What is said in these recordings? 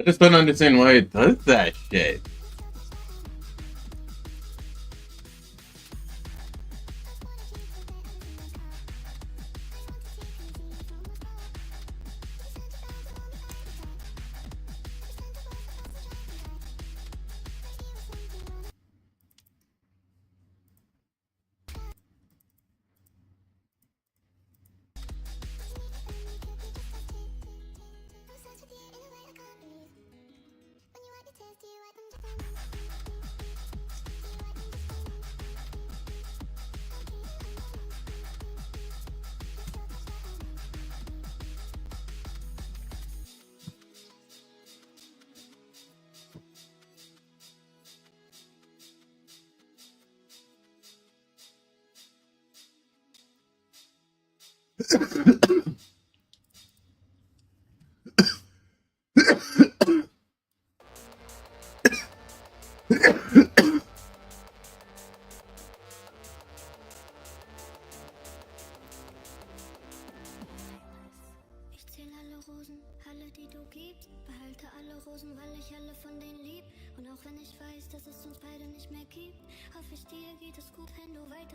I just don't understand why it does that shit.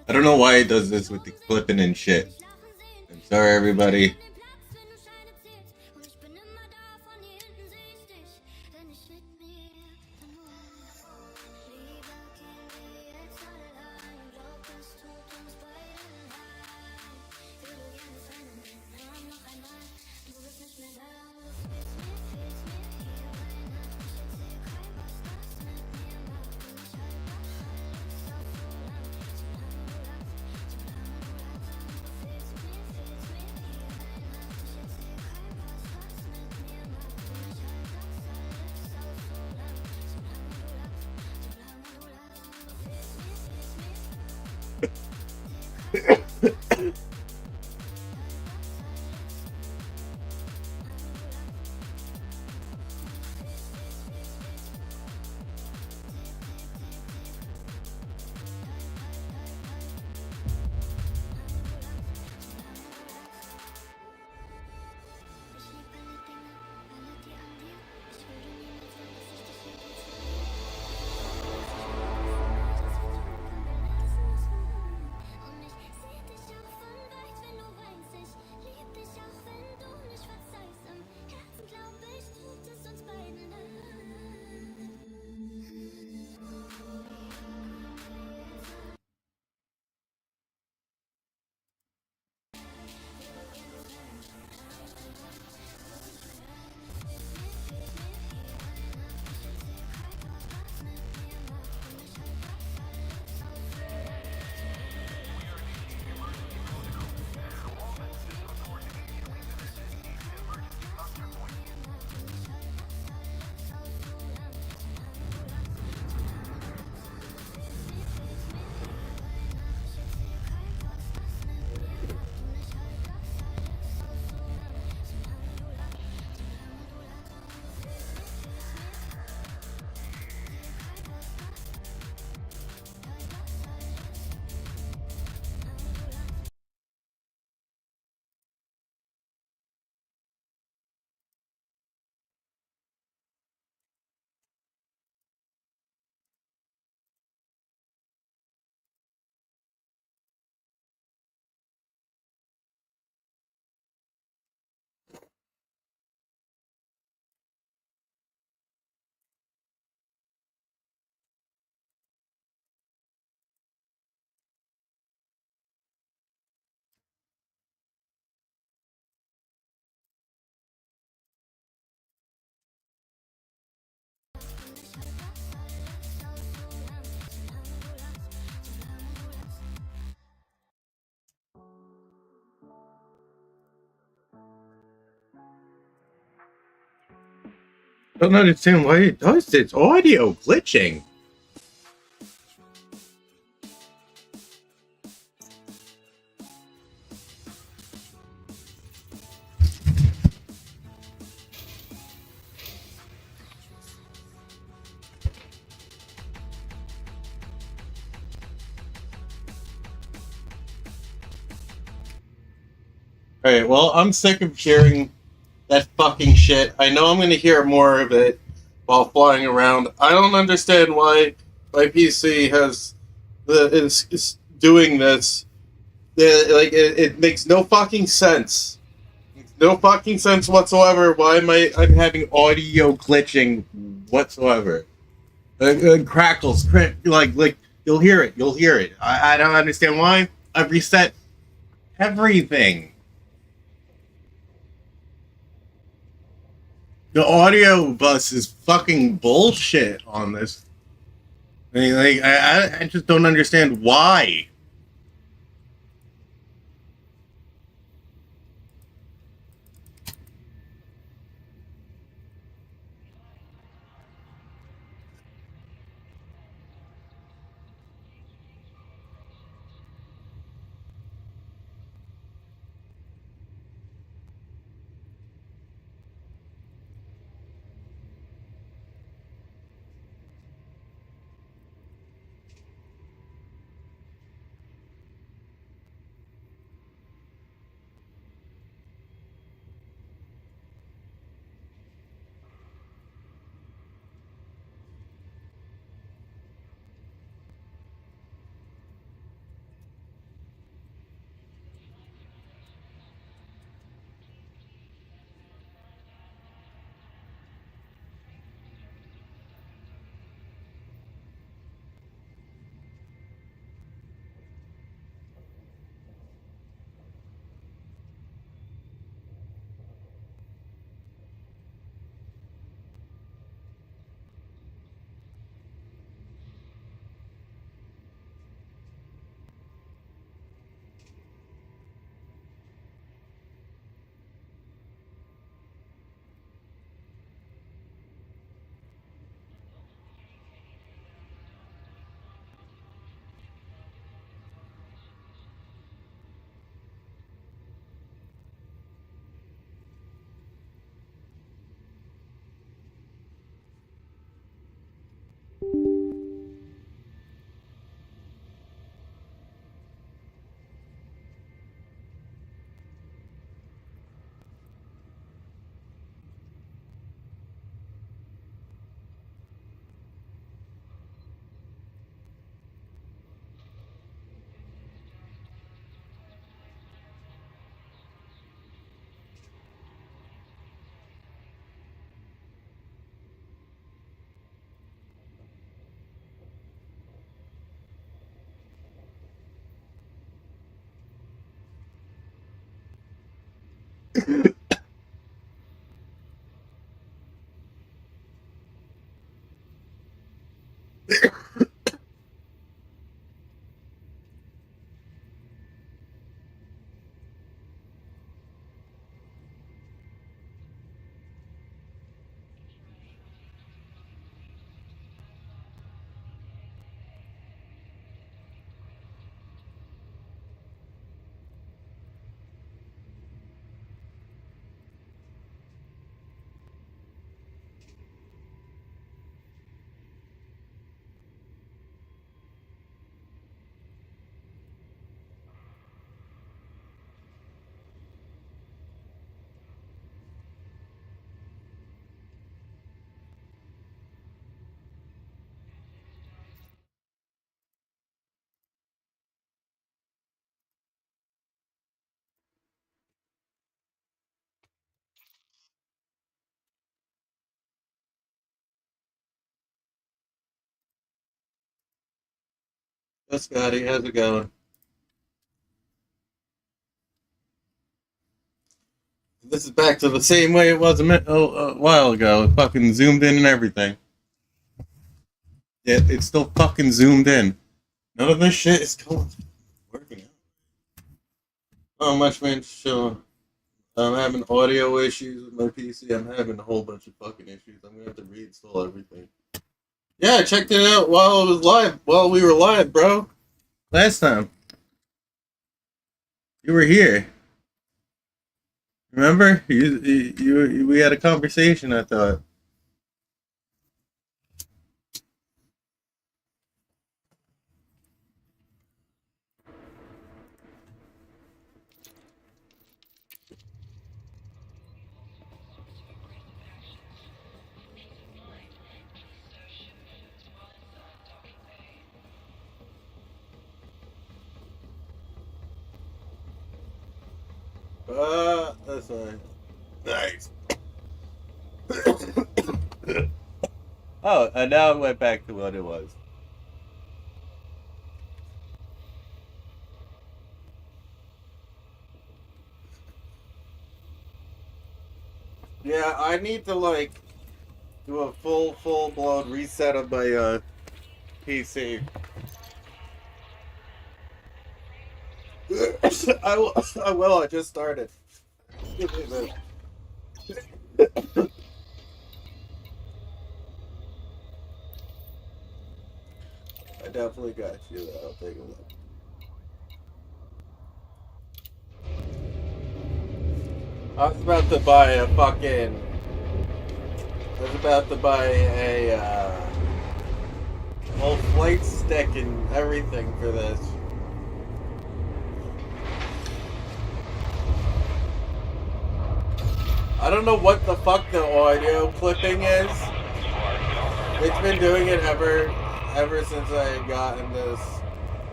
I don't know why it does this with the clipping and shit. I'm sorry, everybody. I don't understand why it does this. Audio glitching. All right, well, I'm sick of hearing That fucking shit. I know I'm gonna hear more of it while flying around. I don't understand why my PC is doing this. Like it makes no fucking sense. No fucking sense whatsoever. Why am I'm having audio glitching whatsoever? Crackles, like you'll hear it. You'll hear it. I don't understand why. I've reset everything. The audio bus is fucking bullshit on this. I just don't understand why. That's Scotty. How's it going? This is back to the same way it was a while ago. It fucking zoomed in and everything. Yeah, it's still fucking zoomed in. None of this shit is going working out. Oh, much man, sure. I'm having audio issues with my PC. I'm having a whole bunch of fucking issues. I'm gonna have to reinstall everything. Yeah, I checked it out while it was live. While we were live, bro. Last time you were here. Remember? We had a conversation. I thought. That's fine. Nice. Oh, and now it went back to what it was. Yeah, I need to like do a full blown reset of my PC. I will. I will. I just started. Give me a minute. I definitely got you. I'll take a look. I was about to buy a fucking. I was about to buy a whole flight stick and everything for this. I don't know what the fuck the audio clipping is. It's been doing it ever since I got in this.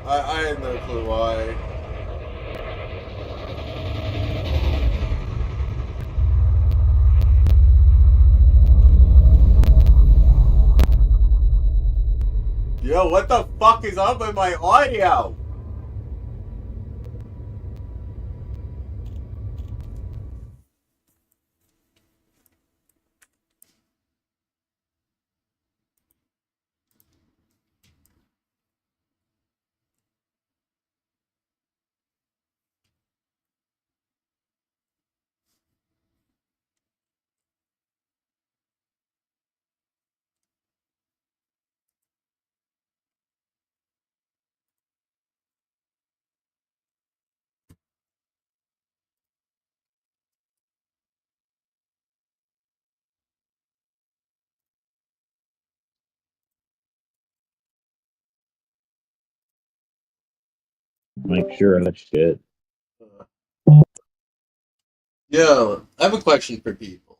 I had no clue why. Yo, what the fuck is up with my audio? Like, sure, that shit. Yo, I have a question for people.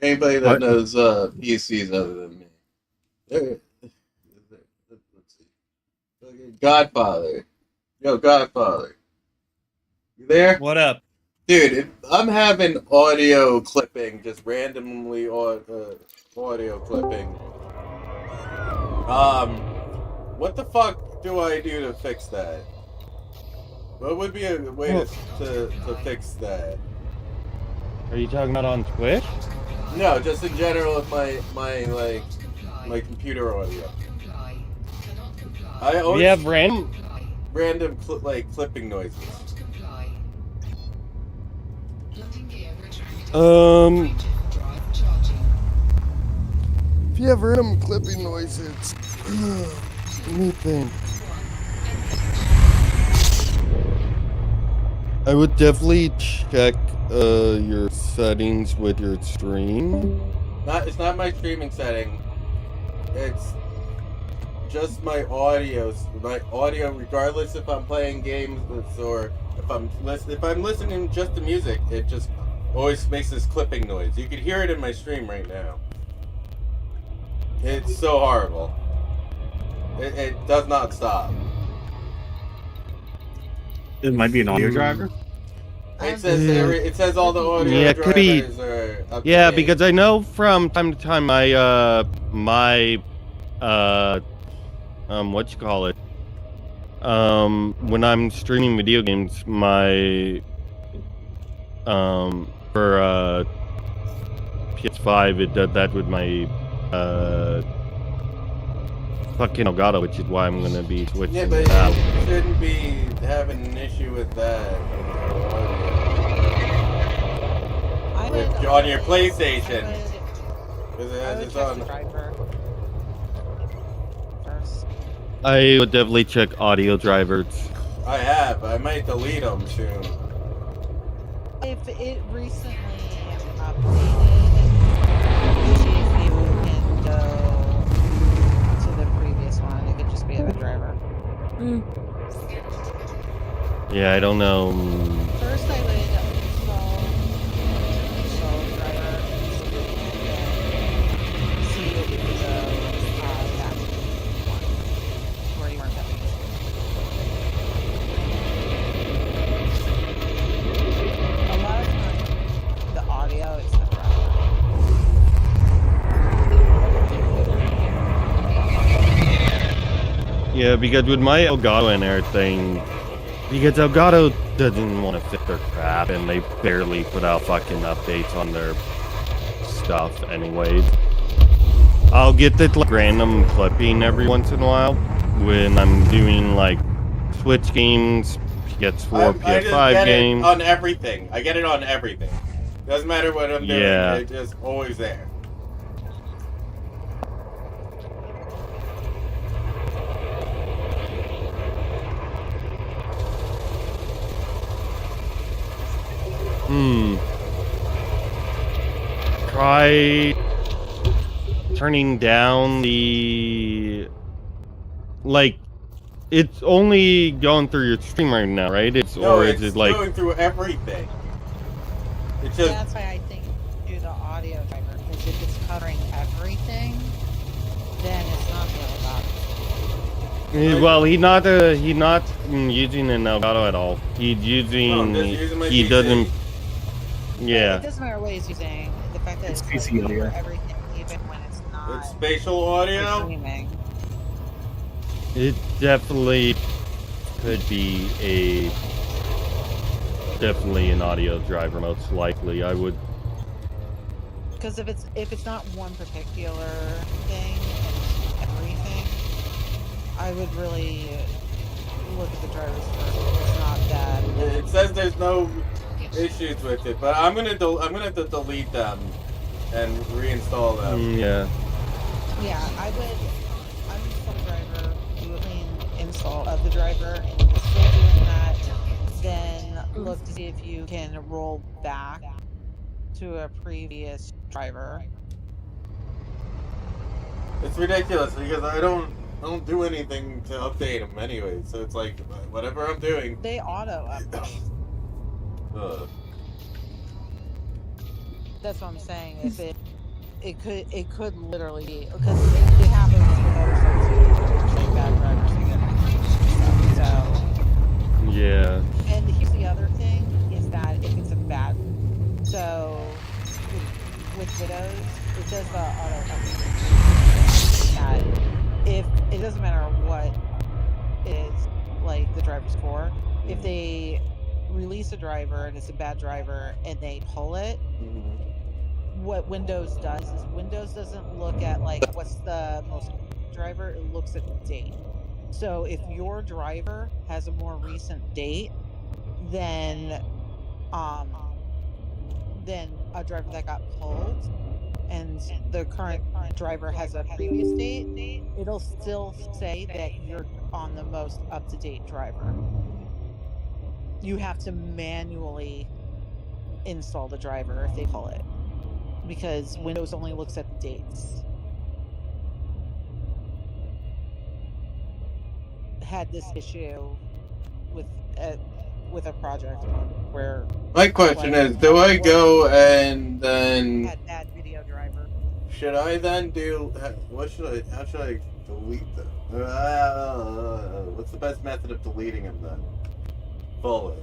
Anybody that What? knows PCs other than me. Let's see. Okay, Godfather. Yo, Godfather. You there? What up? Dude, I'm having audio clipping, just randomly audio clipping. What the fuck do I do to fix that? What would be a way to fix that? Are you talking about on Twitch? No, just in general with my computer audio. I always We have random. clipping noises. If you have random clipping noises, let me think. I would definitely check your settings with your stream. It's not my streaming setting. It's just my audio. My audio, regardless if I'm playing games or if I'm listening just to music, it just always makes this clipping noise. You can hear it in my stream right now. It's so horrible. It does not stop. It might be an audio driver. It says all the audio Yeah, it could be. drivers are up to Yeah, date. because I know from time to time my what you call it? When I'm streaming video games, my for PS5 it does that with my fucking Elgato, which is why I'm gonna be switching Yeah, but it out. you shouldn't be having an issue with that on your PlayStation. Because it has its own. I would definitely check audio drivers. I have. I might delete them soon. If it recently updated, usually if you can go to the previous one, it could just be the driver. Yeah, I don't know. First, I would install driver, and see if it was that one where you weren't having Yeah, because with my Elgato and everything, because Elgato doesn't want to fit their crap, and they barely put out fucking updates on their stuff anyways. I'll get this like random clipping every once in a while when I'm doing like Switch games, PS4, I just PS5 get games. it on everything. I get it on everything. Doesn't matter what I'm doing. Yeah. It's just always there. Try turning down the like. It's only going through your stream right now, right? No, or it's is it like going through everything. It's just That's why I think do the audio driver, because if it's covering everything, then it's not really about. well, he's not using an Elgato at all. He's using No, I'm just using my he PC. doesn't. It Yeah, doesn't matter what he's using. The fact that It's it's PC like, audio. for everything, even when it's not it's spatial audio. streaming. it definitely could be definitely an audio driver, most likely. I would. Because if it's not one particular thing, it's everything. I would really look at the drivers first. If it's not that. It says there's no issues with it, but I'm gonna have to delete them and reinstall them. Yeah. Yeah, I would uninstall the driver, do a clean install of the driver, and if it's still doing that, then look to see if you can roll back to a previous driver. It's ridiculous because I don't do anything to update them anyway. So it's like whatever I'm doing. They auto update. That's what I'm saying. If it could literally be because it happens with motorcycles too. Actually, bad drivers they get stuff. So. Yeah. And here's the other thing is that if it's a bad, so with Widows, it does the auto update. That if it doesn't matter what is like the driver's for, if they release a driver and it's a bad driver and they pull it, what Windows does is Windows doesn't look at like what's the most driver, it looks at the date. So if your driver has a more recent date than a driver that got pulled and the current driver has a previous date, it'll still say that you're on the most up-to-date driver. You have to manually install the driver if they pull it, because Windows only looks at the dates. Had this issue with a project where My question is, do I go and then had bad video driver. Should I then do? What should I? How should I delete them? What's the best method of deleting them then? Fully.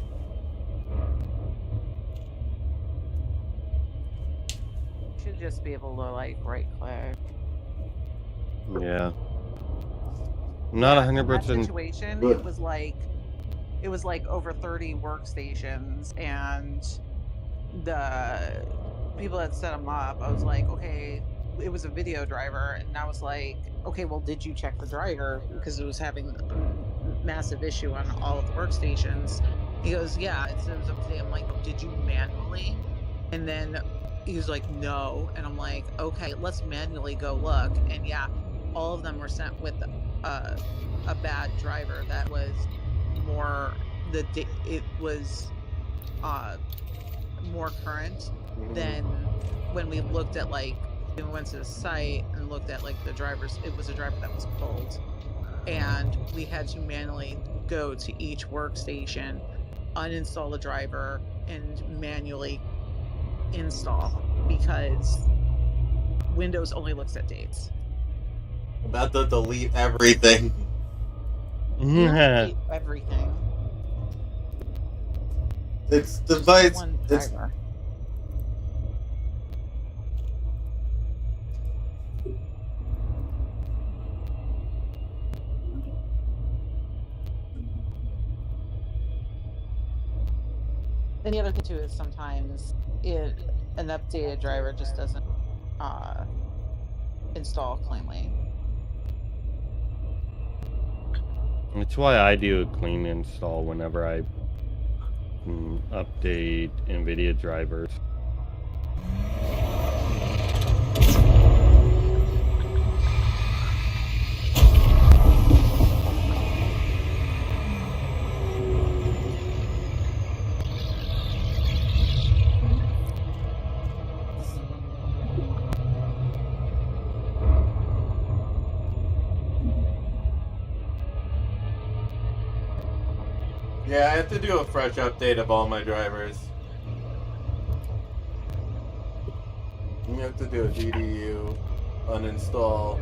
Should just be able to like right click. Yeah. I'm not In that 100%. situation, Good. it was like over 30 workstations, and the people that set them up, I was like, okay, it was a video driver, and I was like, okay, well, did you check the driver, because it was having a massive issue on all of the workstations. He goes, yeah, it was up to date. I'm like, did you manually? And then he was like, no. And I'm like, okay, let's manually go look. And yeah, all of them were sent with a bad driver that was more it was more current than when we looked at like we went to the site and looked at like the drivers. It was a driver that was pulled, and we had to manually go to each workstation, uninstall the driver, and manually install, because Windows only looks at dates. About to delete everything. You don't delete everything. it's Just device? one It's driver. And the other thing too is sometimes an updated driver just doesn't install cleanly. That's why I do a clean install whenever I update NVIDIA drivers. Yeah, I have to do a fresh update of all my drivers. You have to do a DDU uninstall.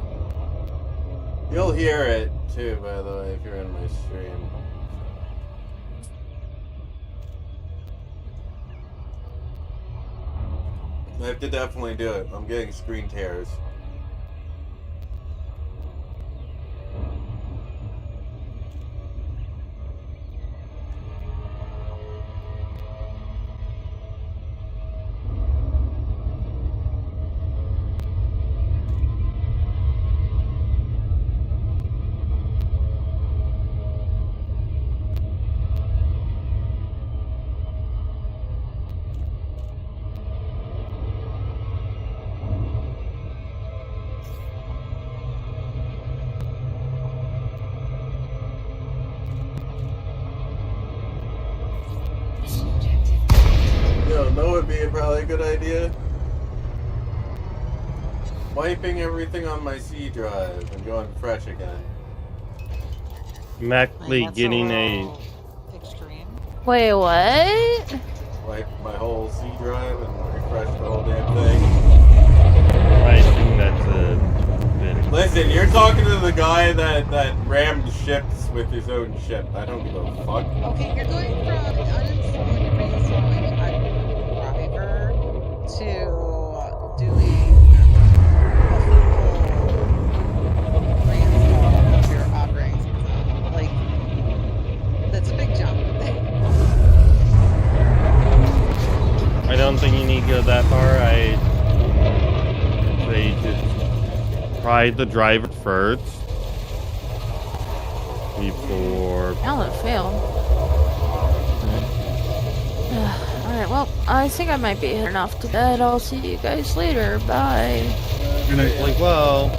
You'll hear it too, by the way, if you're in my stream. I have to definitely do it. I'm getting screen tears. That would be probably a good idea. Wiping everything on my C drive and going fresh again. I'm actually That's getting little extreme. Wait, what? Wipe my whole C drive and refresh the whole damn thing. I think that's a bit. Listen, you're talking to the guy that rammed ships with his own ship. I don't give a fuck. Okay, you're going from uninstalling and reinstalling a driver to doing a full reinstall of your operating system. Like, that's a big jump. I don't think you need to go that far. They just try the driver first before. Now it failed. Alright, well, I think I might be heading off to bed. I'll see you guys later. Bye. Like, well.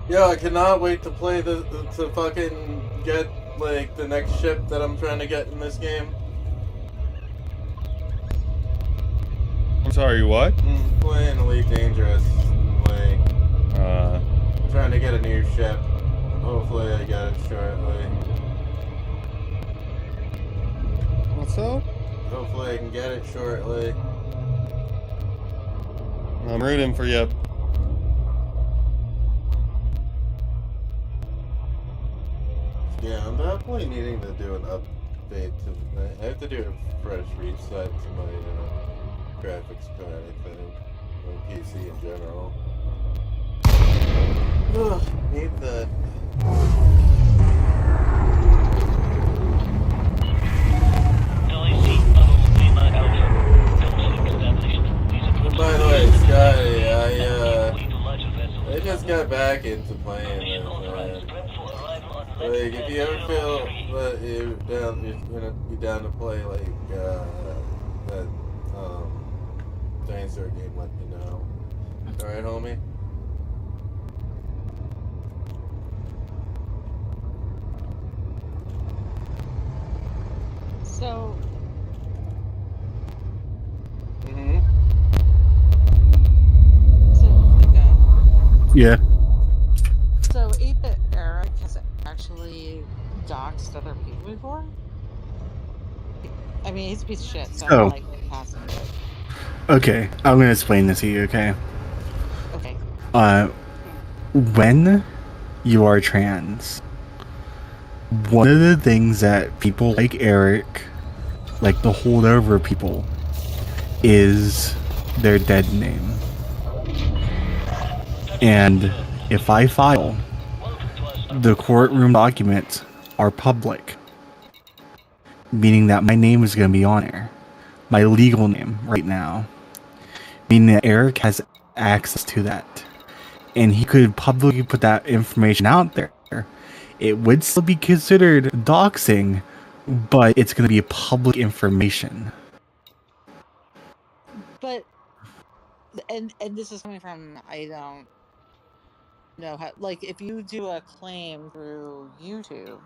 Yo, I cannot wait to play to fucking get like the next ship that I'm trying to get in this game. I'm sorry, what? I'm playing Elite Dangerous. Like, I'm trying to get a new ship. Hopefully, I get it shortly. What's up? Hopefully, I can get it shortly. I'm rooting for you. Yeah, I'm definitely needing to do an update to. I have to do a fresh reset to my graphics card, I think, or PC in general. Ugh, need that. And by the way, Scotty, I just got back into playing this, man. Like, if you ever feel that you're gonna be down to play like that dinosaur game, let me know. All right, homie. So, Mm-hmm. okay. Yeah. So 8-bit Eric has actually doxed other people before? I mean, he's a piece of shit, so Oh. I'm like passing it. Okay, I'm gonna explain this to you. Okay. Okay. When you are trans, one of the things that people like Eric like to hold over people is their dead name. And if I file, the courtroom documents are public, meaning that my name is going to be on there. My legal name right now. Meaning that Eric has access to that. And he could publicly put that information out there. It would still be considered doxing, but it's going to be public information. But and this is coming from, I don't know how, like, if you do a claim through YouTube,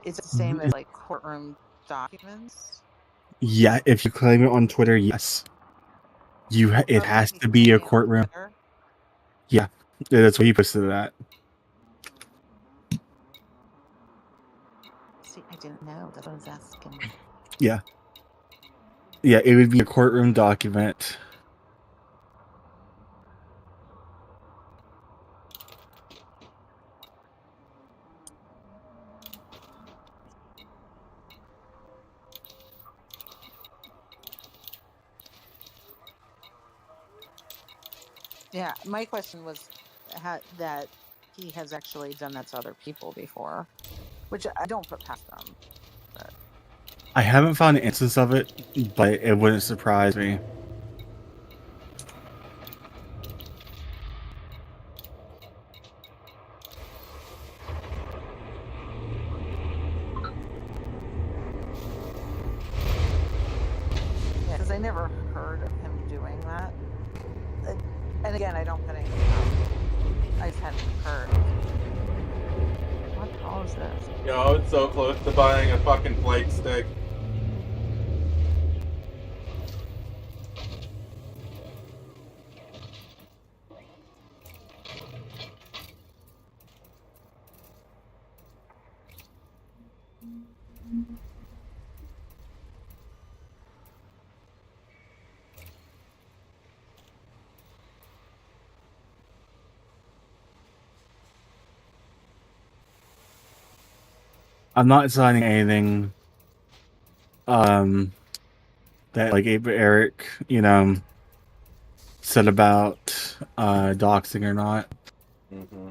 it's the same as like courtroom documents. Yeah, if you claim it on Twitter, yes. It has to be a courtroom. Yeah, that's what he posted that. See, I didn't know. That's what I was asking. Yeah. Yeah, it would be a courtroom document. Yeah, my question was that he has actually done that to other people before, which I don't put past them. But I haven't found an instance of it, but it wouldn't surprise me. yeah, because I never heard of him doing that. And again, I don't put anything up. I just hadn't heard. What the hell is this? Yo, it's so close to buying a fucking flight stick. I'm not signing anything that like Eric, said about doxing or not. Mm-hmm.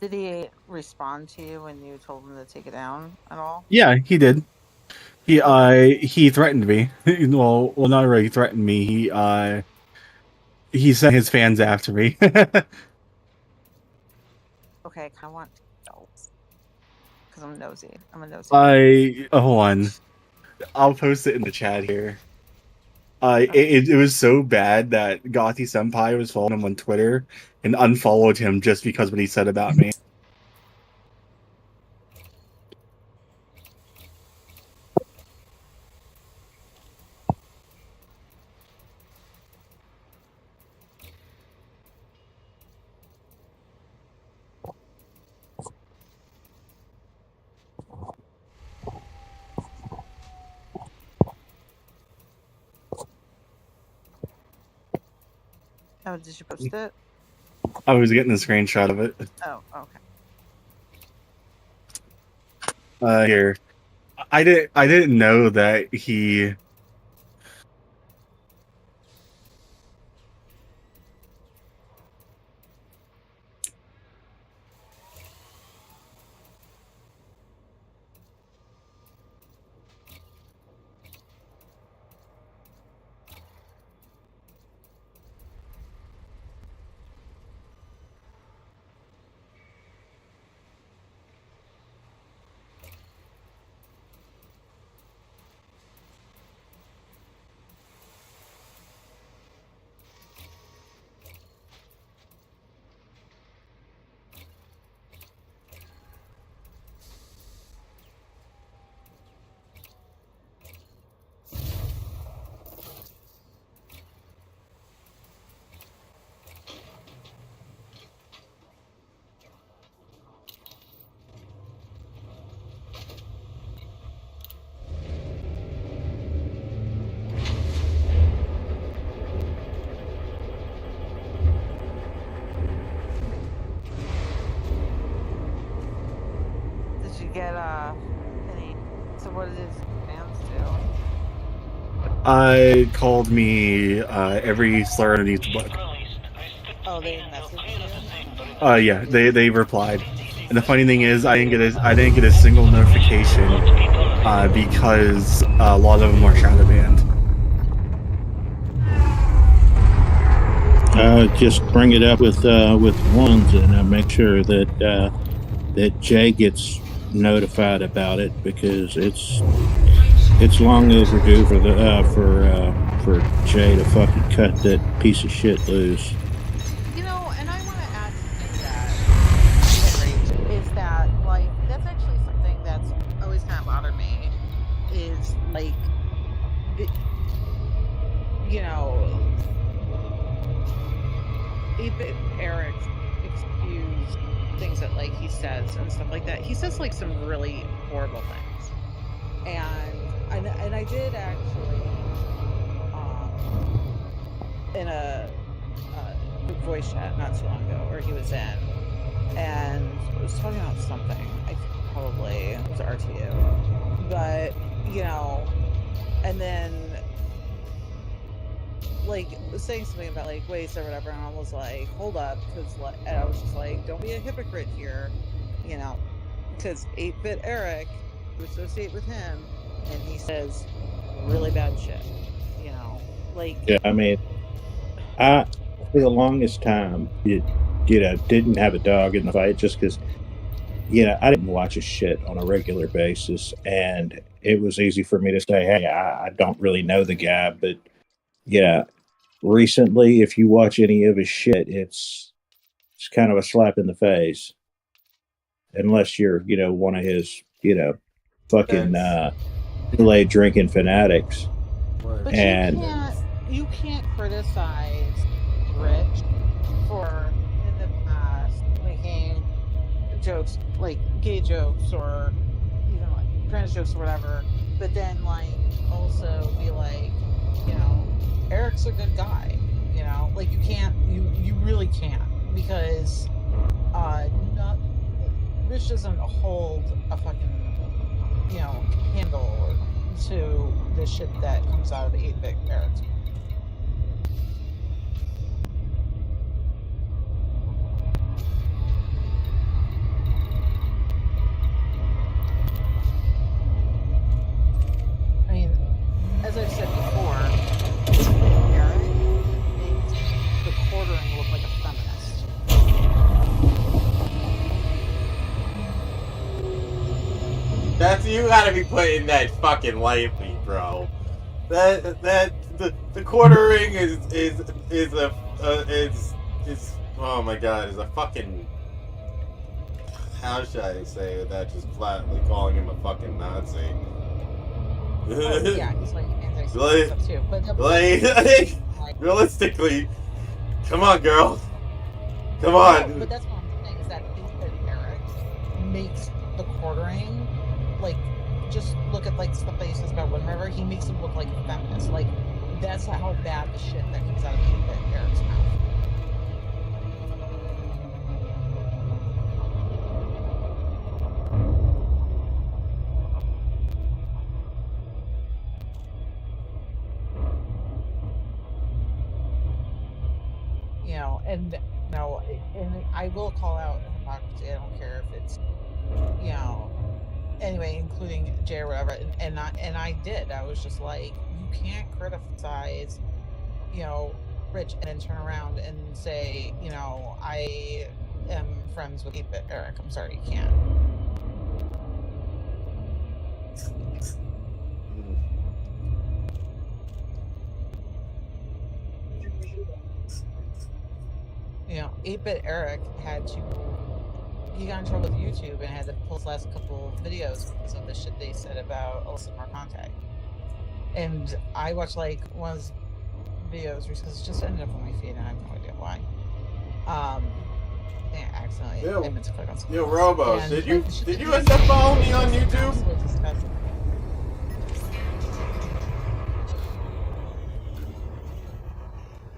Did he respond to you when you told him to take it down at all? Yeah, he did. He threatened me. well, not really threatened me. He sent his fans after me. Okay, I kind of want details because I'm nosy. I'm a nosy. Hold on. I'll post it in the chat here. It was so bad that Gothi Senpai was following him on Twitter and unfollowed him just because of what he said about me. Oh, did you post it? I was getting a screenshot of it. Oh, okay. Here. I didn't know that he. Did you get any? So what did his fans do? Called me every slur underneath the book. Oh, they messaged you. Yeah, they replied. And the funny thing is, I didn't get a single notification because a lot of them were shadow banned. Just bring it up with ones and make sure that that Jay gets notified about it, because it's long overdue for for Jay to fucking cut that piece of shit loose. You know, and I want to add something that is that, like, that's actually something that's always kind of bothered me, is, like, you know, even Eric excused things that, like, he says and stuff like that. He says, like, some really horrible things. And I did actually, in a voice chat not too long ago where he was in, and was talking about something, I think probably it was RTU, but, you know, and then, like, saying something about, like, waste or whatever, and I was like, hold up, because, and I was just like, don't be a hypocrite here, you know, because 8-Bit Eric, you associate with him, and he says really bad shit, you know, like... Yeah, I mean, I, for the longest time, didn't have a dog in the fight, just because, I didn't watch his shit on a regular basis, and it was easy for me to say, hey, I don't really know the guy, but, recently, if you watch any of his shit, it's kind of a slap in the face, unless you're, one of his, fucking Kool-Aid drinking fanatics. But and you can't criticize Rich for in the past making jokes, like gay jokes or even like trans jokes or whatever, but then like also be like, Eric's a good guy, like you can't, you really can't, because Rich doesn't hold a fucking handle to the shit that comes out of 8-Bit Eric. you gotta be putting that fucking lightly, bro. The quartering is oh my god, is a fucking, how should I say it without just flatly calling him a fucking Nazi? Oh, yeah, he's like anti-Semitic Like- stuff too. But Like, realistically, come on, girl. Come on. But that's what I'm saying is that Eric makes the quartering, like, just look at like stuff that he says about Wind River. He makes him look like a feminist. Like, that's how bad the shit that comes out of Eric's mouth. You know, and no, and I will call out hypocrisy. I don't care if it's, you know, anyway, including Jay or whatever. And I did. I was just like, you can't criticize, you know, Rich and then turn around and say, you know, I am friends with Eric. I'm sorry, you can't. You know, 8-Bit Eric he got in trouble with YouTube and had to pull his last couple of videos because of the shit they said about Alyssa Marconte. And I watched like one of his videos because it just ended up on my feed and I have no idea why. Yeah, accidentally I meant to click on something. Yo, else. Robos, And, did like, the shit you that end up he following me said on was YouTube? absolutely disgusting.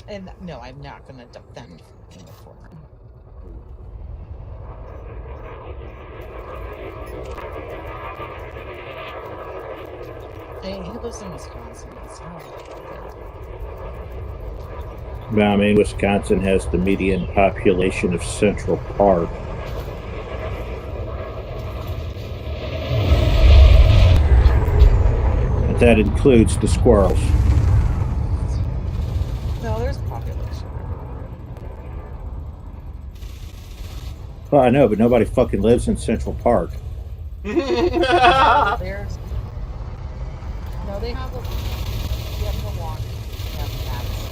And no, I'm not gonna defend him for him. Hey, he lives in Wisconsin. It's not Well, I mean, Wisconsin has the median population of Central Park. But that includes the squirrels. no, there's population. Well, I know, but nobody fucking lives in Central Park. There's no, they have you have Milwaukee, you have Madison,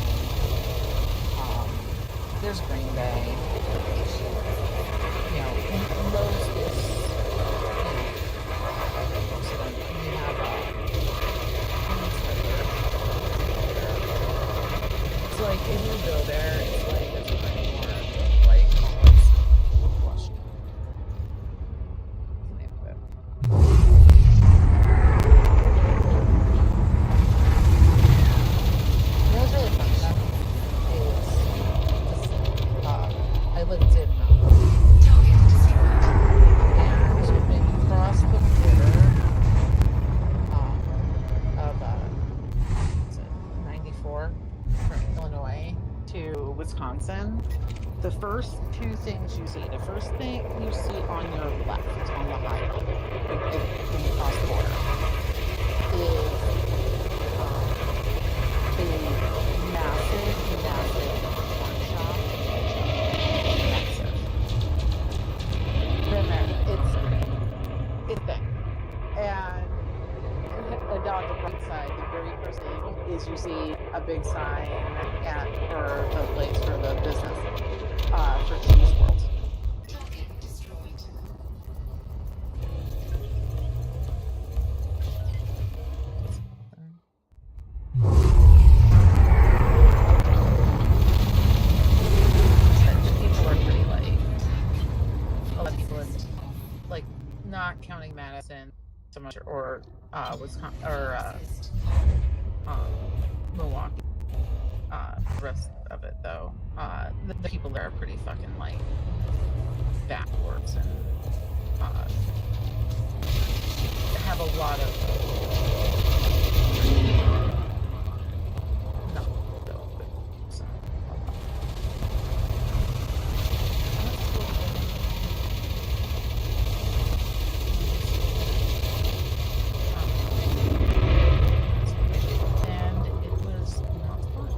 there's Green Bay. You know, most is, most of them. You have it's like if you go there, it's like it's pretty more like almost flush. You know what's really fun about is I lived in and when you cross the border of is it 94 from Illinois to Wisconsin, the first two things you see, the first thing you see on your left on the highway when you cross the border is a massive pawn shop. Massive. Been there. It's big. And down the right side, the very first thing is you see a big sign for the place for the business for Cheese World. People are pretty like a lot of people in like not counting Madison so much or Wisconsin or Milwaukee. The rest of it though, the people there are pretty fucking like backwards and have a lot of not though, but some a lot. And it was not fun.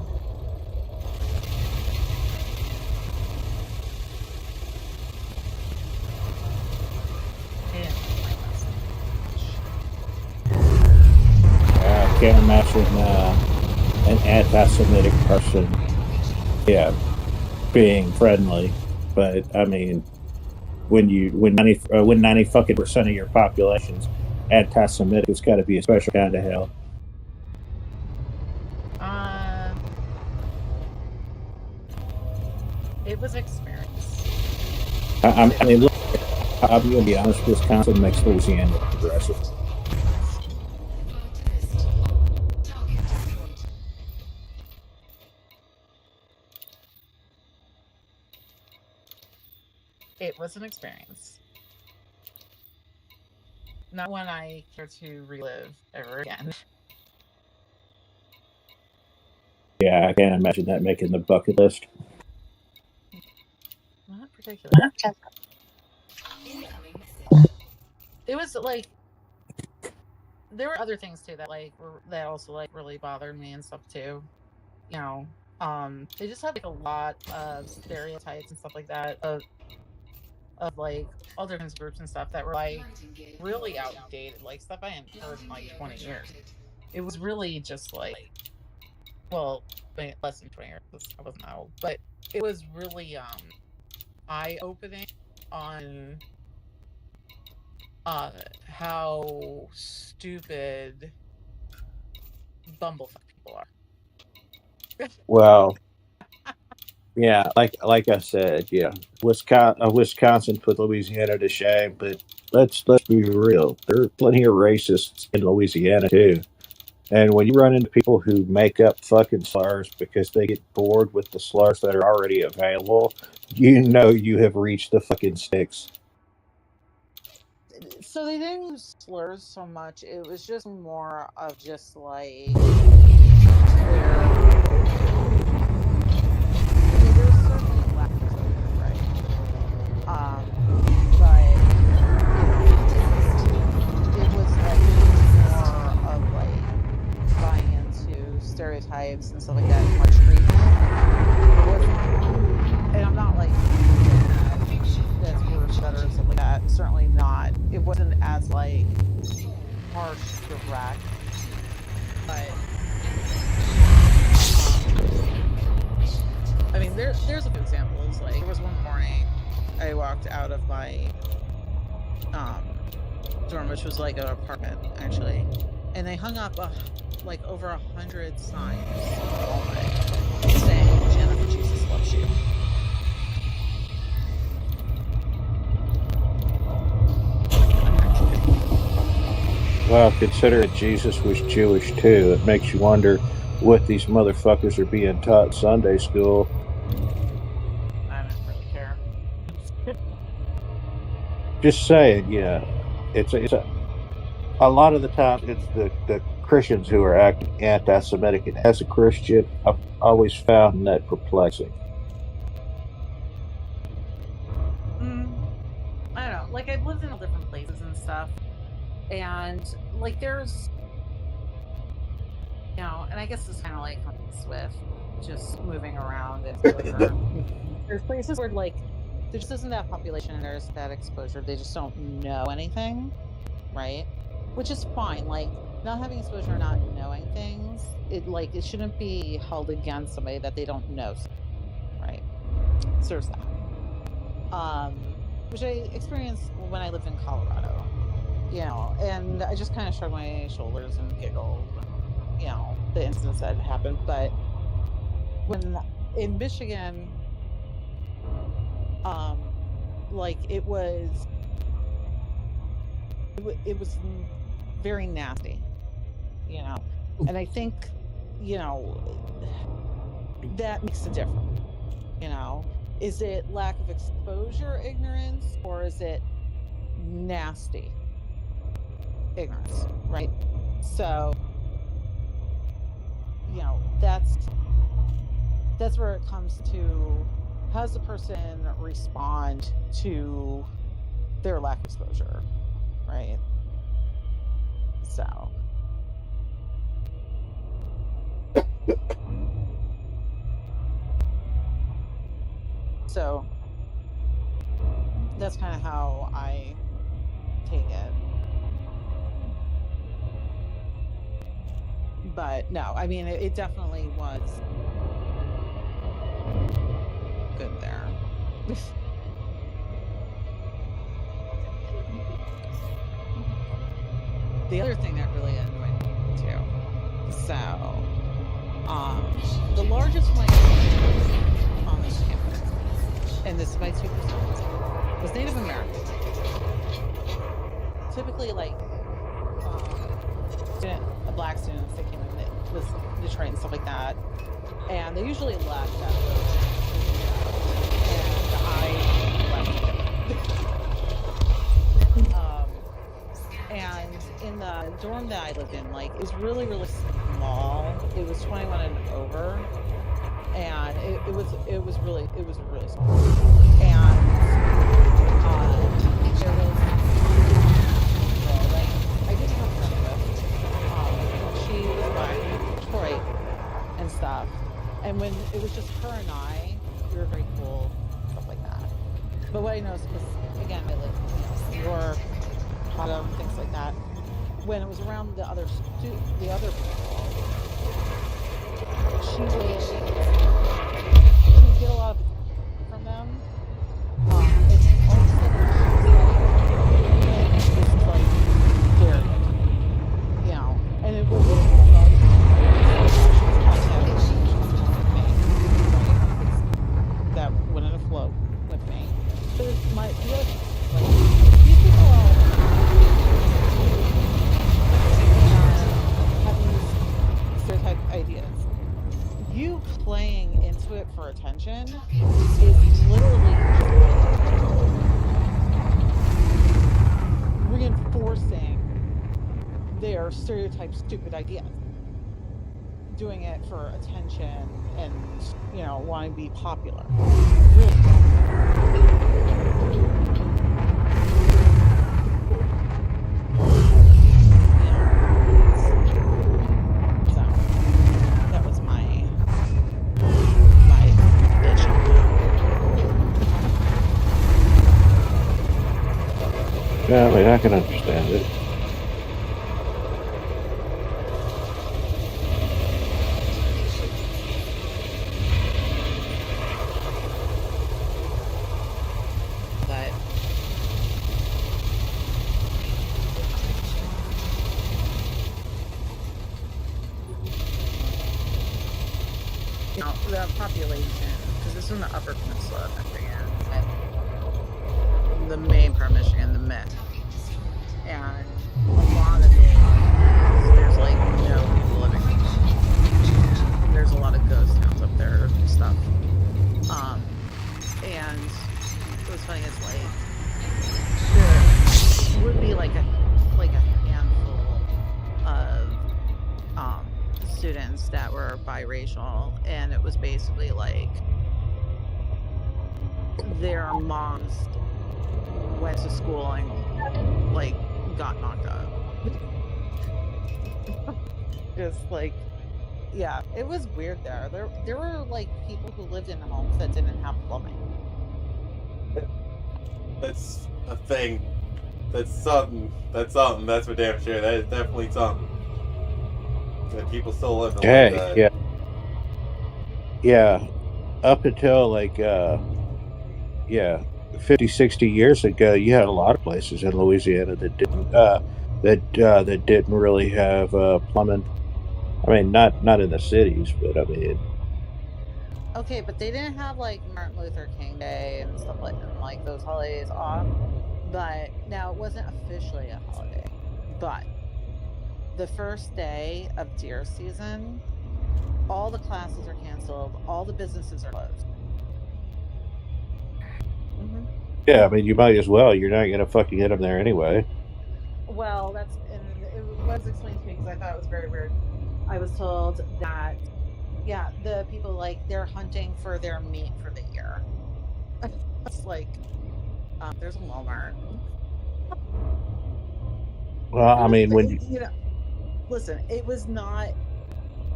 I didn't like my last name. can't imagine an anti-Semitic person, yeah, being friendly. But I mean, when 90 fucking percent of your population's anti-Semitic, it's got to be a special kind of hell. It was experience. I mean, look, I'm going to be honest. Wisconsin makes Louisiana progressive. It was an experience. Not one I care to relive ever again. Yeah, I can't imagine that making the bucket list. Not particularly. It was like there were other things too that that also like really bothered me and stuff too. You know, they just had like a lot of stereotypes and stuff like that of like all different groups and stuff that were like really outdated, like stuff I hadn't heard in like 20 years. It was really just like, well, less than 20 years. I wasn't old, but it was really eye-opening on how stupid bumblefuck people are. Well, yeah, like I said, yeah, Wisconsin put Louisiana to shame, but let's be real. There are plenty of racists in Louisiana too. And when you run into people who make up fucking slurs because they get bored with the slurs that are already available, you know you have reached the fucking sticks. So they didn't use slurs so much. It was just more of just like there's certainly lack of exposure, right? But it was like more of like buying into stereotypes and stuff like that, much treatment. It wasn't, and I'm not like that's worse, better, and stuff like that. Certainly not. It wasn't as like harsh, direct, but I mean, there's a few examples. Like, there was one morning I walked out of my dorm, which was like an apartment actually, and they hung up like over 100 signs all night saying "Jennifer, Jesus loves you." Well, considering Jesus was Jewish too, it makes you wonder what these motherfuckers are being taught in Sunday school. I don't really care. Just saying, yeah, it's a lot of the time it's the Christians who are acting anti-Semitic, and as a Christian, I've always found that perplexing. I don't know. Like, I've lived in different places and stuff, and like there's, you know, and I guess it's kind of like with just moving around and exposure. There's places where like there just isn't that population and there's that exposure. They just don't know anything, right? Which is fine. Like, not having exposure, not knowing things, it shouldn't be held against somebody that they don't know, right? So there's that. Which I experienced when I lived in Colorado, you know, and I just kind of shrugged my shoulders and giggled, you know, the incidents that happened. But when in Michigan, like it was very nasty, you know, and I think, you know, that makes a difference, you know. Is it lack of exposure, ignorance, or is it nasty ignorance, right? So, you know, that's where it comes to how does the person respond to their lack of exposure, right? So that's kind of how I take it. But no, I mean, it definitely was good there. The other thing that really annoyed me too. So, the largest minority on this campus, and this is by 2%, was Native American. Typically, like, black students that came in that was Detroit and stuff like that, and they usually left after, and I left. And in the dorm that I lived in, like, it was really, really small. It was 21 and over, and it was really small. And there was like, I did have a friend with. She was black, Detroit, and stuff. And when it was just her and I, we were very cool, stuff like that. But what I noticed, because again, I lived in New York, things like that. When it was around the other people, she would get a lot of from them. And all of a sudden she was like very, you know, and it was really that went in a float with me. But the other thing, like, these people are stereotype ideas. You playing into it for attention is literally reinforcing their stereotype stupid ideas. Doing it for attention and, you know, wanting to be popular. Really. Yeah, I mean, I can understand it. But you know, the population, because this is in the Upper Peninsula of Michigan, the main part of Michigan, the Mid, and a lot of it, there's like no people living. There's a lot of ghost towns up there and stuff. And what's funny is, like, there would be like a handful of students that were biracial, and it was basically like their moms went to school and like got knocked up. Just like, yeah, it was weird there. There were like people who lived in homes that didn't have plumbing. That's a thing. That's something. That's for damn sure. That is definitely something. That people still live in like that. Yeah. Yeah. Up until like 50, 60 years ago, you had a lot of places in Louisiana that didn't that didn't really have plumbing. I mean, not in the cities, but I mean. Okay, but they didn't have like Martin Luther King Day and stuff like those holidays off. But now it wasn't officially a holiday. But the first day of deer season, all the classes are canceled, all the businesses are closed. Mm-hmm. Yeah, I mean, you might as well. You're not gonna fucking hit them there anyway. Well, and it was explained to me because I thought it was very weird. I was told that, yeah, the people, like, they're hunting for their meat for the year. It's like, there's a Walmart. Well, I mean, when you know, listen, it was not.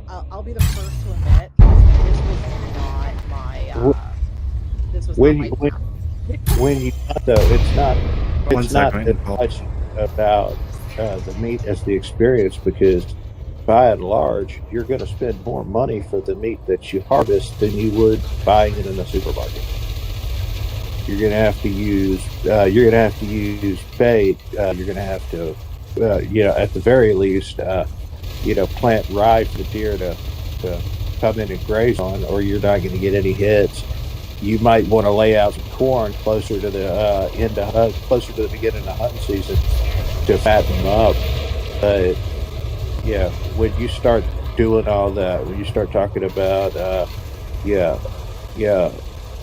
I'll be the first to admit this was not my. This was not my. When you though, it's not One as second. much about the meat as the experience, because by and large, you're going to spend more money for the meat that you harvest than you would buying it in a supermarket. You're going to have to use bait. You're going to have to, at the very least, plant rye for the deer to come in and graze on, or you're not going to get any hits. You might want to lay out some corn closer to the closer to the beginning of hunting season to fatten them up. But yeah, when you start doing all that, when you start talking about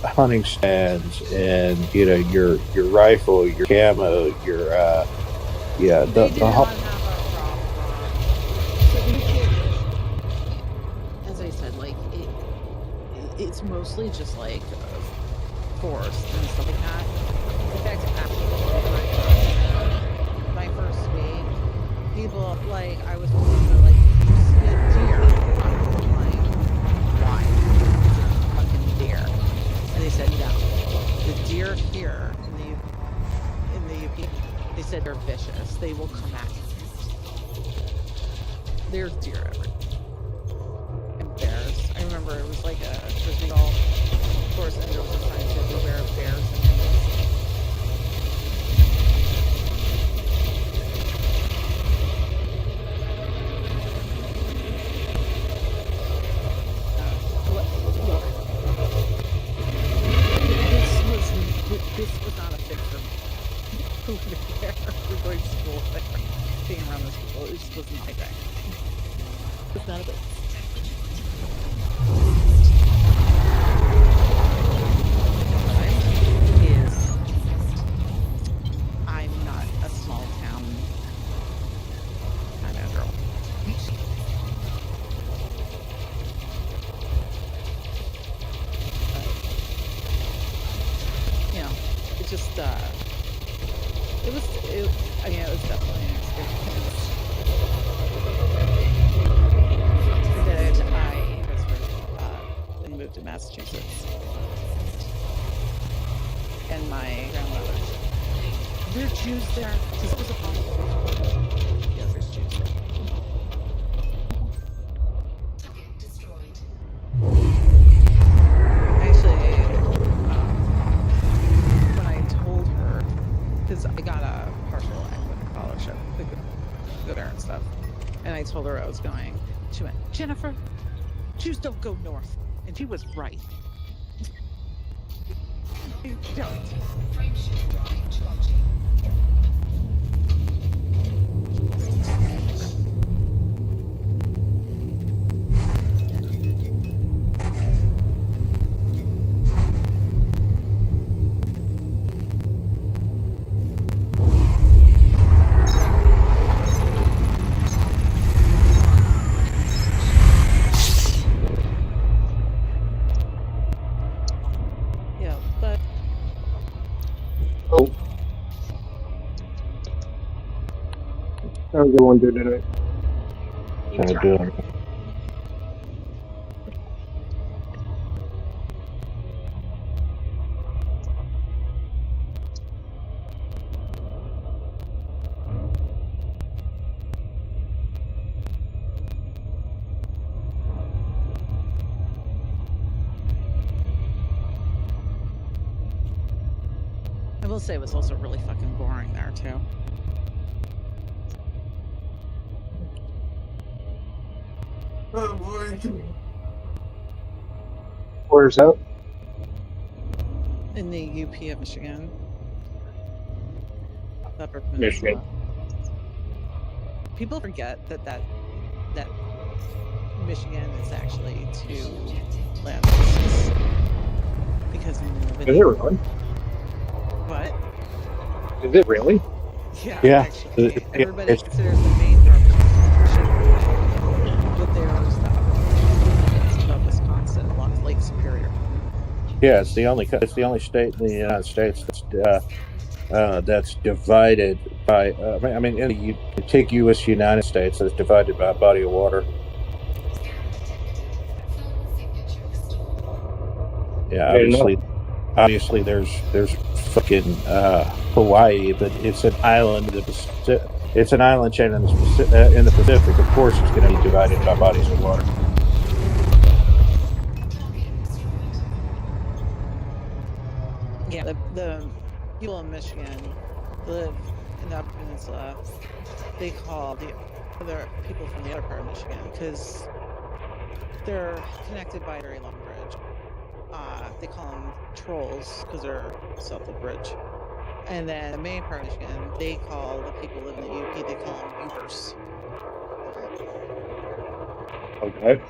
hunting stands and your rifle, your camo, your They did the not whole. have a problem. So we did, as I said, like it's mostly just like forest and stuff like that. In fact, actually, my first week, people like I was told to like you see a deer. I'm like, why? It's a fucking deer. And they said no. The deer here in the UP, they said they're vicious. They will come at you. There's deer everywhere. And bears. I remember it was like a frisbee golf course, and there was a sign that said beware of bears and enemies. This was not a fit for me. Over there, we're going to school there, being around those people. It just wasn't my thing. It's not a bit. I'm not a small town kind of girl. It just, it was definitely an experience. Then I transferred and moved to Massachusetts. And my grandmother, there are Jews there, because it was a problem. Yes, there's Jews there. Because I got a partial equity scholarship to go there and stuff. And I told her I was going. She went, Jennifer, Jews don't go north. And she was right. They don't. How's everyone doing today? How you doing? I will say it was also really fucking boring there, too. Oh boy. Where's that? In the UP of Michigan. Upper Michigan. Peninsula. People forget that Michigan is actually two land masses. Because Is it really? What? Is it really? Yeah. Actually, everybody It's- considers the main part of Michigan, but there's stuff Wisconsin, Lake Superior. Yeah, it's the only state in the United States that's divided by. In the contiguous United States, that's divided by a body of water. Yeah, obviously, there's fucking Hawaii, but it's an island. It's an island chain in the Pacific. Of course, it's going to be divided by bodies of water. Yeah, the people in Michigan who live in the Upper Peninsula, they call the other people from the other part of Michigan because they're connected by a very long bridge. They call them trolls because they're south of the bridge. And then the main part of Michigan, they call the people who live in the UP, they call them Ubers. Okay.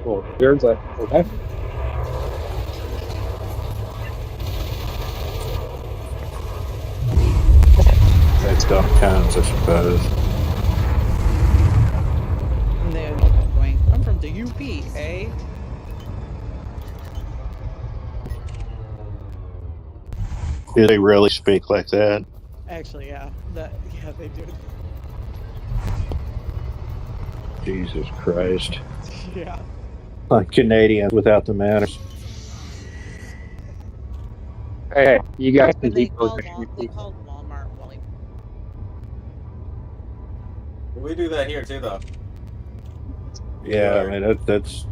Well, here's that. Okay. That's dumb counts, I suppose. And they're going, I'm from the UP, eh? Do they really speak like that? Actually, yeah. Yeah, they do. Jesus Christ. Yeah. Like Canadians without the manners. Hey, you guys can But they keep those. call Walmart Wally. We do that here too, though. Yeah, I mean that's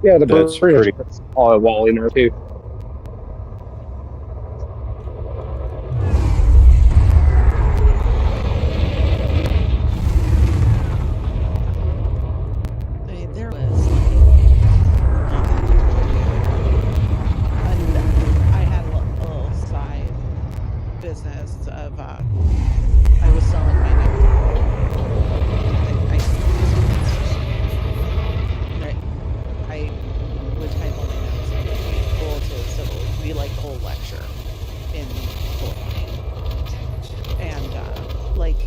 Yeah, the That's British pretty- call it Wally there too. I mean, there was I had a little side business of I was selling my I would type on my notes and be full to civil. It would be like the whole lecture in full. And like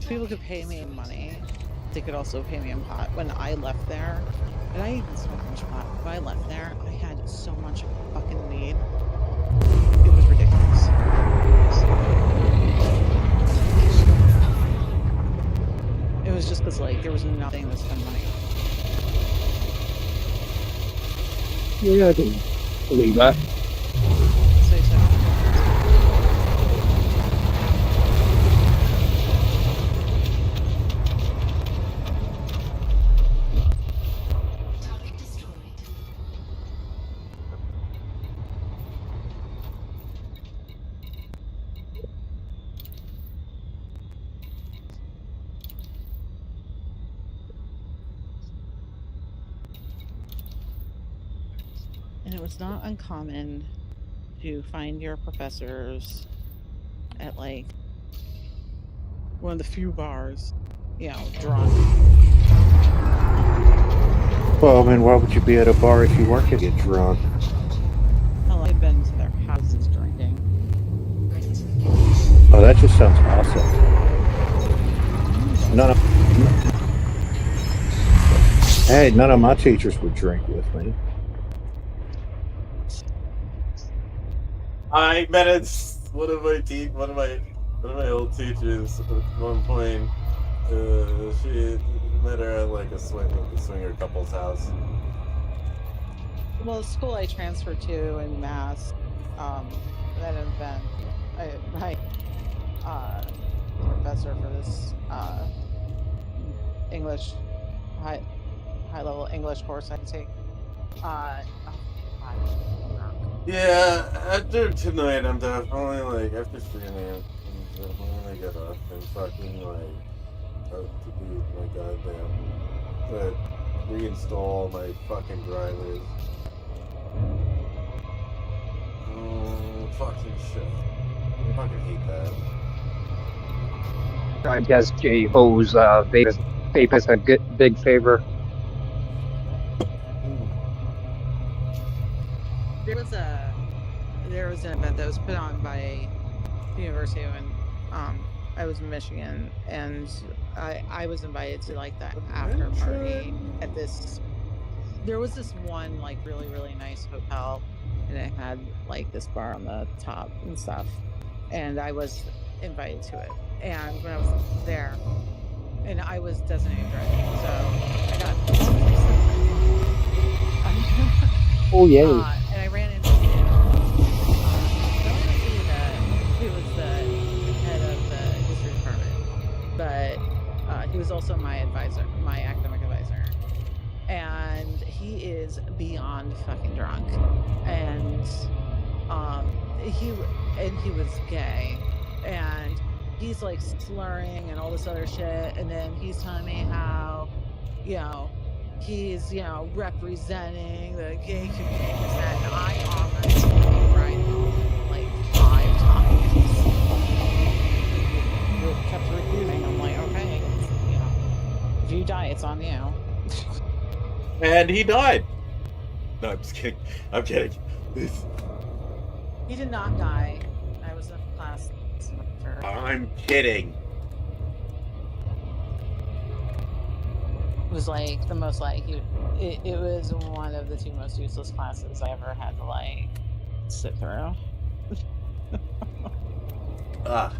people could pay me in money. They could also pay me in pot. When I left there, and I even smoked much pot. When I left there, I had so much fucking weed. It was ridiculous. It was just because like there was nothing to spend money on. Yeah, I can believe that. So. And it was not uncommon to find your professors at like one of the few bars, you know, drunk. well, I mean, why would you be at a bar if you weren't gonna get drunk? Hell, I've been to their houses drinking. Oh, that just sounds awesome. None of my teachers would drink with me. I met one of my old teachers at one point. She met her at like a swinger couple's house. Well, the school I transferred to in Mass, that event, my professor for this English high level English course I take. Yeah, after tonight, I'm definitely like after streaming, I'm definitely gonna get up and fucking like to do my goddamn reinstall my fucking drivers. Fucking shit. I fucking hate that. I guess J-Ho's vape is a big favor. There was an event that was put on by the university when I was in Michigan, and I was invited to like that after party at this. There was this one like really nice hotel, and it had like this bar on the top and stuff, and I was invited to it. And when I was there, and I was designated driver, so I got. Oh yay! And I ran into it was the is beyond fucking drunk, and he was gay, and he's like slurring and all this other shit, and then he's telling me how, he's representing the gay community, and I offered to ride home like 5 times. He kept refusing. I'm like, okay, if you die, it's on you. And he died. No, I'm just kidding. I'm kidding. He did not die. I was in class semester. I'm kidding. It was like the most it was one of the 2 most useless classes I ever had to sit through. Ah.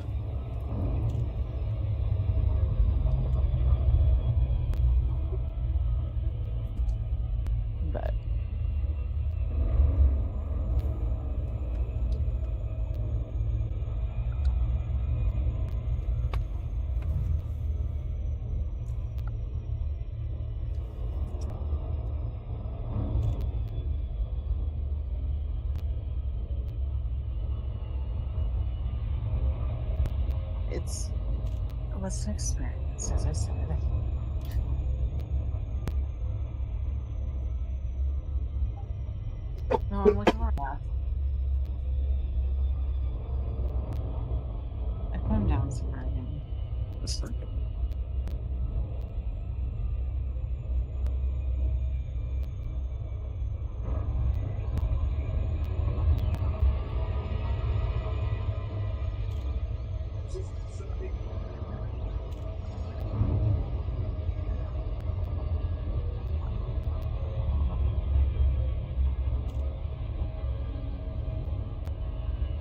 But it was an experience, as I said. No, I'm looking for that. I put him down somewhere again.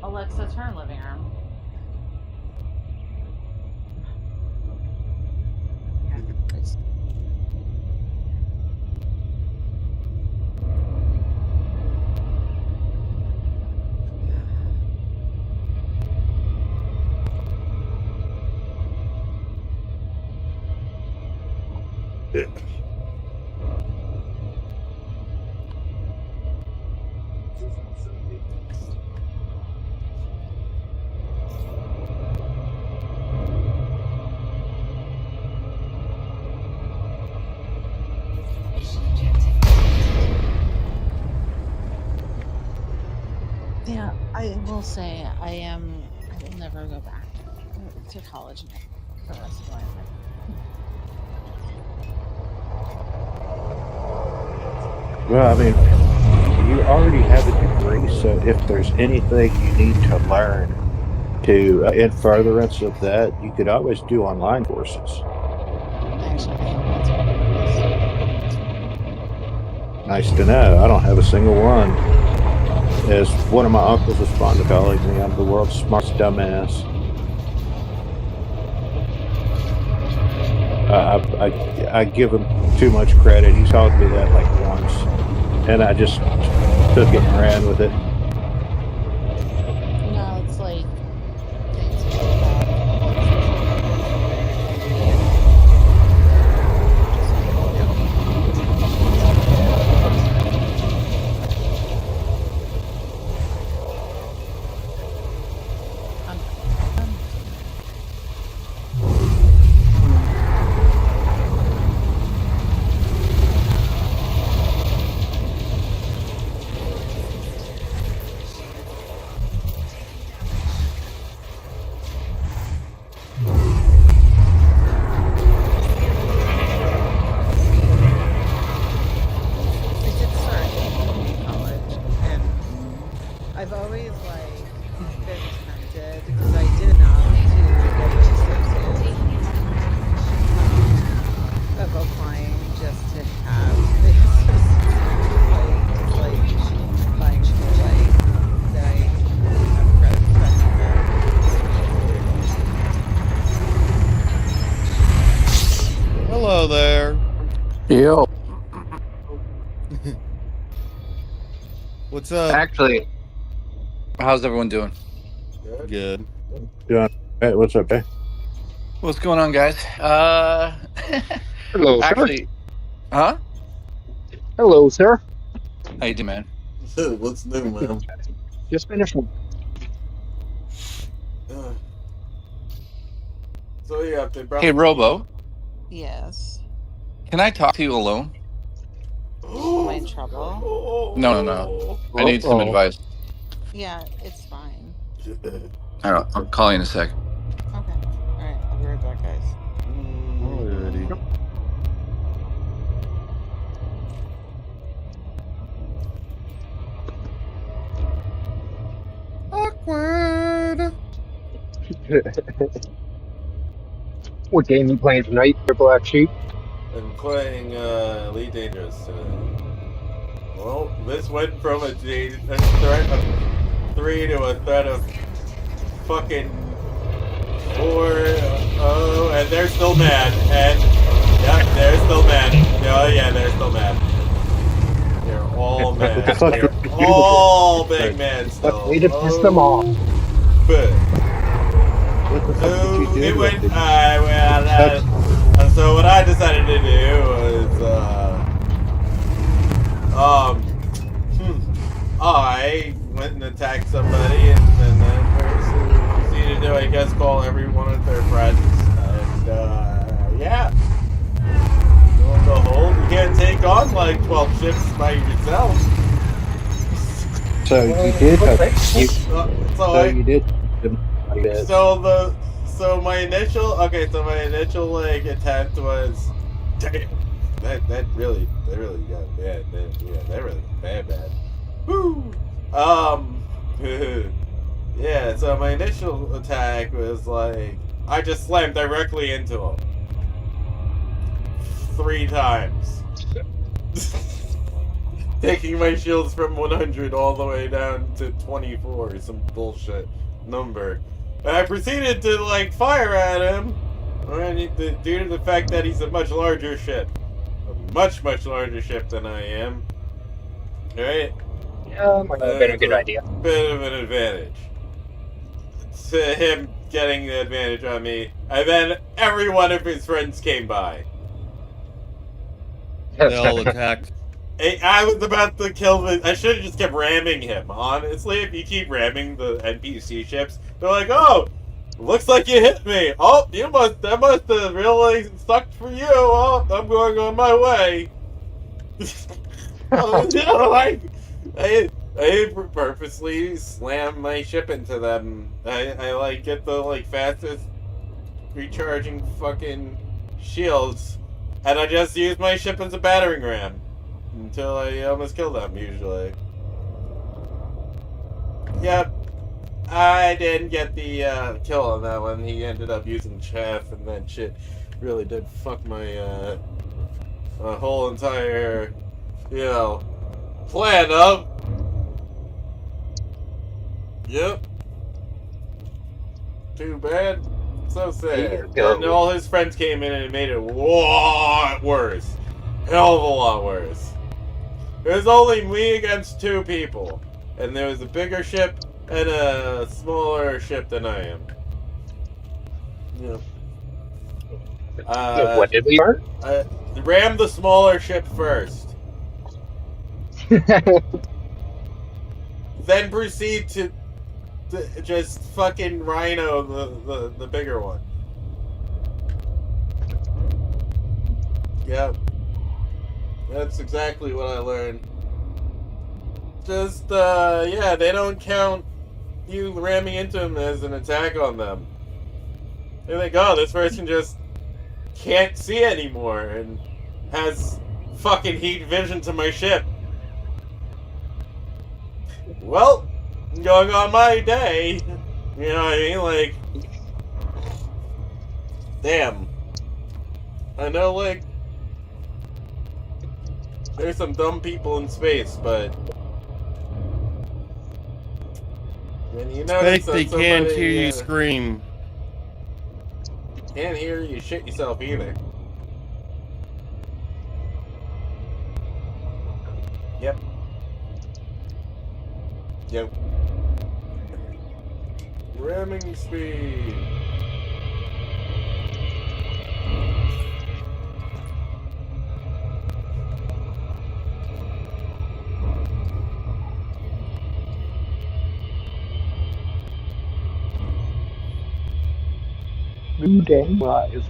Alexa, turn living room. Yeah, I will say I will never go back to college for the rest of my life. Well, I mean, you already have a degree, so if there's anything you need to learn to in furtherance of that, you could always do online courses. Actually, Nice to know. I don't have a single one. As one of my uncles was fond of calling me, I'm the world's smartest dumbass. I give him too much credit. He told me that like once, and I just took it and ran with it. no, it's like I've always been tempted because I did enough to get associated of applying just to have this buying that I have credit Hello there. Yo. What's up? Actually, how's everyone doing? Good. Hey, what's up, eh? What's going on, guys? Hello, Actually, huh? Hello, sir. How you doing, man? What's new, man? Just finished one. So what you up to, bro? Hey, Robo, Yes. can I talk to you alone? Am I in trouble? No. I need some advice. Yeah, it's fine. All right, I'll call you in a sec. Okay. All right. I'll be right back, guys. Alrighty. Awkward. What game you playing tonight, your Black Sheep? I'm playing Elite Dangerous today. Well, this went from a threat of 3 to a threat of fucking 4. Oh, and they're still mad. And yeah, they're still mad. Oh yeah, they're still mad. They're all mad. They're all big mad still. Way to piss them off. But What the fuck did you do? it went. Did- So what I decided to do was, I went and attacked somebody, and then that person proceeded to, I guess, call every one of their friends, and yeah. Lo and behold, you can't take on like 12 ships by yourself. So you did. So You did. So my initial like attempt was, damn, that really got bad. That really got bad. Woo. Yeah. So my initial attack was like, I just slammed directly into him 3 times, taking my shields from 100 all the way down to 24, some bullshit number. And I proceeded to, like, fire at him, due to the fact that he's a much larger ship. A much larger ship than I am. Alright? Yeah, might have been a good idea. Bit of an advantage. To him getting the advantage on me. And then every one of his friends came by. They all attacked. I was about to kill the... I should have just kept ramming him. Honestly, if you keep ramming the NPC ships, they're like, oh, looks like you hit me. Oh, that must have really sucked for you. Oh, I'm going on my way. I purposely slam my ship into them. I like get the like fastest recharging fucking shields, and I just use my ship as a battering ram until I almost kill them, usually. Yep. I didn't get the kill on that one. He ended up using chaff, and that shit really did fuck my whole entire, plan up. Yep. Too bad. So sad. And all his friends came in and it made it a lot worse. Hell of a lot worse. It was only me against 2 people. And there was a bigger ship and a smaller ship than I am. Yeah. What did we learn? Ram the smaller ship first. Then proceed to just fucking rhino the bigger one. Yep. That's exactly what I learned. Just, yeah, they don't count you ramming into them as an attack on them. They think, oh, this person just can't see anymore and has fucking heat vision to my ship. Well, I'm going on my day. You know what I mean? Like, damn. I know, like, there's some dumb people in space, but when you notice They that can't somebody, hear you scream. Can't hear you shit yourself either. Yep. Yep. Ramming speed. too dang live.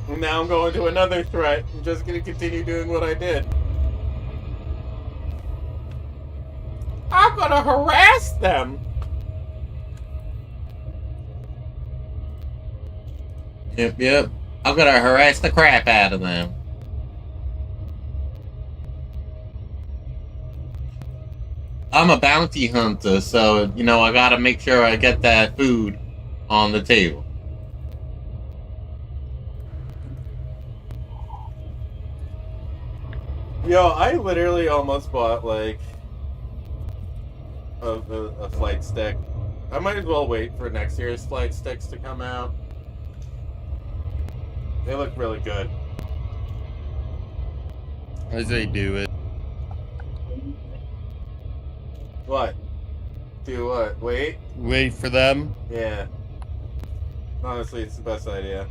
And now I'm going to another threat. I'm just gonna continue doing what I did. I'm gonna harass them! Yep. I'm gonna harass the crap out of them. I'm a bounty hunter, so, you know, I gotta make sure I get that food on the table. Yo, I literally almost bought, like, a flight stick. I might as well wait for next year's flight sticks to come out. They look really good. As they do it. What? Do what? Wait? Wait for them. Yeah. Honestly, it's the best idea.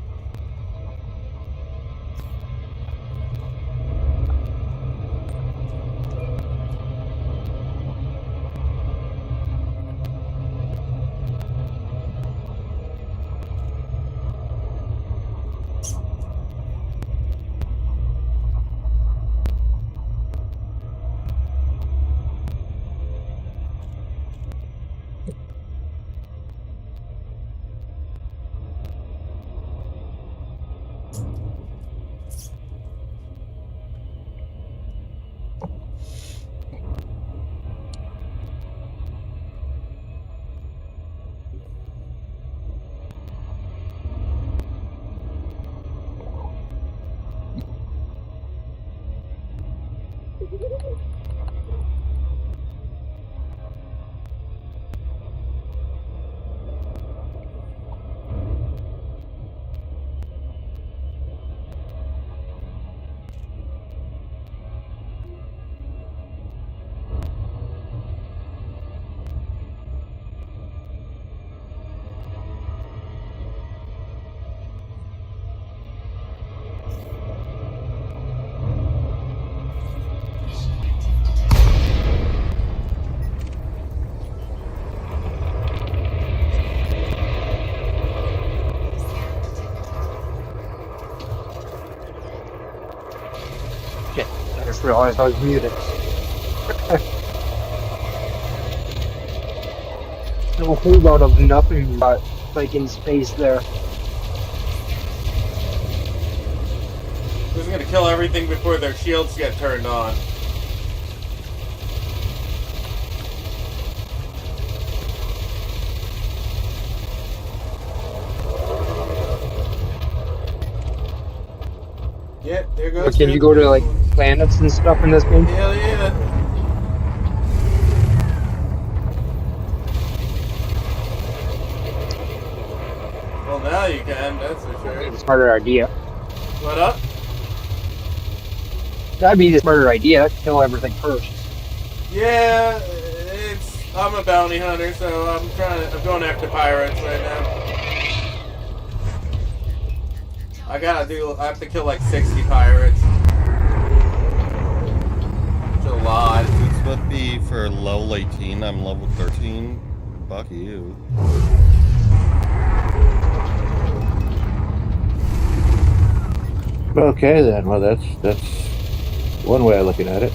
I just realized I was muted. No whole lot of nothing but like in space there. Who's gonna kill everything before their shields get turned on? Yep, there goes. Can you go to like planets and stuff in this game? Hell yeah. Well, now you can, that's for sure. It's a smarter idea. What up? That'd be the smarter idea. Kill everything first. Yeah, I'm a bounty hunter, so I'm going after pirates right now. I have to kill like 60 pirates. It's a lot. This would be for level 18. I'm level 13. Fuck you. Okay then. Well, that's one way of looking at it.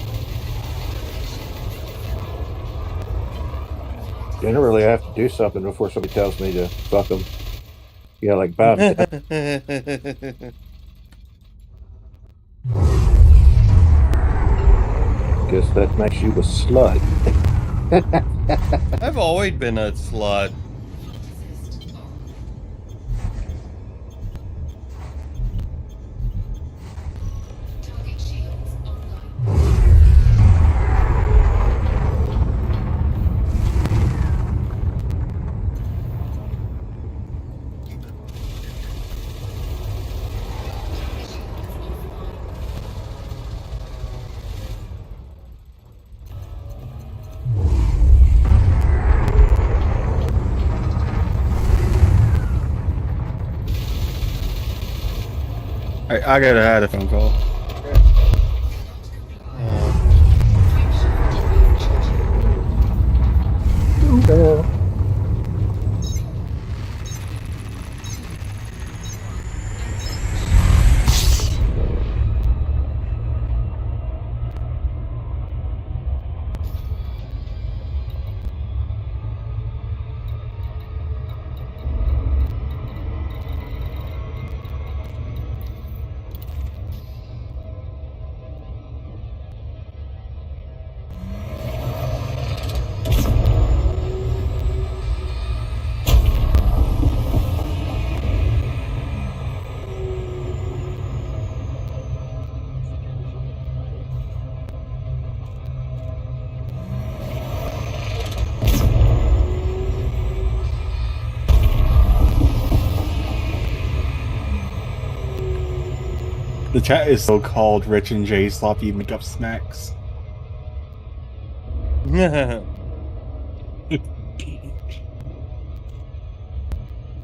Generally, I have to do something before somebody tells me to fuck them. Yeah, like bounty. Guess that makes you a slut. I've always been a slut. I gotta had a phone call. The chat is so called Rich and Jay Sloppy Makeup Smacks.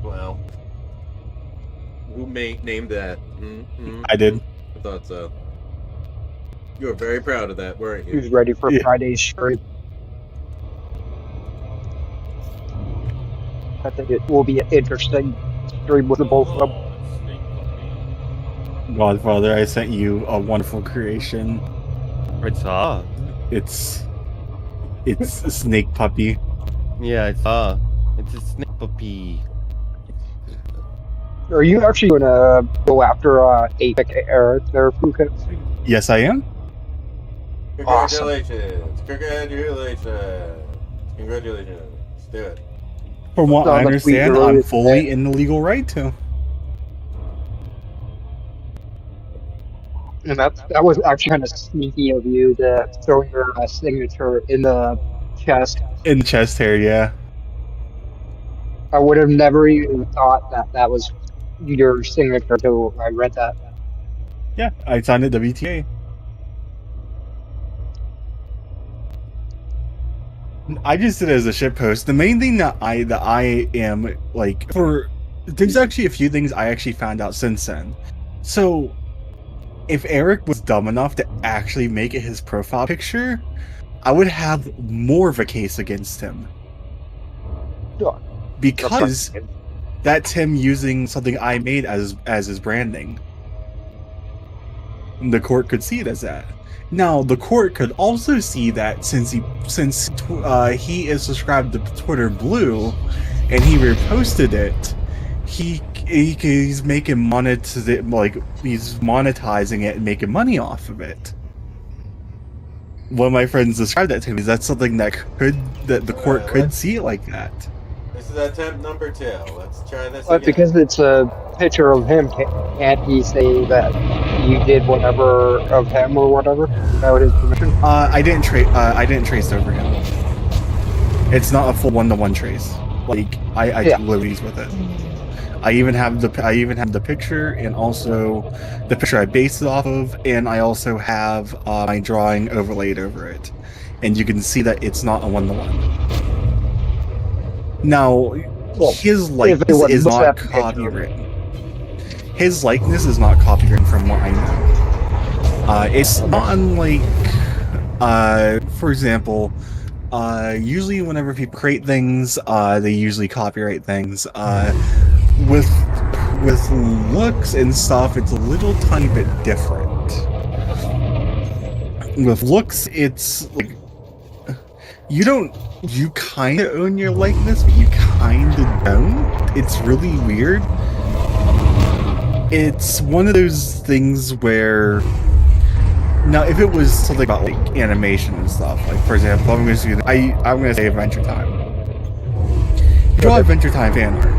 Wow. Who named that? I did. I thought so. You were very proud of that, weren't you? Who's ready for Yeah. Friday's stream? I think it will be an interesting stream with the both of them. Godfather, I sent you a wonderful creation. I saw. It's a snake puppy. Yeah, I saw. It's a snake puppy. Are you actually gonna go after Apex Eric there, Fuka? Yes, I am. Congratulations! Congratulations! Congratulations! Do it. From what I Sounds like we understand, really I'm fully did. in the legal right to. And that was actually kind of sneaky of you to throw your signature in the chest. In the chest hair, yeah. I would have never even thought that that was your signature until I read that. Yeah, I signed it WTA. I just did it as a shit post. The main thing that I am like there's actually a few things I actually found out since then. So if Eric was dumb enough to actually make it his profile picture, I would have more of a case against him. Sure. Because that's him using something I made as his branding. The court could see it as that. Now, the court could also see that since he is subscribed to Twitter Blue, and he reposted it, he's making he's monetizing it and making money off of it. One of my friends described that to me. Is that something that the court could see it like that? This is attempt number 2. Let's try this But again. because it's a picture of him, can't he say that you did whatever of him or whatever without his permission? I didn't trace over him. It's not a full one-to-one trace. Like I took liberties with it. I even have the picture, and also the picture I based it off of, and I also have my drawing overlaid over it, and you can see that it's not a one-to-one. Now, his likeness is not copywritten. His likeness is not copywritten from what I know. It's not unlike, for example, usually whenever people create things, they usually copyright things. With looks and stuff, it's a little tiny bit different. With looks, it's like you kind of own your likeness, but you kind of don't. It's really weird. It's one of those things where, now if it was something about like animation and stuff, like for example, I'm gonna say Adventure Time. If you draw Adventure Time fan art,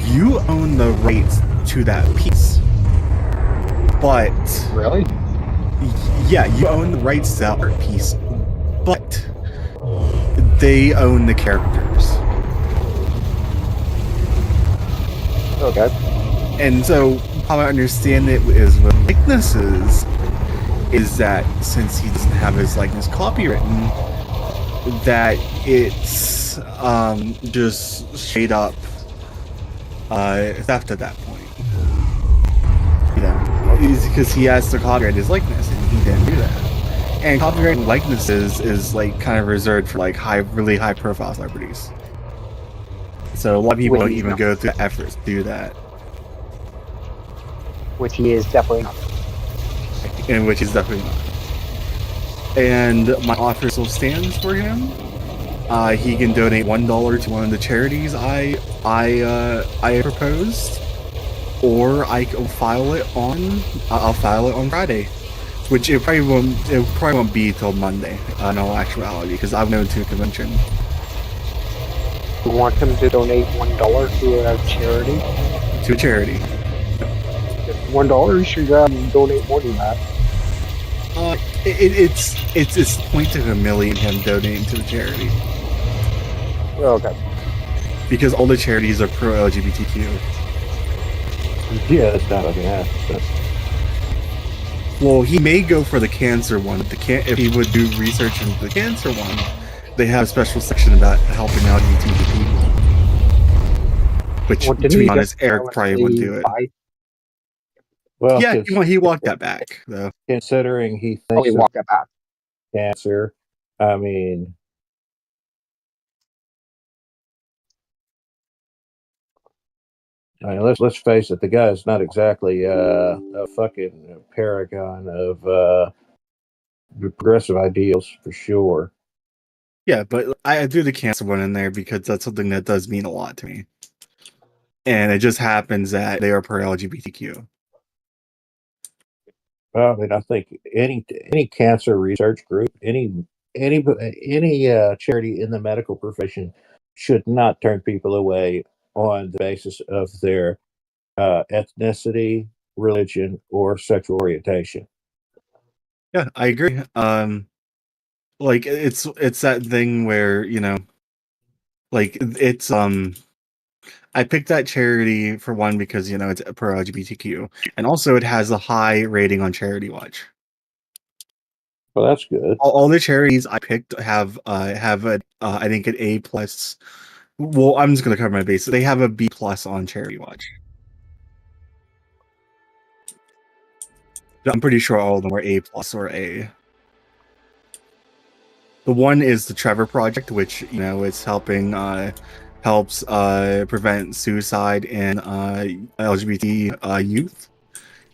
you own the rights to that piece. But Really? yeah, you own the rights to that art piece, but they own the characters. Okay. And so, how I understand it is with likenesses, is that since he doesn't have his likeness copywritten, that it's just straight up theft at that point. because he has to copyright his likeness, and he didn't do that. And copyright likenesses is like kind of reserved for like really high profile celebrities. So a lot of people don't even go through the efforts to do that. Which he is definitely not. And which is definitely not. And my offer still stands for him. He can donate $1 to one of the charities I proposed, or I'll file it on Friday, which it probably won't be till Monday in all actuality, because I've known to a convention. You want him to donate $1 to a charity? To a charity. $1, you should donate more than that. It's the point to humiliate him donating to the charity. Okay. Because all the charities are pro-LGBTQ. Yeah, that's not what I'm gonna ask. Well, he may go for the cancer one. If he would do research into the cancer one, they have a special section about helping LGBT people. Which, to be honest, Eric probably would do it. Well, yeah, he walked that back, though. Considering he thinks he walked that back. Cancer, I mean, let's face it, the guy's not exactly a fucking paragon of progressive ideals for sure. Yeah, but I do the cancer one in there because that's something that does mean a lot to me. And it just happens that they are pro-LGBTQ. Well, I mean, I think any cancer research group, any charity in the medical profession should not turn people away on the basis of their ethnicity, religion, or sexual orientation. Yeah, I agree. Like it's that thing where, like it's I picked that charity for one because it's pro LGBTQ, and also it has a high rating on Charity Watch. Well, that's good. All the charities I picked have I think an A+. Well, I'm just gonna cover my base. They have a B+ on Charity Watch. I'm pretty sure all of them are A+ or A. The one is the Trevor Project, which it's helps prevent suicide in LGBT youth.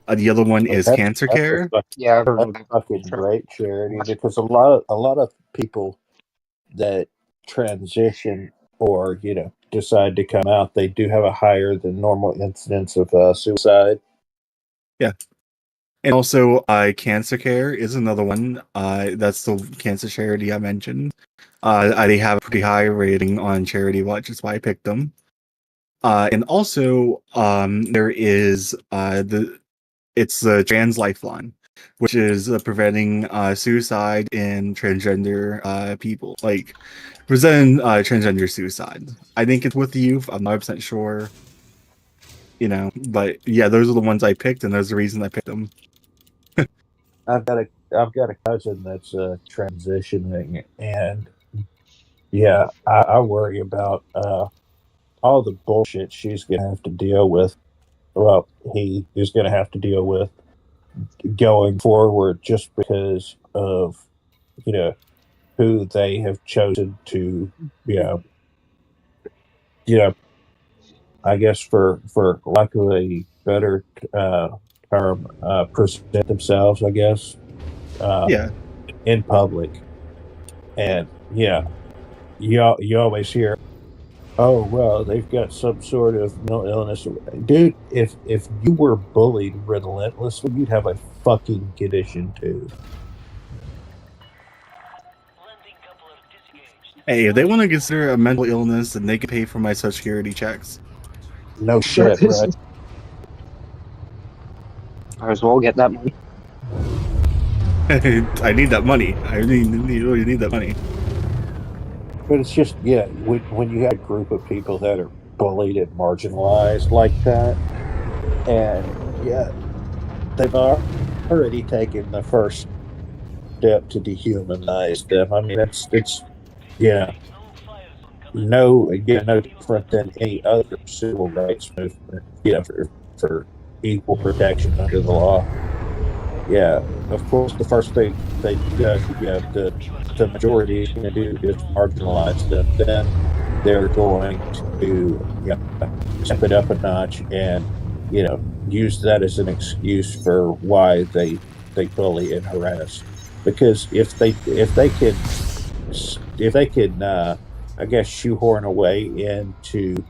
The other one is Cancer Care. That's a fucking great charity, because a lot of people that transition or decide to come out, they do have a higher than normal incidence of suicide. Yeah. And also, Cancer Care is another one. That's the cancer charity I mentioned. They have a pretty high rating on Charity Watch. That's why I picked them. And also, there is it's the Trans Lifeline, which is preventing suicide in transgender people, like preventing transgender suicide. I think it's with the youth. I'm not 100% sure. But yeah, those are the ones I picked, and there's the reason I picked them. I've got a cousin that's transitioning, and yeah, I worry about all the bullshit she's gonna have to deal with. Well, he is gonna have to deal with going forward, just because of who they have chosen to I guess for lack of a better term, present themselves, I guess, in public. And you always hear, oh well, they've got some sort of mental illness. Dude, if you were bullied relentlessly, you'd have a fucking condition too. Hey, if they want to consider a mental illness, then they can pay for my Social Security checks. No shit, right? Might as well get that money. I need that money. I really need that money. But it's just, when you have a group of people that are bullied and marginalized like that, and they've already taken the first step to dehumanize them. I mean, it's no different than any other civil rights movement, for equal protection under the law. yeah, of course, the first thing the majority is going to do is marginalize them. Then they're going to step it up a notch and use that as an excuse for why they bully and harass. Because if they can I guess shoehorn a way in to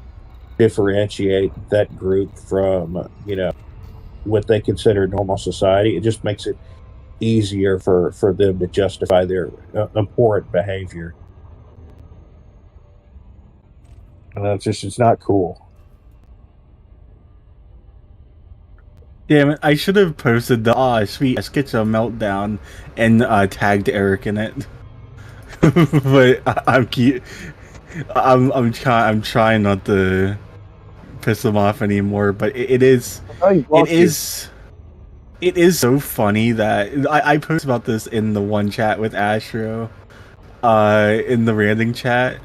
differentiate that group from what they consider normal society, it just makes it easier for them to justify their abhorrent behavior. And it's not cool. Damn it, I should have posted the sweet Sketcha meltdown and tagged Eric in it. But I'm trying not to piss him off anymore, but it is so funny that I post about this in the one chat with Astro, in the ranting chat.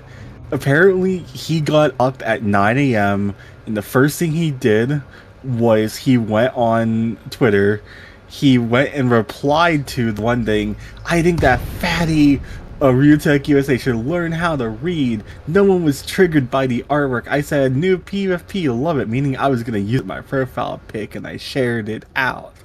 Apparently, he got up at 9 a.m. and the first thing he did was he went on Twitter. He went and replied to the one thing. I think that fatty Ryutech USA should learn how to read. No one was triggered by the artwork. I said new PFP, love it, meaning I was gonna use my profile pic and I shared it out.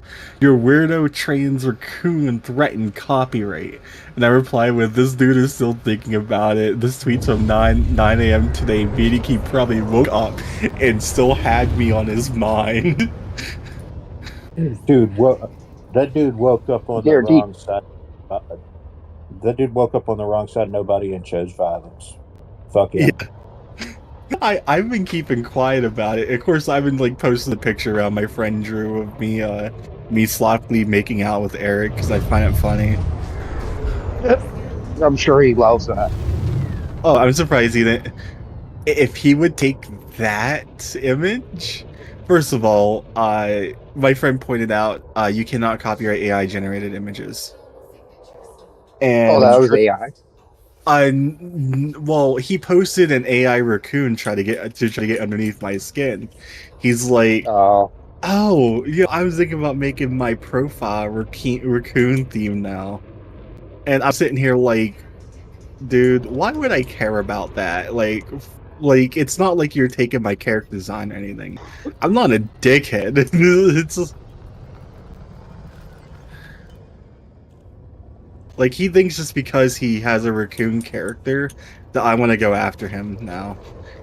Your weirdo trains raccoon threatened copyright. And I replied with, this dude is still thinking about it. This tweet's from 9 a.m. today. BDK probably woke up and still had me on his mind. Dude, that dude woke up on the wrong side. That dude woke up on the wrong side of nobody and chose violence. Fuck him. Yeah. I've been keeping quiet about it. Of course, I've been like posting the picture around my friend Drew of me sloppily making out with Eric because I find it funny. I'm sure he loves that. Oh, I'm surprised he didn't. If he would take that image, first of all, my friend pointed out you cannot copyright AI generated images. And that was AI. Well, he posted an AI raccoon try to get underneath my skin. He's like, oh, I was thinking about making my profile raccoon theme now. And I'm sitting here like, dude, why would I care about that? Like it's not like you're taking my character design or anything. I'm not a dickhead. It's like he thinks just because he has a raccoon character that I want to go after him now.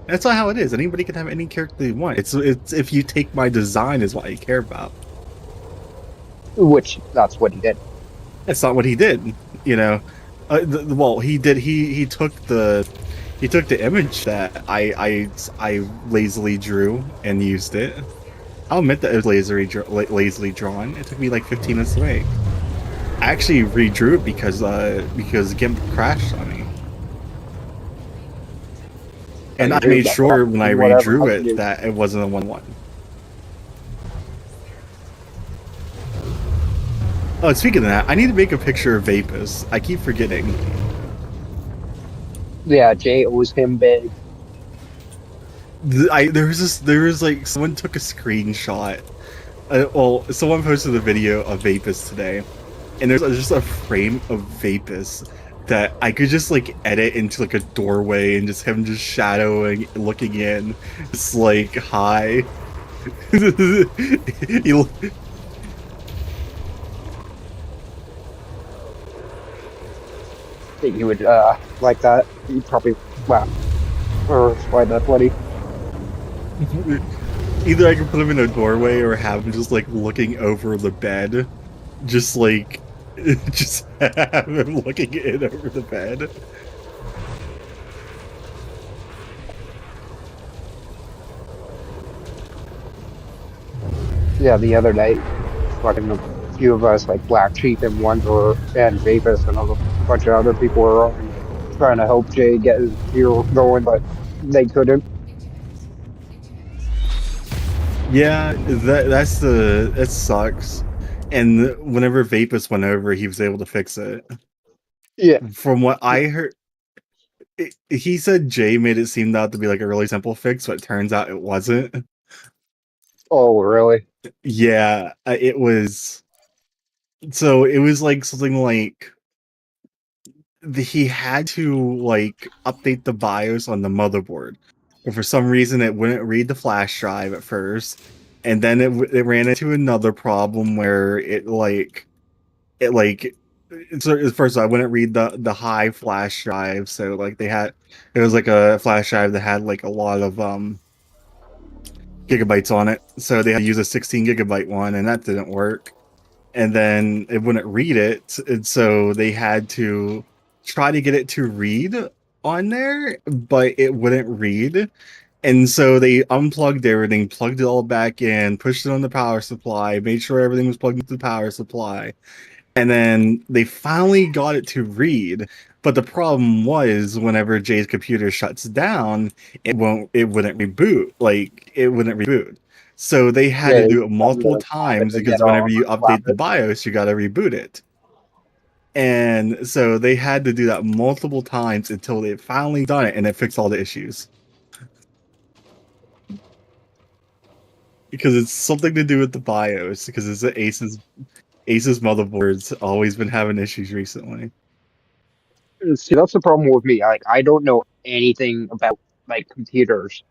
That's not how it is. Anybody can have any character they want. It's if you take my design is what you care about. Which that's what he did. That's not what he did. Well, he did. He took the image that I lazily drew and used it. I'll admit that it was lazily drawn. It took me like 15 minutes to make. I actually redrew it because GIMP crashed on me. And I made sure when I redrew it that it wasn't a 1-1. Oh, speaking of that, I need to make a picture of Vapus. I keep forgetting. Yeah, Jay owes him big. There was like someone took a screenshot. Someone posted a video of Vapus today, and there's just a frame of Vapus that I could just like edit into like a doorway and just him just shadowing, looking in. It's like, hi. That you would like that. You'd probably laugh or find that funny. Either I can put him in a doorway or have him just like looking over the bed. Just like just have him looking in over the bed. Yeah, the other night, fucking a few of us, like Black Sheep and Wonder and Vapus and a bunch of other people were on, trying to help Jay get his hero going, but they couldn't. Yeah, that sucks. And whenever Vapus went over, he was able to fix it. Yeah. From what I heard, he said Jay made it seem out to be like a really simple fix, but it turns out it wasn't. Oh, really? Yeah, it was. So it was like something like he had to like update the BIOS on the motherboard, but for some reason it wouldn't read the flash drive at first, and then it ran into another problem where so first I wouldn't read the high flash drive, so like it was like a flash drive that had like a lot of gigabytes on it, so they had to use a 16 gigabyte one, and that didn't work. And then it wouldn't read it, and so they had to try to get it to read on there, but it wouldn't read. And so they unplugged everything, plugged it all back in, pushed it on the power supply, made sure everything was plugged into the power supply. And then they finally got it to read. But the problem was whenever Jay's computer shuts down, it wouldn't reboot. Like it wouldn't reboot. So they had to do it multiple times because whenever you update the BIOS, you got to reboot it. And so they had to do that multiple times until they finally done it, and it fixed all the issues. Because it's something to do with the BIOS, because it's the Asus motherboard's always been having issues recently. See, that's the problem with me. I don't know anything about like computers,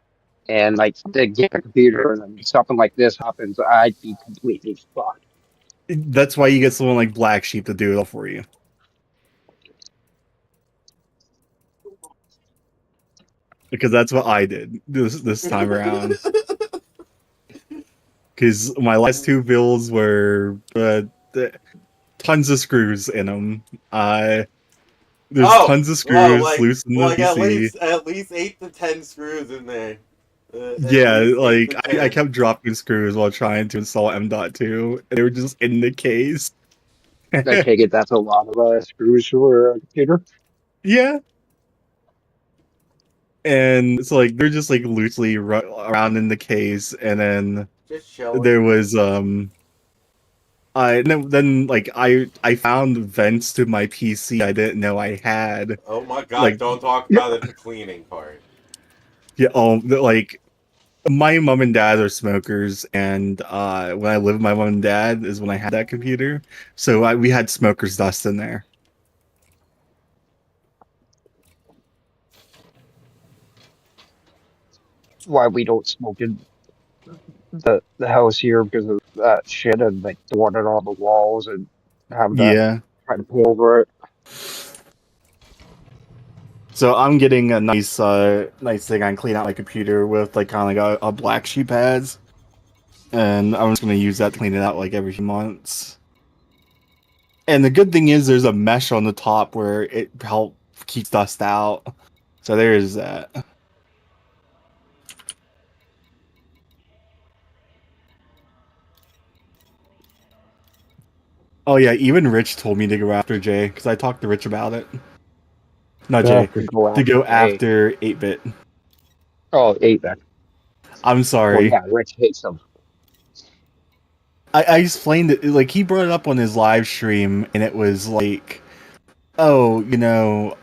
and like to get a computer and then something like this happens, I'd be completely fucked. That's why you get someone like Black Sheep to do it all for you. Because that's what I did this time around. Because my last two builds were tons of screws in them. There's tons of screws loose in the PC. At least 8 to 10 screws in there. Yeah, like I kept dropping screws while trying to install M.2, and they were just in the case. I take it that's a lot of screws for a computer. Yeah. And it's like they're just like loosely around in the case, and then there was I found vents to my PC I didn't know I had. Oh my god! Like, don't talk about the cleaning part. Yeah. Like my mom and dad are smokers, and when I lived with my mom and dad is when I had that computer. So we had smoker's dust in there. Why we don't smoke in the house here because of that shit, and like throwing it on the walls and having to try to pull over it. So I'm getting a nice thing I can clean out my computer with, like kind of like a Black Sheep has, and I'm just gonna use that to clean it out like every few months. And the good thing is there's a mesh on the top where it helps keep dust out. So there's that. Oh yeah, even Rich told me to go after Jay, because I talked to Rich about it. Not Jay, to go after 8-bit. Oh, 8-bit. I'm sorry. Well, yeah, Rich hates him. I explained it, like, he brought it up on his live stream, and it was like, oh, you know,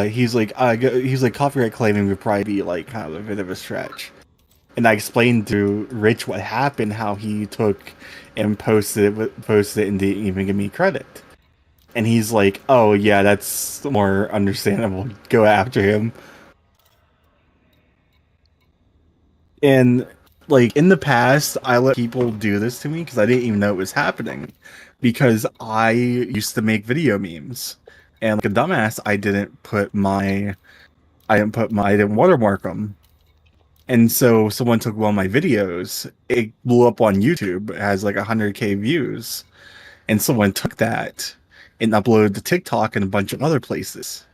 he's like, copyright claiming would probably be, like, kind of a bit of a stretch. And I explained to Rich what happened, how he took and posted it and didn't even give me credit. And he's like, oh yeah, that's more understandable. Go after him. And like in the past, I let people do this to me because I didn't even know it was happening. Because I used to make video memes. And like a dumbass, I didn't watermark them. And so someone took one of my videos. It blew up on YouTube. It has like 100K views. And someone took that and uploaded to TikTok and a bunch of other places.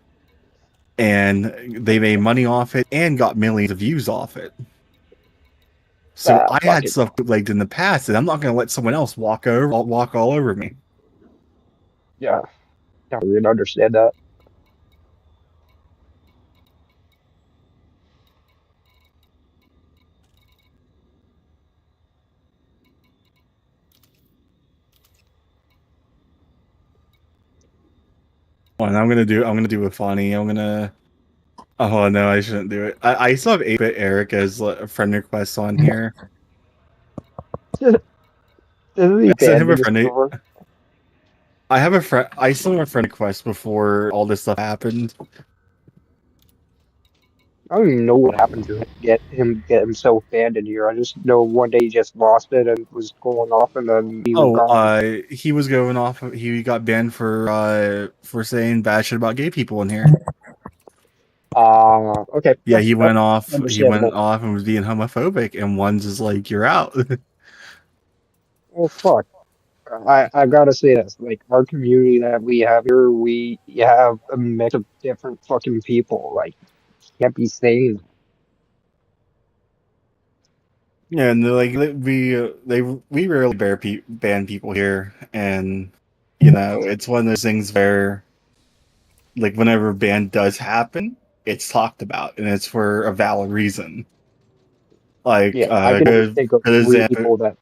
And they made money off it and got millions of views off it. So I had stuff bootlegged in the past, and I'm not going to let someone else walk all over me. Yeah. I really understand that. And I'm gonna do a funny. Oh no, I shouldn't do it. I still have 8-bit Eric as a friend request on here. Send him a friend. I have a friend. I still have a friend request before all this stuff happened. I don't even know what happened to get himself banned in here. I just know one day he just lost it and was going off, and then he was Oh, gone. he was going off. He got banned for saying bad shit about gay people in here. Okay. Yeah, That's he went off. He went understandable. off and was being homophobic, and one's just like, "You're out." Well, fuck. I gotta say this. Like, our community that we have here, we have a mix of different fucking people. Like, can't be saying that. Yeah, and they're like we rarely ban people here, and you know it's one of those things where like whenever a ban does happen, it's talked about and it's for a valid reason. Like Yeah, I can only good think of good three example. people that,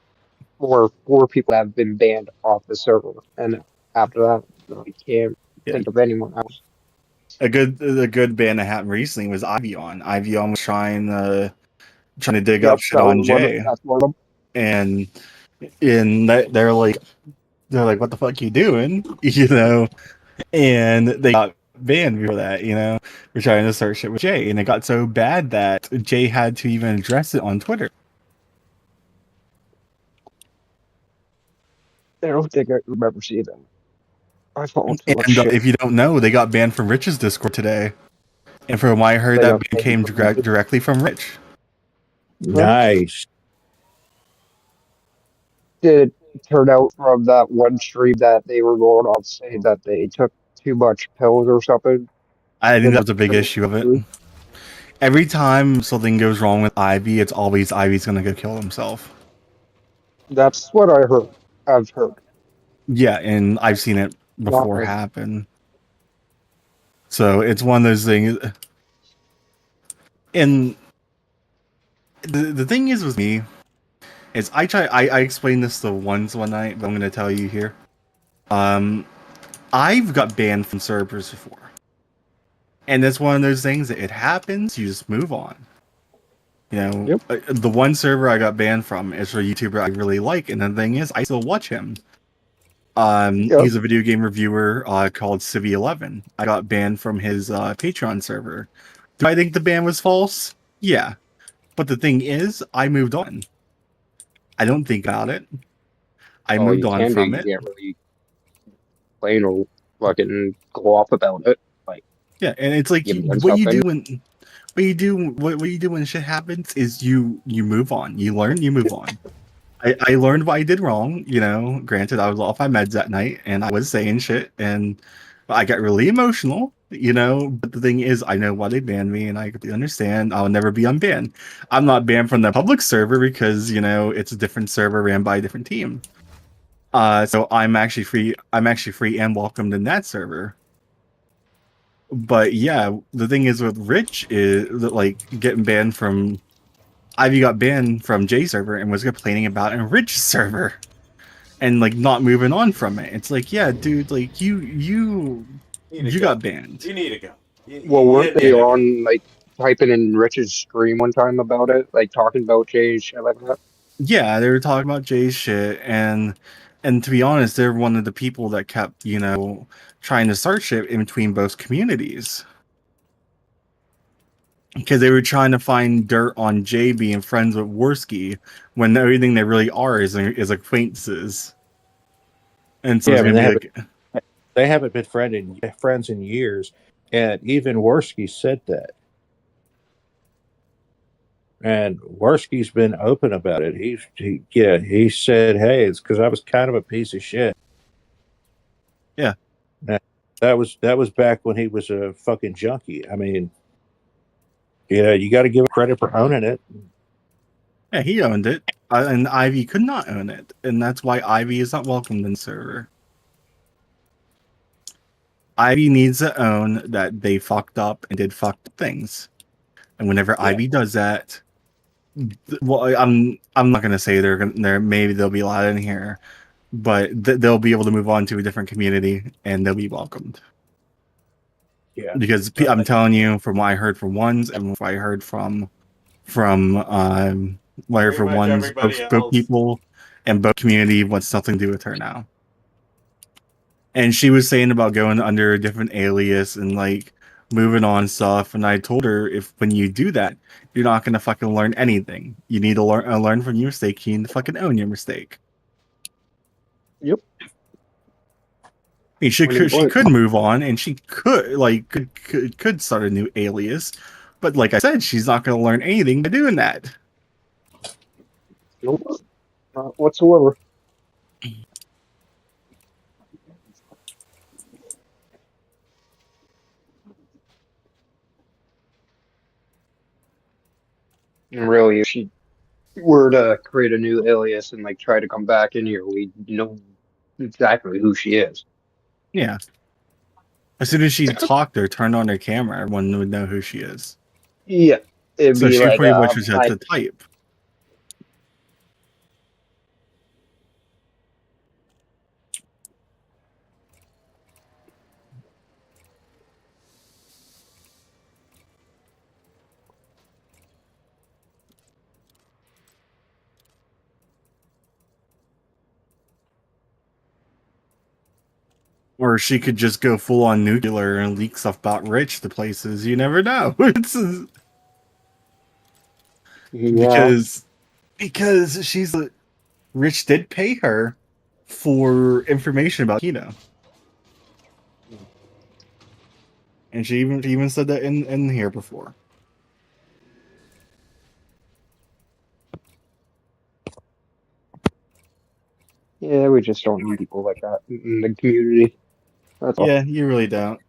or four people that have been banned off the server, and after that, I can't Yeah, think of anyone else. a good ban that happened recently was Ivion. Ivion was trying to dig up Yep, shit that on was one. Jay, That's one of them. and they're like, what the fuck you doing? You know, and they got banned for that. You know, for trying to start shit with Jay, and it got so bad that Jay had to even address it on Twitter. I don't think I remember seeing them. I follow too much And shit. if you don't know, they got banned from Rich's Discord today. And from what I heard, They that got ban came directly from Rich. Nice. Did it turn out from that one stream that they were going on saying that they took too much pills or something? I think Did that that was a big turn out issue of it. true? Every time something goes wrong with Ivy, it's always Ivy's gonna go kill himself. That's what I heard. I've heard. Yeah, and I've seen it before Not happen. So it's one of those things. And the thing is with me is I explained this to ones one night, but I'm gonna tell you here. I've got banned from servers before. And it's one of those things that it happens, you just move on. You know, Yep. The one server I got banned from is for a YouTuber I really like, and the thing is, I still watch him. Yep. He's a video game reviewer called Civi11. I got banned from his Patreon server. Do I think the ban was false? Yeah. But the thing is, I moved on. I don't think about it. I All moved you on can do, from you it. can't really complain or fucking go off about it. Like, Yeah, and it's like you learn what you something. do what you do when shit happens is you move on. You learn, you move on. I learned what I did wrong, you know. Granted, I was off my meds that night and I was saying shit and I got really emotional, you know. But the thing is, I know why they banned me and I completely understand. I'll never be unbanned. I'm not banned from the public server because, you know, it's a different server ran by a different team. So I'm actually free. I'm actually free and welcomed in that server. But yeah, the thing is with Rich is that like getting banned from Ivy got banned from J server and was complaining about it in Rich server and like not moving on from it. It's like, yeah, dude, like you got banned. You need to go. Well, weren't You they need to go. on, like, typing in Rich's stream one time about it? Like, talking about Jay and shit like that? Yeah, they were talking about Jay's shit and to be honest, they're one of the people that kept, you know, trying to start shit in between both communities. Because they were trying to find dirt on Jay being friends with Worski when everything they really are is acquaintances. And so Yeah, it's I mean, gonna be like, they haven't been friends in years, and even Worski said that. And Worski's been open about it. He said, "Hey, it's because I was kind of a piece of shit." Yeah. That was back when he was a fucking junkie. I mean, you know, you got to give him credit for owning it. Yeah, he owned it, and Ivy could not own it, and that's why Ivy is not welcomed in the server. Ivy needs to own that they fucked up and did fucked up things, and whenever Ivy does that, well, I'm not gonna say they're maybe they'll be allowed in here, but they'll be able to move on to a different community and they'll be welcomed. Yeah, because I'm telling you, from what I heard from ones and what I heard from what I heard from ones, both people and both community wants nothing to do with her now. And she was saying about going under a different alias and like moving on stuff. And I told her if when you do that, you're not gonna fucking learn anything. You need to learn from your mistake. You need to fucking own your mistake. Yep. I mean, she could move on, and she could start a new alias, but like I said, she's not gonna learn anything by doing that. Nope. Not whatsoever. And really, if she were to create a new alias and like try to come back in here, we know exactly who she is. Yeah. As soon as she talked or turned on her camera, everyone would know who she is. Yeah. It'd So be she like pretty much just had to type. Or she could just go full on nuclear and leak stuff about Rich to places. You never know. yeah. Because Rich did pay her for information about Kino. And she even said that in here before. Yeah, we just don't need people like that in the community. That's all. Yeah, you really don't.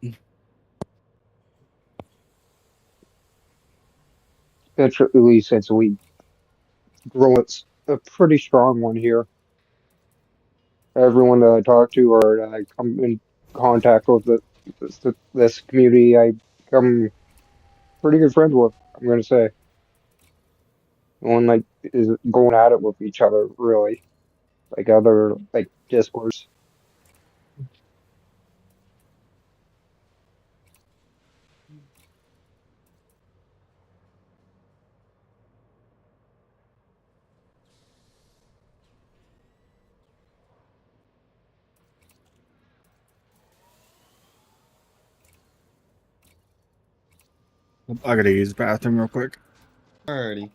Especially since we grow a pretty strong one here. Everyone that I talk to or that I come in contact with this community, I become pretty good friends with. I'm gonna say, no one like is going at it with each other really, like other like discourse. I gotta use the bathroom real quick. Alrighty.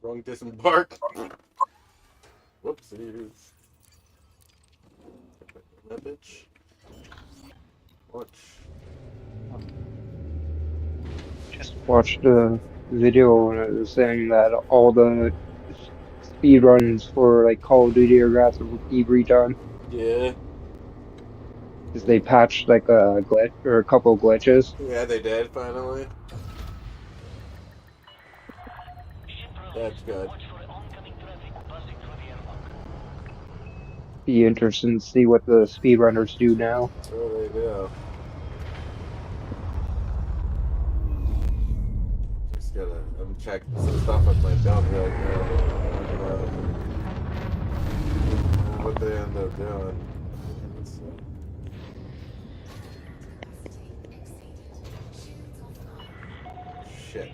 Wrong disembark. Whoopsies. That bitch. Watch. Just watched a video and it was saying that all the speed runs for like Call of Duty are gonna have to be redone Yeah. because they patched like a glitch or a couple of glitches. Yeah, they did finally. That's good. Be interesting to see what the speedrunners do now. Oh, they do. Just gotta. I'm checking some stuff with my belt right now. What they end up doing. Let's see. Shit.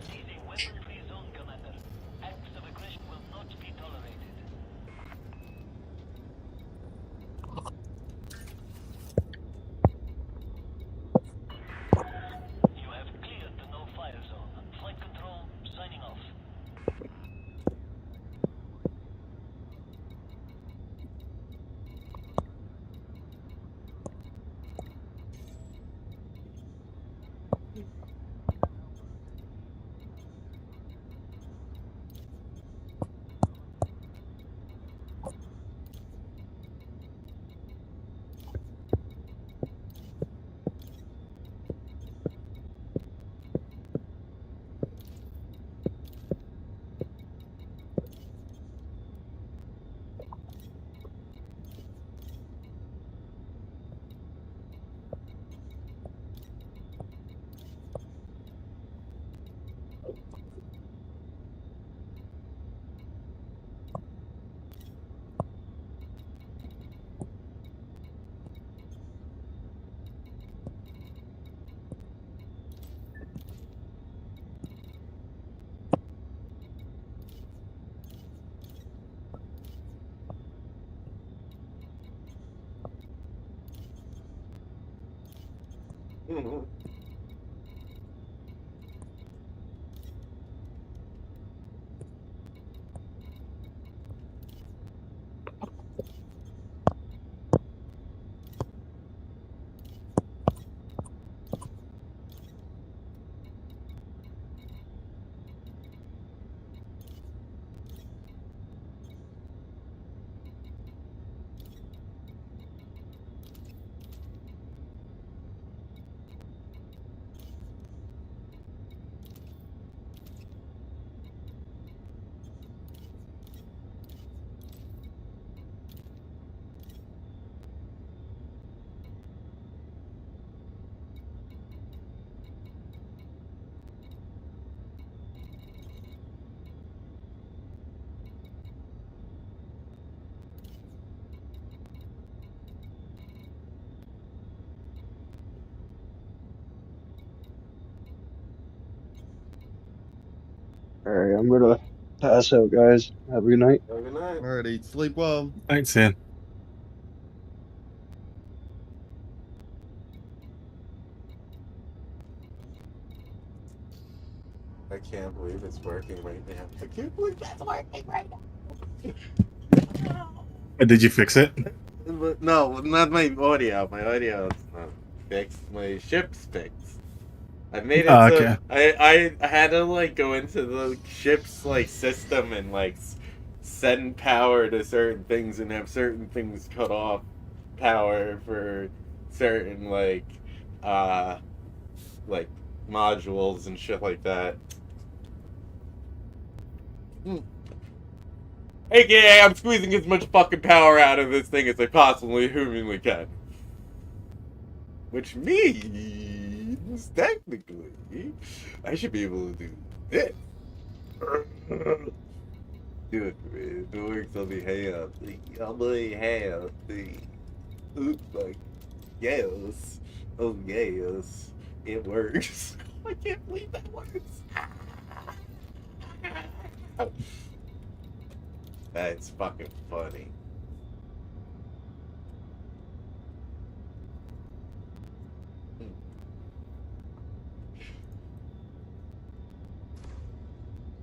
Mm-hmm. All right, I'm gonna pass out, guys. Have a good night. Have a good night. Alrighty, sleep well. Thanks, Sam. I can't believe it's working right now. I can't believe that's working right now. Did you fix it? No, not my audio. My audio is not fixed. My ship's fixed. I made it so Okay. I had to like go into the ship's like system and like send power to certain things and have certain things cut off power for certain like modules and shit like that. AKA, I'm squeezing as much fucking power out of this thing as I possibly humanly can. Which means, technically, I should be able to do this. Do it, man. If it works, I'll be happy. I'll be happy. Oops, like, yes. Oh, yes. It works. I can't believe that works. That's fucking funny.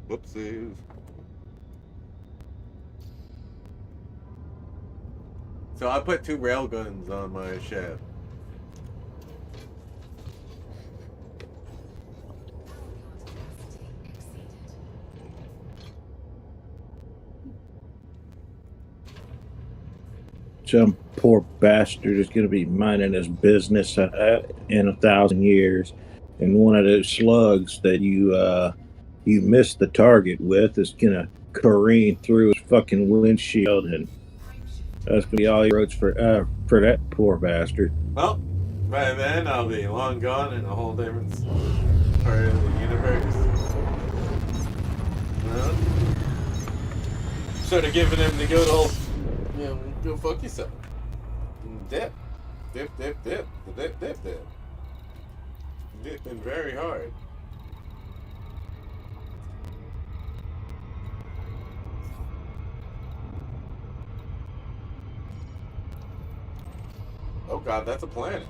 Whoopsies. So I put 2 railguns on my ship. Some poor bastard is going to be minding his business in 1,000 years, and one of those slugs that you missed the target with is going to careen through his fucking windshield, and that's going to be all he wrote for that poor bastard. Well, by then I'll be long gone in a whole different part of the universe. Well, sort of giving him the good old, go fuck yourself. Dip. Dip, dip, dip. Dip, dip, dip. Dipping very hard. Oh god, that's a planet.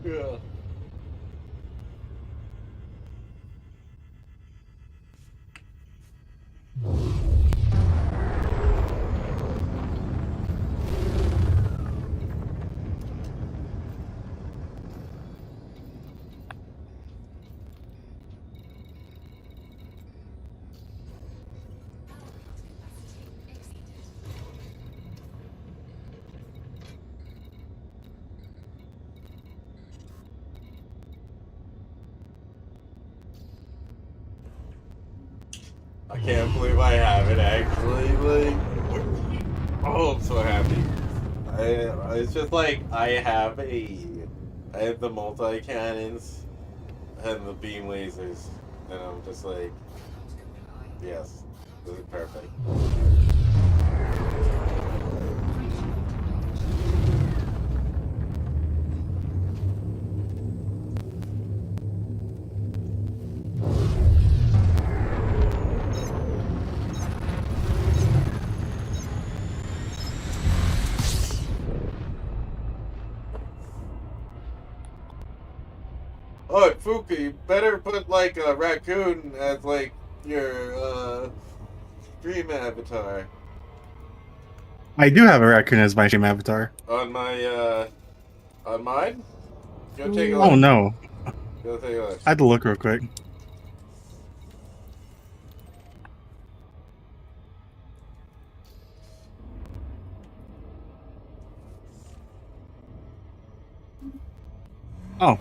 Yeah. I can't believe I have it actually, like, oh, I'm so happy. It's just like, I have the multi-cannons and the beam lasers, and I'm just like, yes, this is perfect. Oh, Fuka, you better put like a raccoon as like your stream avatar. I do have a raccoon as my stream avatar. On my on mine? Go take a look. Oh no. Go take a look. I had to look real quick. Oh.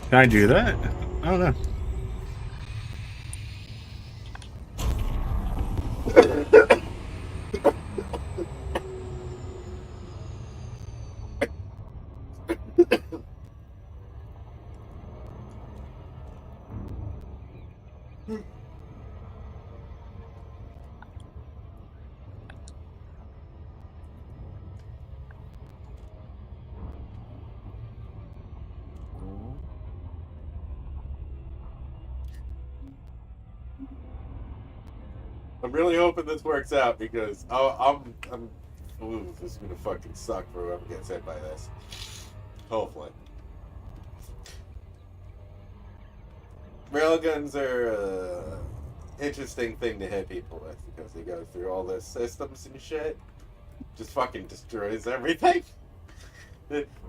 Can I do that? I don't know. I'm really hoping this works out because I'm ooh, this is gonna fucking suck for whoever gets hit by this. Hopefully. Railguns are an interesting thing to hit people with because they go through all the systems and shit. Just fucking destroys everything.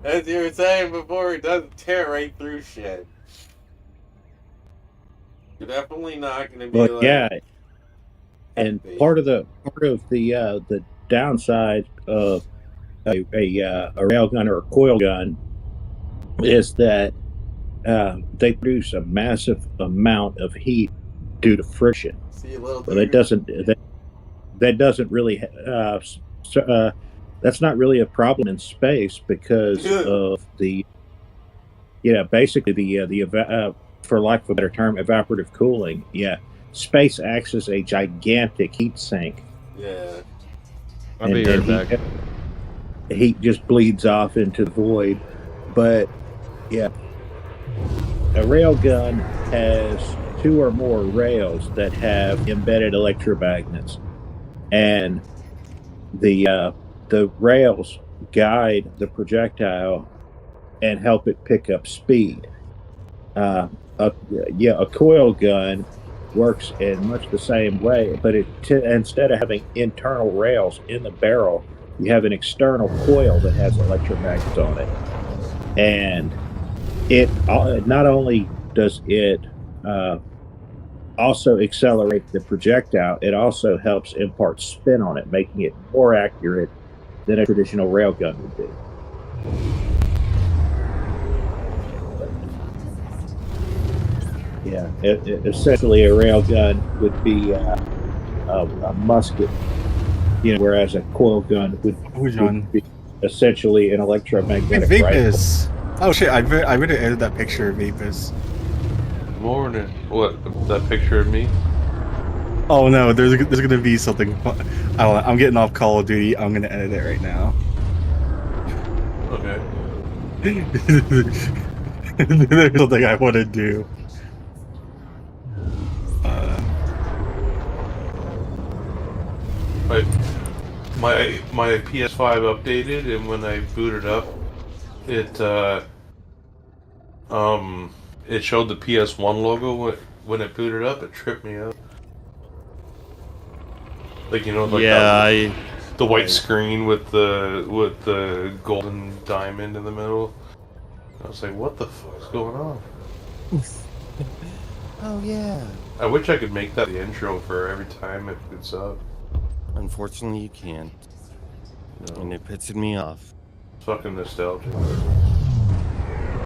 As you were saying before, it doesn't tear right through shit. You're definitely not gonna be like, yeah. And part of the downside of a railgun or a coil gun is that they produce a massive amount of heat due to friction. See a little. But that doesn't really that's not really a problem in space because of the basically the for lack of a better term, evaporative cooling. Yeah. Space acts as a gigantic heat sink. Yeah. I'll be right back. Heat just bleeds off into the void. But, yeah. A railgun has 2 or more rails that have embedded electromagnets. And the rails guide the projectile and help it pick up speed. A coil gun works in much the same way, but instead of having internal rails in the barrel, you have an external coil that has electromagnets on it, and it not only does it also accelerate the projectile, it also helps impart spin on it, making it more accurate than a traditional railgun would be. Yeah, essentially a railgun would be a musket, whereas a coil gun would be essentially an electromagnetic Hey, rifle. Vapus. Oh shit! I better edit that picture of Vapus. Morning. What? That picture of me? Oh no, there's gonna be something. I'm getting off Call of Duty. I'm gonna edit it right now. Okay. There's something I want to do. My PS5 updated, and when I booted up, it showed the PS1 logo when it booted up. It tripped me out. Like the white screen with the golden diamond in the middle. I was like, what the fuck's going on? Oh yeah. I wish I could make that the intro for every time it boots up. Unfortunately, you can't. No. And it pisses me off. Fucking nostalgia.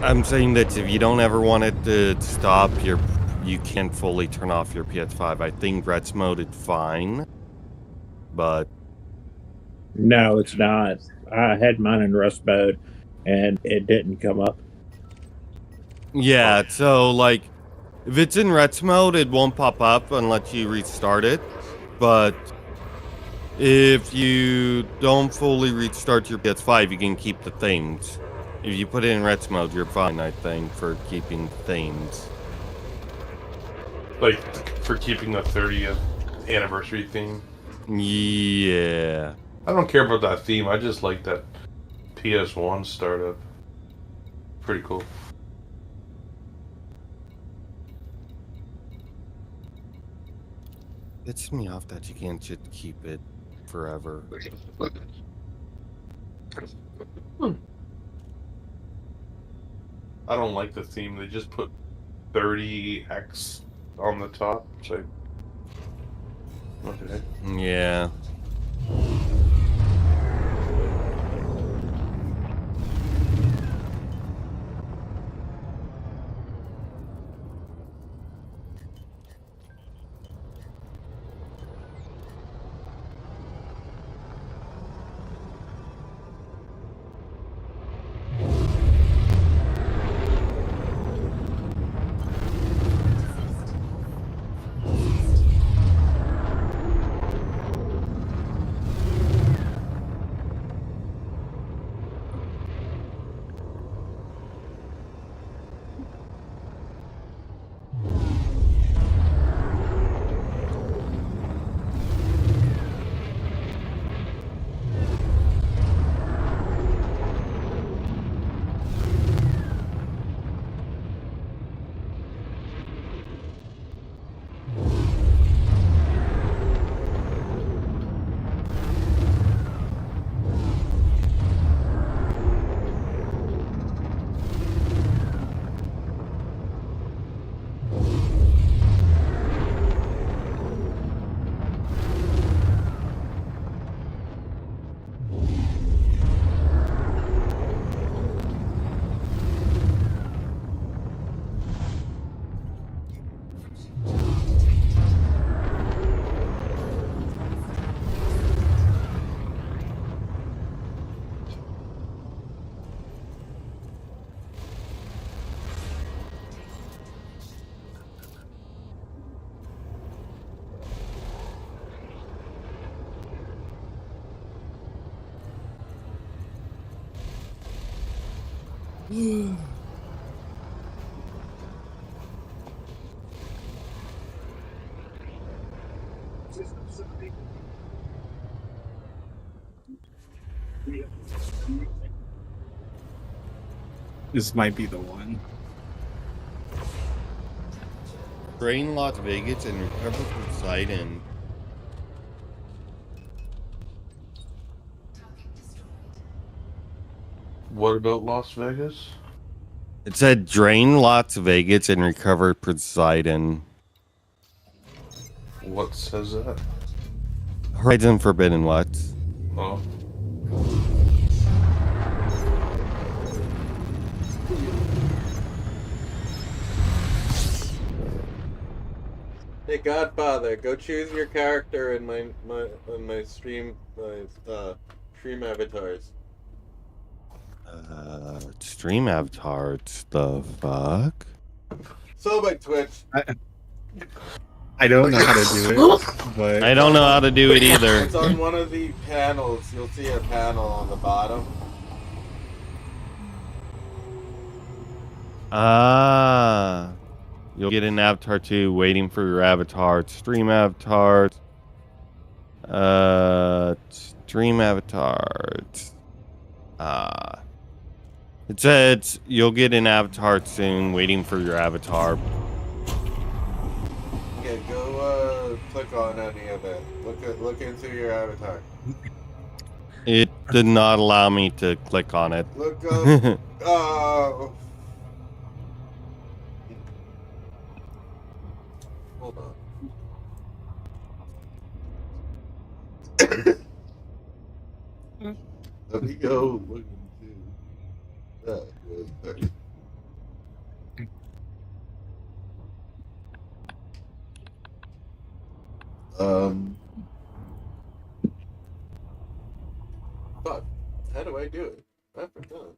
I'm saying that if you don't ever want it to stop, you can't fully turn off your PS5. I think Rest mode is fine, but no, it's not. I had mine in Rest mode, and it didn't come up. Yeah, so like, if it's in Rest mode, it won't pop up unless you restart it. But if you don't fully restart your PS5, you can keep the themes. If you put it in Rest mode, you're fine, I think, for keeping themes. Like, for keeping the 30th anniversary theme? Yeah. I don't care about that theme, I just like that PS1 startup. Pretty cool. It's me off that you can't just keep it forever. I don't like the theme. They just put 30X on the top. It's like, okay. Yeah. This might be the one. Drain Las Vegas and recover Poseidon. What about Las Vegas? It said drain Las Vegas and recover Poseidon. What says that? Horizon Forbidden West. Oh. Hey Godfather, go choose your character in my stream stream avatars. Stream avatars. The fuck? So by Twitch. I don't know how to do it, but I don't know how to do it either. It's on one of the panels. You'll see a panel on the bottom. Ah. You'll get an avatar too, waiting for your avatar. Stream avatars. Stream avatars. It says you'll get an avatar soon, waiting for your avatar. Yeah, go click on any of it. Look into your avatar. It did not allow me to click on it. Look up. Hold on. Let me go look into that real quick. Fuck. How do I do it? I forgot.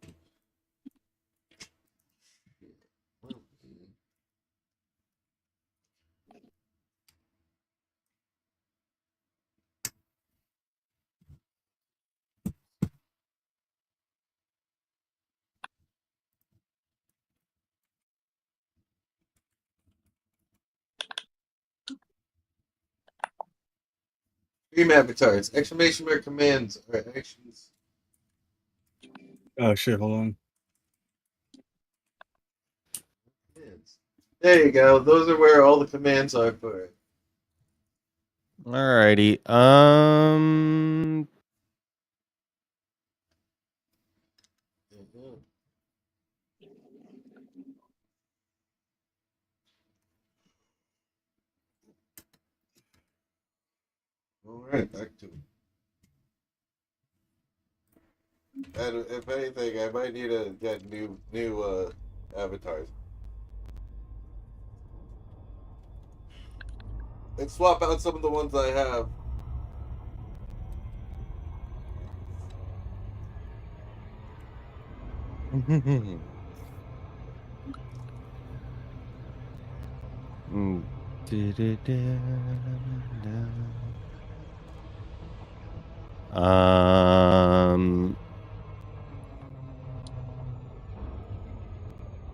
Stream avatars. Exclamation mark commands or actions. oh shit, hold on. Commands. There you go. Those are where all the commands are for it. Alrighty. Alright, back to it. And if anything, I might need to get new avatars. And swap out some of the ones I have.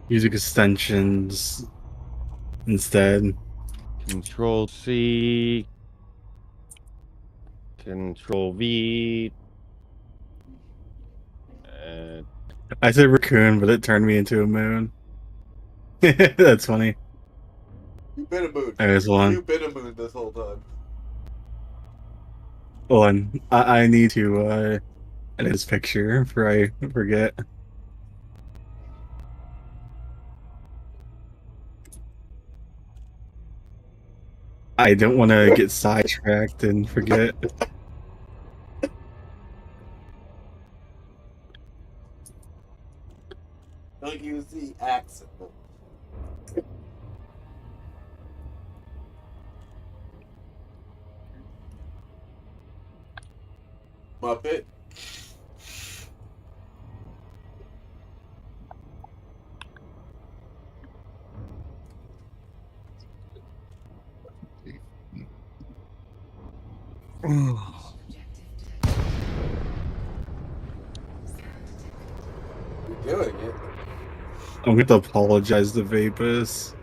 Music extensions instead. Control C. Control V. I said raccoon, but it turned me into a moon. That's funny. You've been a moon. There's one. You've been a moon this whole time. Hold on. I need to edit this picture before I forget. I don't want to get sidetracked and forget. Don't use the accent. Muppet. You're doing it. I'm going to apologize to Vapus.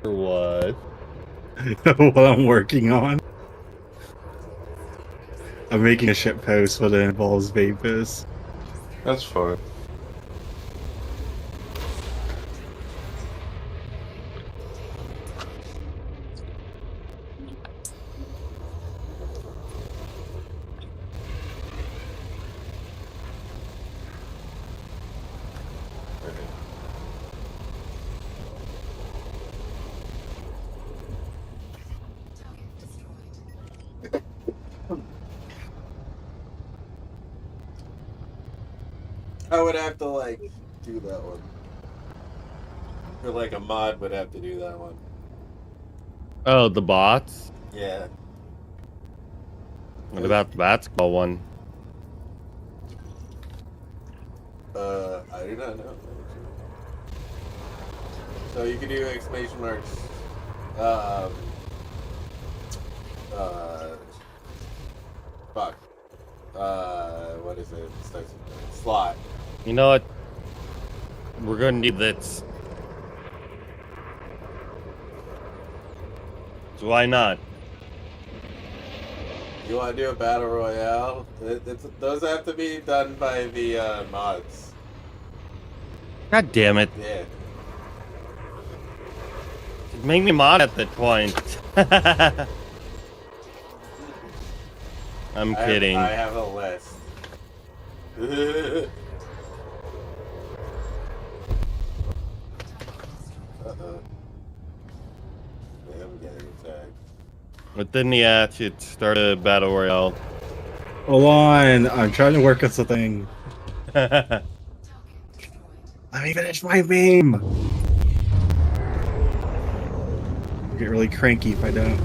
For what? What I'm working on. I'm making a shit post, but it involves Vapus. That's fine. I would have to like do that one. Or like a mod would have to do that one. Oh, the bots? Yeah. What about the basketball one? I do not know. So you can do exclamation marks. Fuck. What is it? Slot. You know what? We're gonna need this. So why not? You want to do a battle royale? Those have to be done by the mods. God damn it. Yeah. Make me mod at that point. I'm kidding. I have a list. Uh-oh. I'm getting attacked. But then yeah, to start a battle royale. Hold on, I'm trying to work with the thing. Let me finish my beam. I get really cranky if I don't.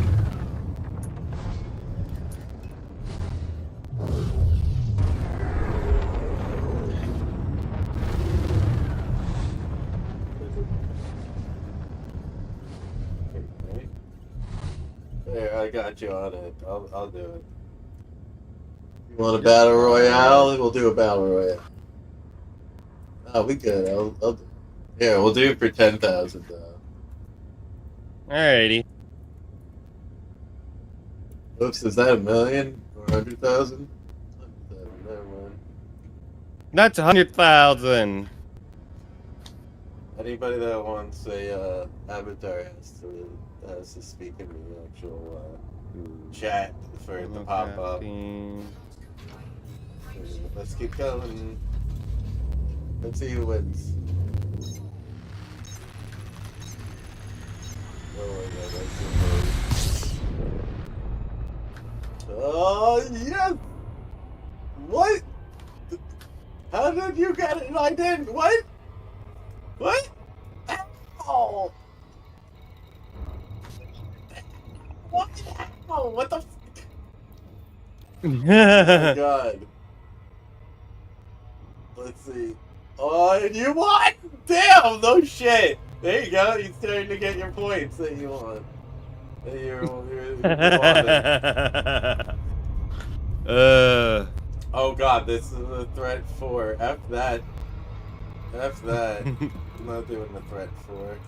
There, I got you on it. I'll do it. You want a battle royale? We'll do a battle royale. Oh, we good. I'll here, we'll do it for 10,000 though. Alrighty. Oops, is that 1,000,000 or 100,000? Never mind. That's 100,000. Anybody that wants a avatar has to speak in the actual chat for it to pop up. Let's keep going. Let's see who wins. Oh my god, that's so close. Oh yes! What? How did you get it? I didn't. What? What? Ow! What? Ow! What the? Oh my god. Let's see. Oh, and you won! Damn! No shit! There you go. You're starting to get your points that you want. That you wanted. Oh god, this is a threat 4. F that. F that. I'm not doing the threat 4.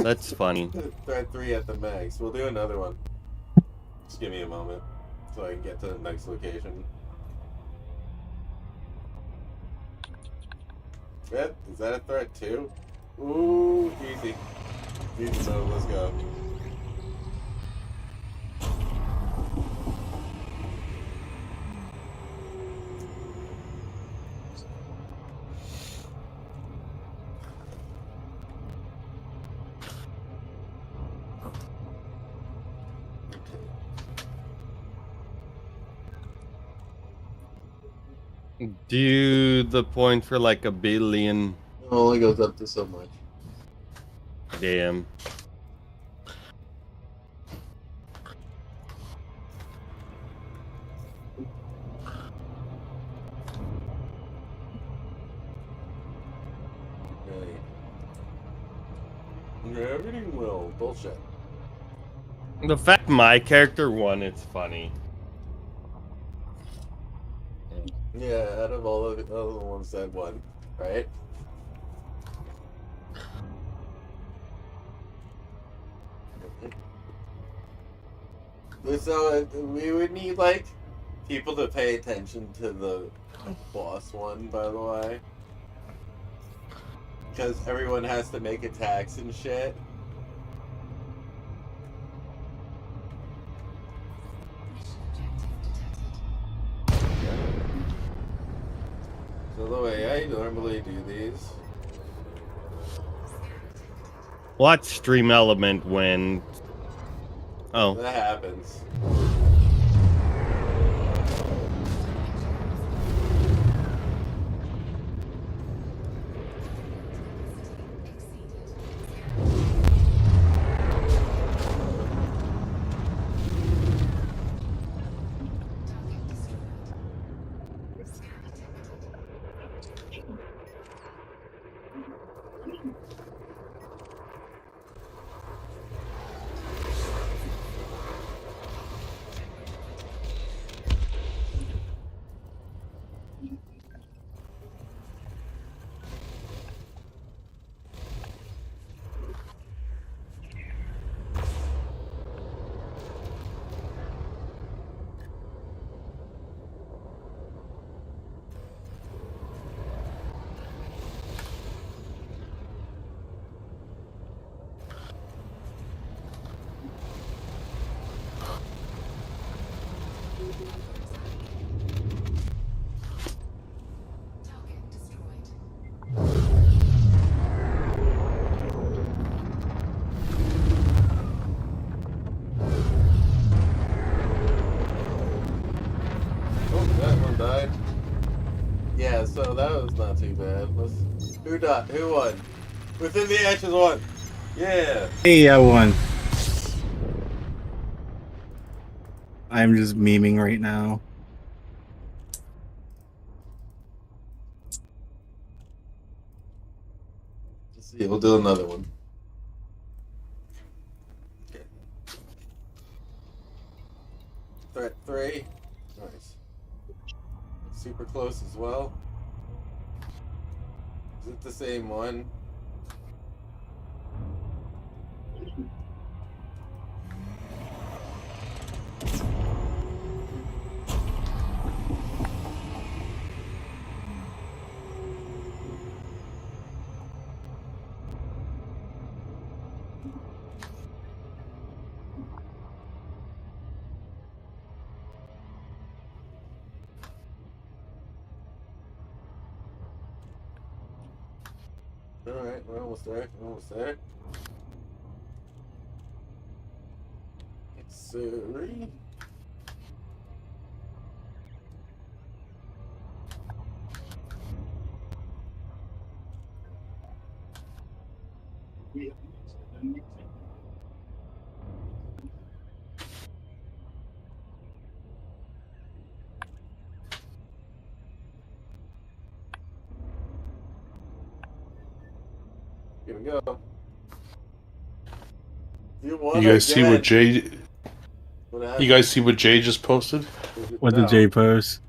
That's funny. Threat 3 at the max. We'll do another one. Just give me a moment so I can get to the next location. Is that a threat 2? Ooh, easy. Easy mode, let's go. Do the point for like 1 billion. It only goes up to so much. Damn. Really? Yeah, everything will. Bullshit. The fact my character won, it's funny. Yeah, out of all of the other ones that won, right? So we would need like people to pay attention to the boss one, by the way, because everyone has to make attacks and shit. So the way I normally do these. Watch Stream Element when. Oh. That happens. Oh, that one died. Yeah, so that was not too bad. Who died? Who won? Within the Ashes won. Yeah. Hey, I won. I'm just memeing right now. Let's see. We'll do another one. Okay. Threat 3. Nice. Super close as well. Is it the same one? Alright, we're almost there. We're almost there. It's sorry. Here we go. You guys see what Jay? You guys see what Jay just posted? What did Jay post?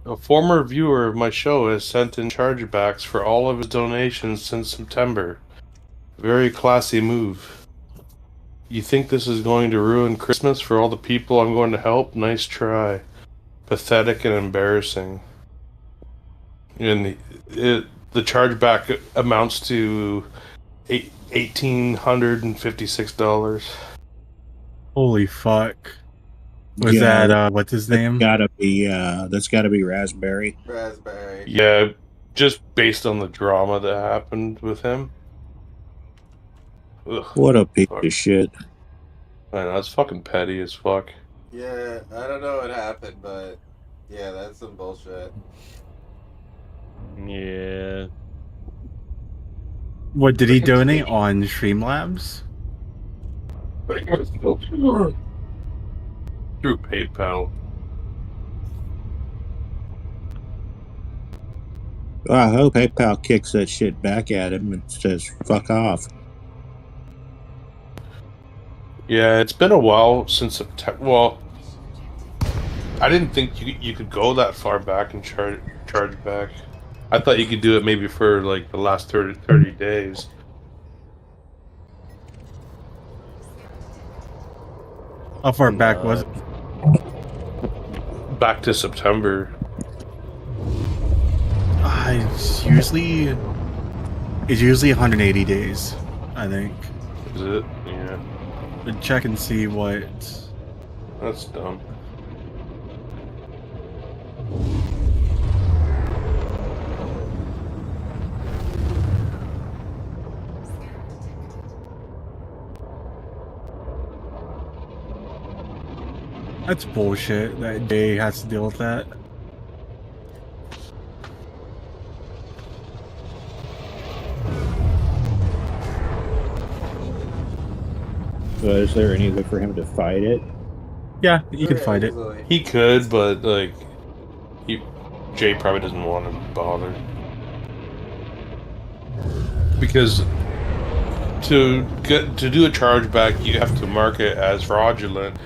A former viewer of my show has sent in chargebacks for all of his donations since September. Very classy move. You think this is going to ruin Christmas for all the people I'm going to help? Nice try. Pathetic and embarrassing. And the chargeback amounts to $1,856. Holy fuck. Was that what's his name? That's gotta be Raspberry. Raspberry. Yeah, just based on the drama that happened with him. Ugh, What a piece of shit. I know, that's fucking petty as fuck. Yeah, I don't know what happened, but yeah, that's some bullshit. Yeah. What did he donate on Streamlabs? Through PayPal. Well, I hope PayPal kicks that shit back at him and says, fuck off. Yeah, it's been a while since September. Well, I didn't think you could go that far back and charge back. I thought you could do it maybe for like the last 30 days. How far back was it? Back to September. It's usually 180 days, I think. Is it? Yeah. But check and see what. That's dumb. That's bullshit that Jay has to deal with that. So is there any way for him to fight it? Yeah, you can fight it. He could, but like, Jay probably doesn't want to bother because to do a chargeback, you have to mark it as fraudulent,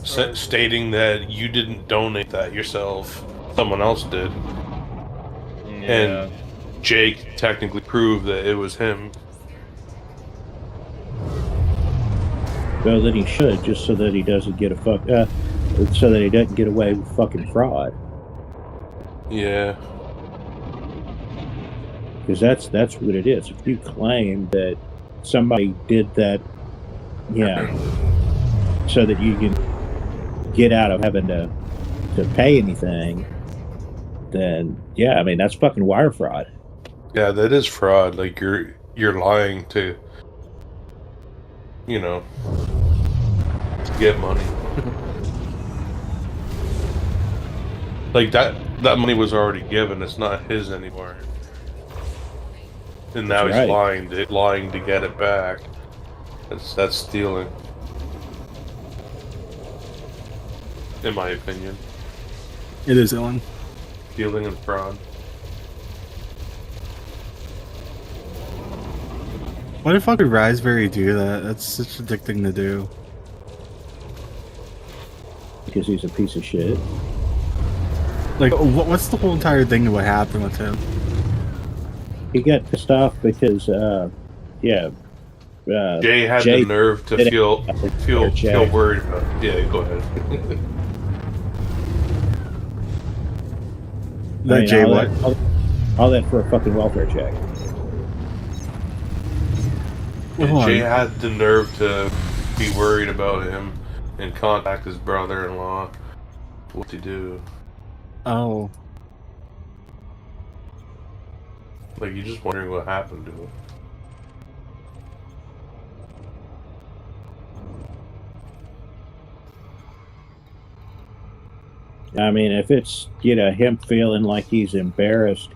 stating that you didn't donate that yourself. someone else did. Yeah. And Jake technically proved that it was him. Well, then he should, just so that he doesn't get so that he doesn't get away with fucking fraud. Yeah. Because that's what it is. If you claim that somebody did that, so that you can get out of having to pay anything, then I mean that's fucking wire fraud. Yeah, that is fraud. Like you're lying to, to get money. Like that money was already given. It's not his anymore. And now That's he's right. lying to get it back. That's stealing. In my opinion. It is Ellen. Stealing and fraud. Why the fuck would Raspberry do that? That's such a dick thing to do. Because he's a piece of shit. Like, what's the whole entire thing of what happened with him? He got pissed off because, Jay had the nerve to feel worried about. Yeah, go ahead. Jay what? All that for a fucking welfare check. And Jay had the nerve to be worried about him and contact his brother-in-law. What'd he do? Oh. Like, you're just wondering what happened to him. I mean, if it's, him feeling like he's embarrassed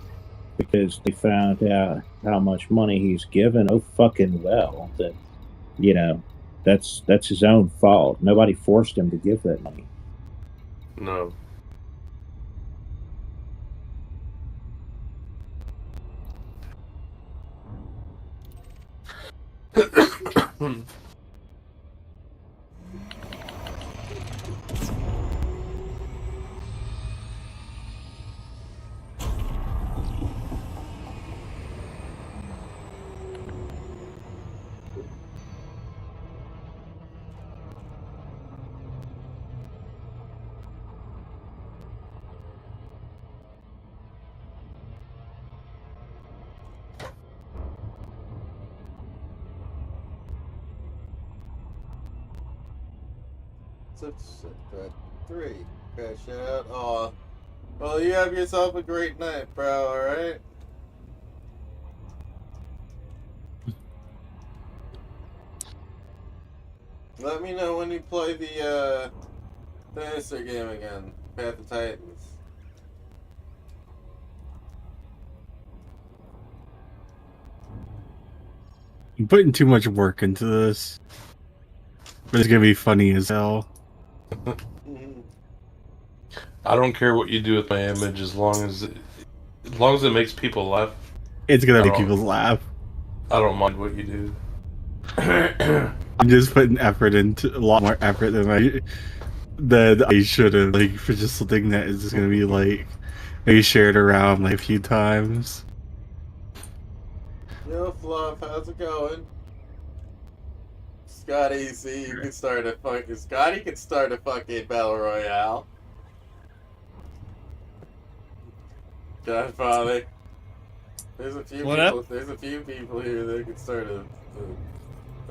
because they found out how much money he's given, oh fucking well, then, that's his own fault. Nobody forced him to give that money. No. Three. Crash out. Aw. Well, you have yourself a great night, bro, alright? Let me know when you play the Dinosaur game again. Path of Titans. I'm putting too much work into this. But it's gonna be funny as hell. I don't care what you do with my image as long as it makes people laugh. It's gonna make people laugh. I don't mind what you do. I'm just putting effort into a lot more effort than I should have. Like for just something that is just gonna be like maybe shared around like a few times. Yo, Fluff, how's it going? Scotty, see, you can start a fucking Scotty can start a fucking battle royale. Godfather. There's a few people here that can start a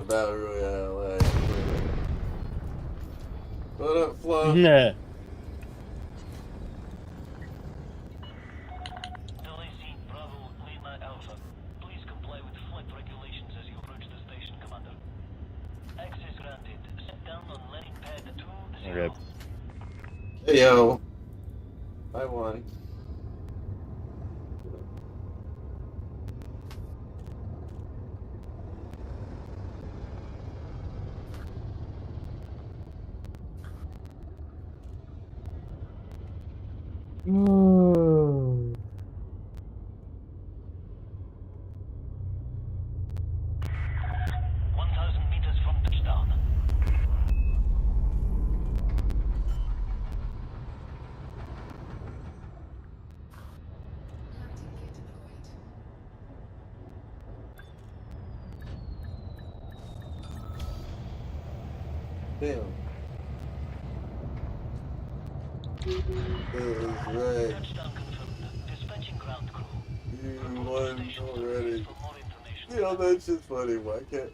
battle royale. What up, Fluff? Nah. Okay. Hey, yo. I won. Oh. 1,000 meters from touchdown. Damn. That is right. You won already. You know, that's just funny. Why can't...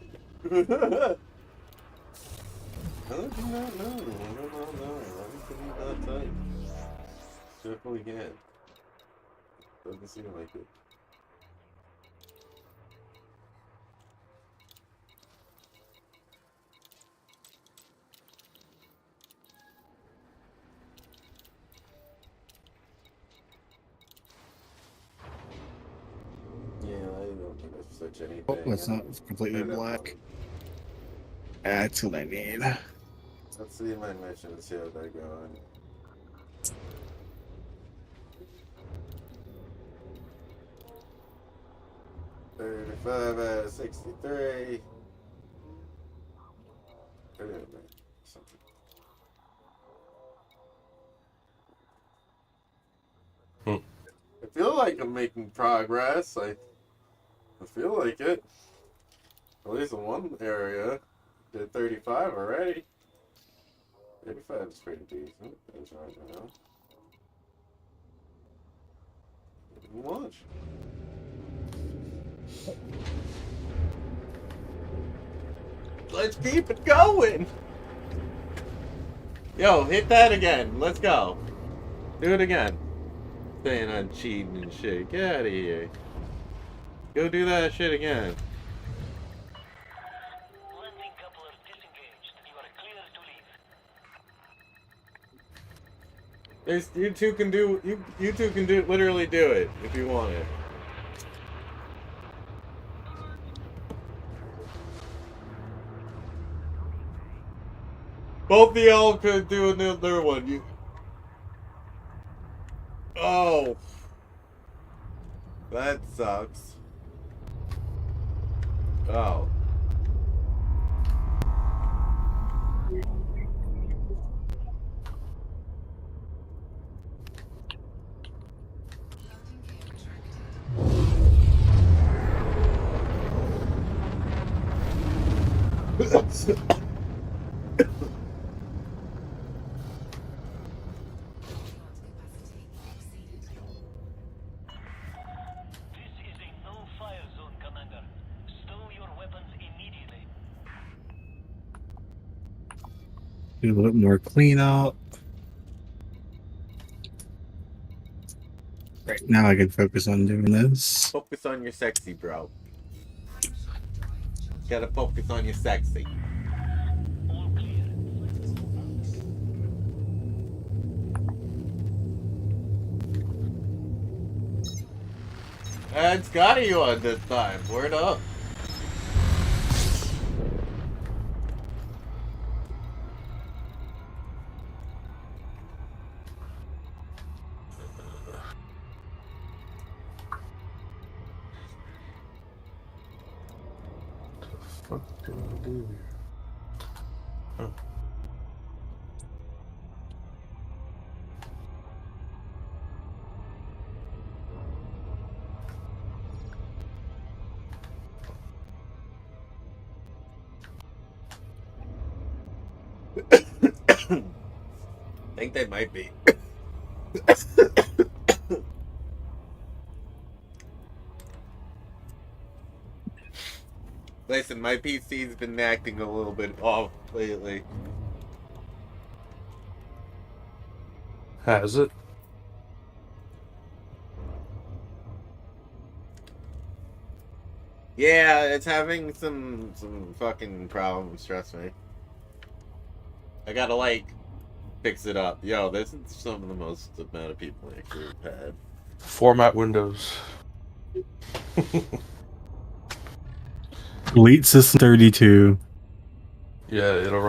How did you not know? I don't know. Why could you not type? Definitely can. Doesn't seem like it. Yeah, I don't think I search anything. Oh, that's not completely black. That's what I need. Let's see my missions, see how they're going. $35 out of 63. Something. I feel like I'm making progress. I feel like it. At least in one area. Did 35 already. 35 is pretty decent. That's right now. Much. Let's keep it going. Yo, hit that again. Let's go. Do it again. Saying I'm cheating and shit. Get out of here. Go do that shit again. You two can do literally do it if you want it. Both of y'all could do another one. Oh, that sucks. Oh. Do a little more cleanup. Right now I can focus on doing this. Focus on your sexy, bro. Gotta focus on your sexy. It's got you on this time. Word up. What do I do here? Oh. I think they might be. Listen, my PC's been acting a little bit off lately. Has it? Yeah, it's having some fucking problems, trust me. I gotta, like, fix it up. Yo, this is some of the most amount of people I actually have had. Format Windows. Delete System 32. Yeah, it'll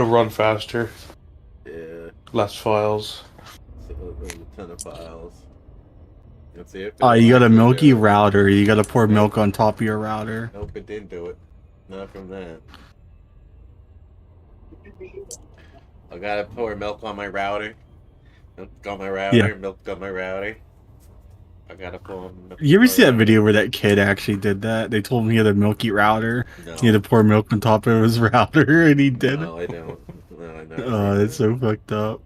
run faster. Yeah. Less files. So, there's a ton of files. Let's see if You got a milky router. You got to pour milk on top of your router. Nope, it didn't do it. Not from that. I gotta pour milk on my router. Milk on my router. Yeah. Milk on my router. I gotta pull him. You ever see that video where that kid actually did that? They told him he had a milky router. No. He had to pour milk on top of his router, and he did No, it. I don't. No, I never. Oh, that's so fucked up.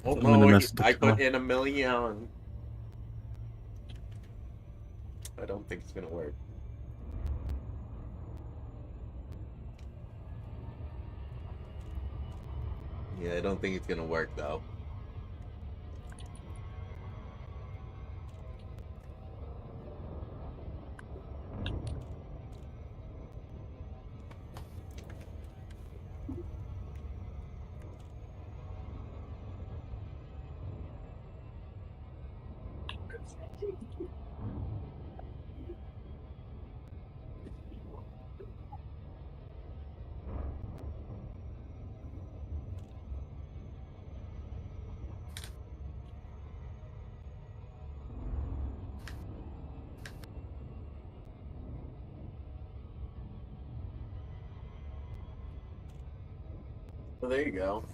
Oh I'm gonna no, mess with the I car. put in $1 million. I don't think it's gonna work. Yeah, I don't think it's gonna work though. Well, there you go.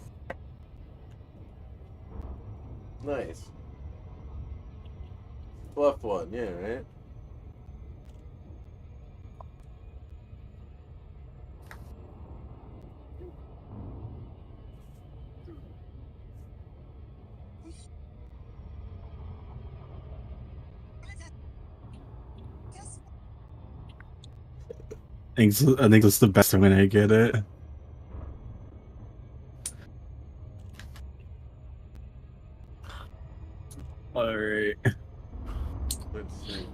Nice. Fluff one, yeah, right? I think that's the best I'm gonna get it. Alright. Let's see.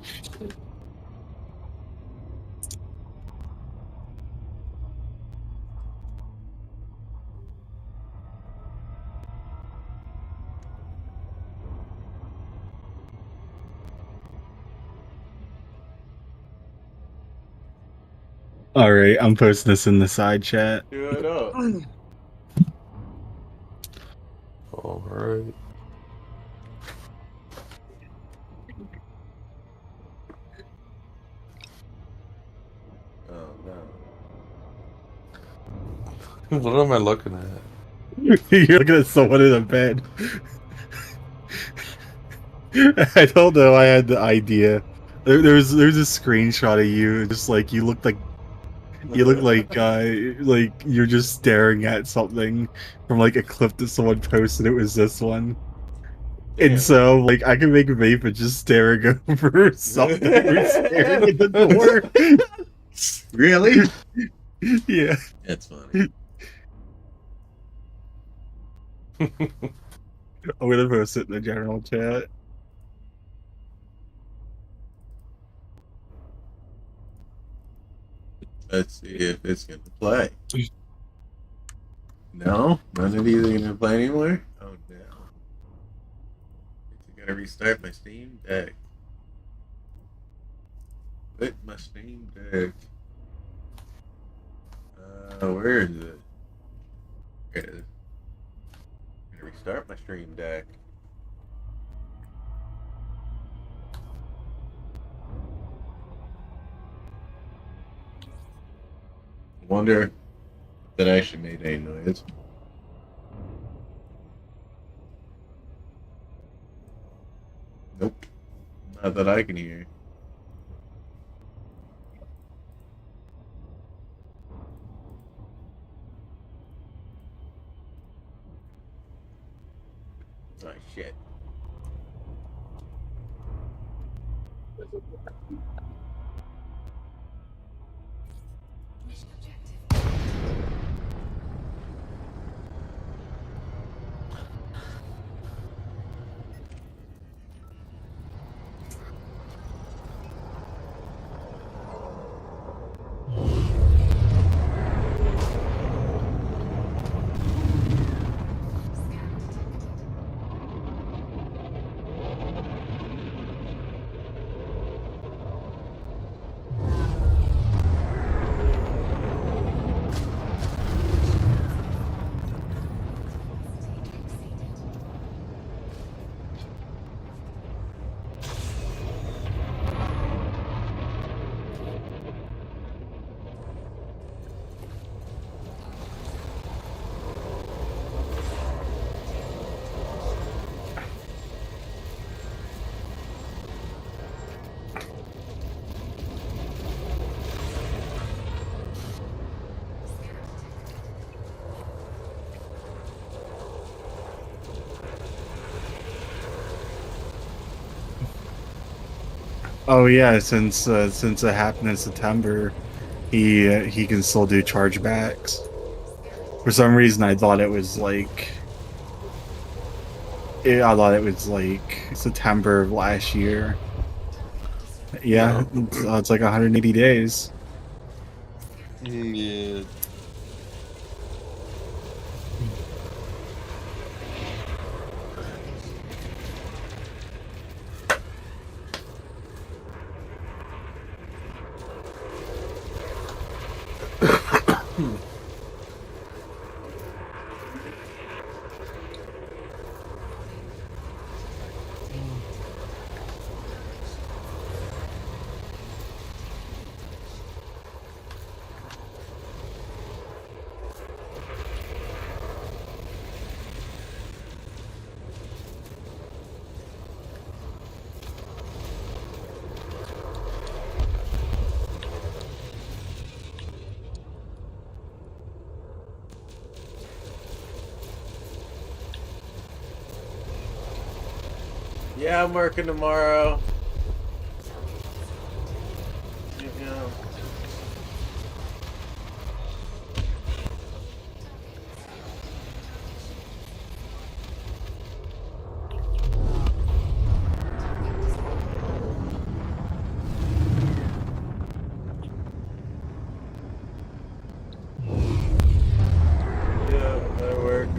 Alright, I'm posting this in the side chat. Do it up. Alright. Oh What am I looking at? You're looking at someone in a bed. I don't know. I had the idea. There's a screenshot of you. Just like you look like you're just staring at something from like a clip that someone posted. It was this one. And so, like, I can make Vape just staring over something. We're staring at the door. Really? Yeah. That's funny. I'm gonna post it in the general chat. Let's see if it's gonna play. No? None of these are gonna play anymore? Oh no. I gotta restart my Steam Deck. Quit my Steam Deck. Where is it? Here it is. I'm gonna restart my Stream Deck. Wonder if that actually made any noise. Nope. Not that I can hear. Oh shit. Oh yeah, since it happened in September, he can still do chargebacks. For some reason, I thought it was like September of last year. Yeah, it's like 180 days. Yeah. Yeah, I'm working tomorrow. Yeah. Yeah, I work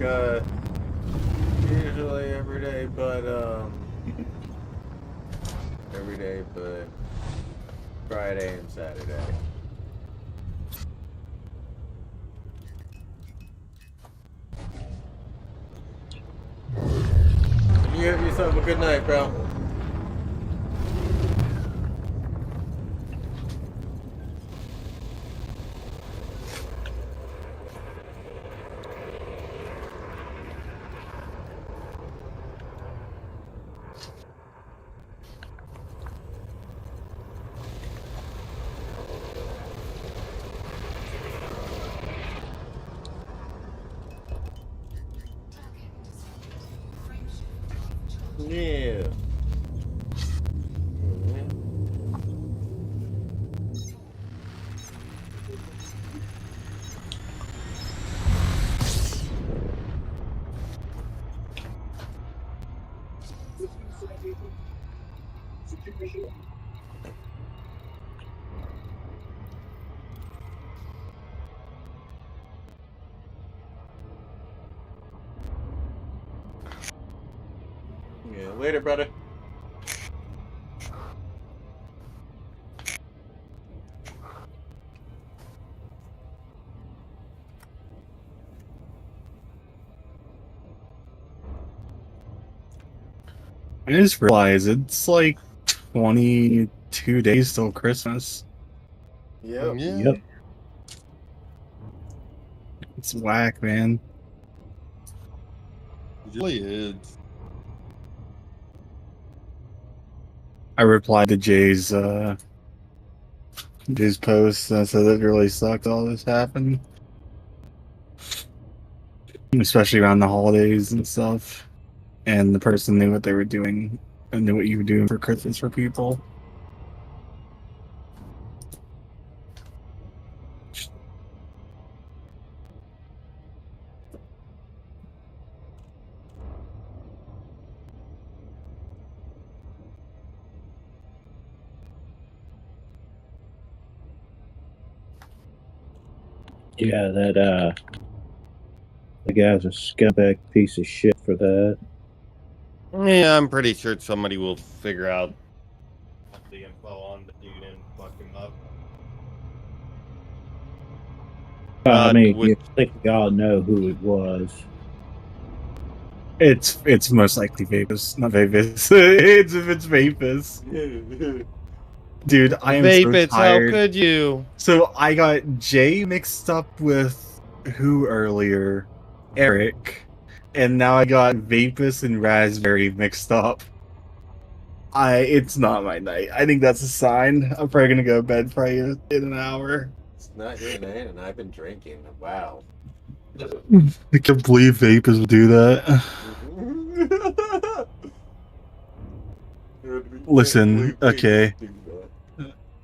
usually every day, but Friday and Saturday. You have yourself a good night, bro. Yeah. Yeah, later, brother. I just realized it's like 22 days till Christmas. Yep. Yep. It's whack, man. It really is. I replied to Jay's post and said it really sucked all this happened. Especially around the holidays and stuff. And the person knew what they were doing and knew what you were doing for Christmas for people. Yeah, that the guy's a scumbag piece of shit for that. Yeah, I'm pretty sure somebody will figure out the info on the dude and fuck him up. I mean, would- you think we all know who it was. It's most likely Vapus, not Vapus. it's Vapus. Dude, I am Vapus, so tired. how could you? So I got Jay mixed up with who earlier? Eric. And now I got Vapus and Raspberry mixed up. It's not my night. I think that's a sign. I'm probably gonna go to bed probably in an hour. It's not your night, and I've been drinking. Wow. I can't believe Vapus would do that. Listen, okay.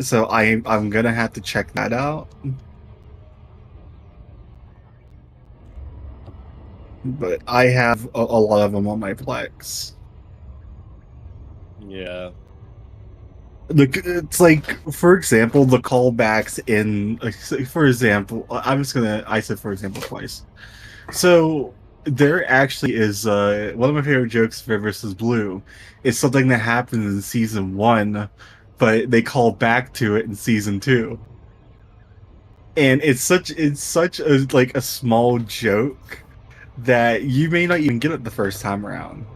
So I'm gonna have to check that out. But I have a lot of them on my Plex. Yeah. It's like, for example, the callbacks in, for example, I said for example twice. So there actually is one of my favorite jokes of Red vs. Blue is something that happened in season 1, but they call back to it in season 2. And it's such a like a small joke that you may not even get it the first time around.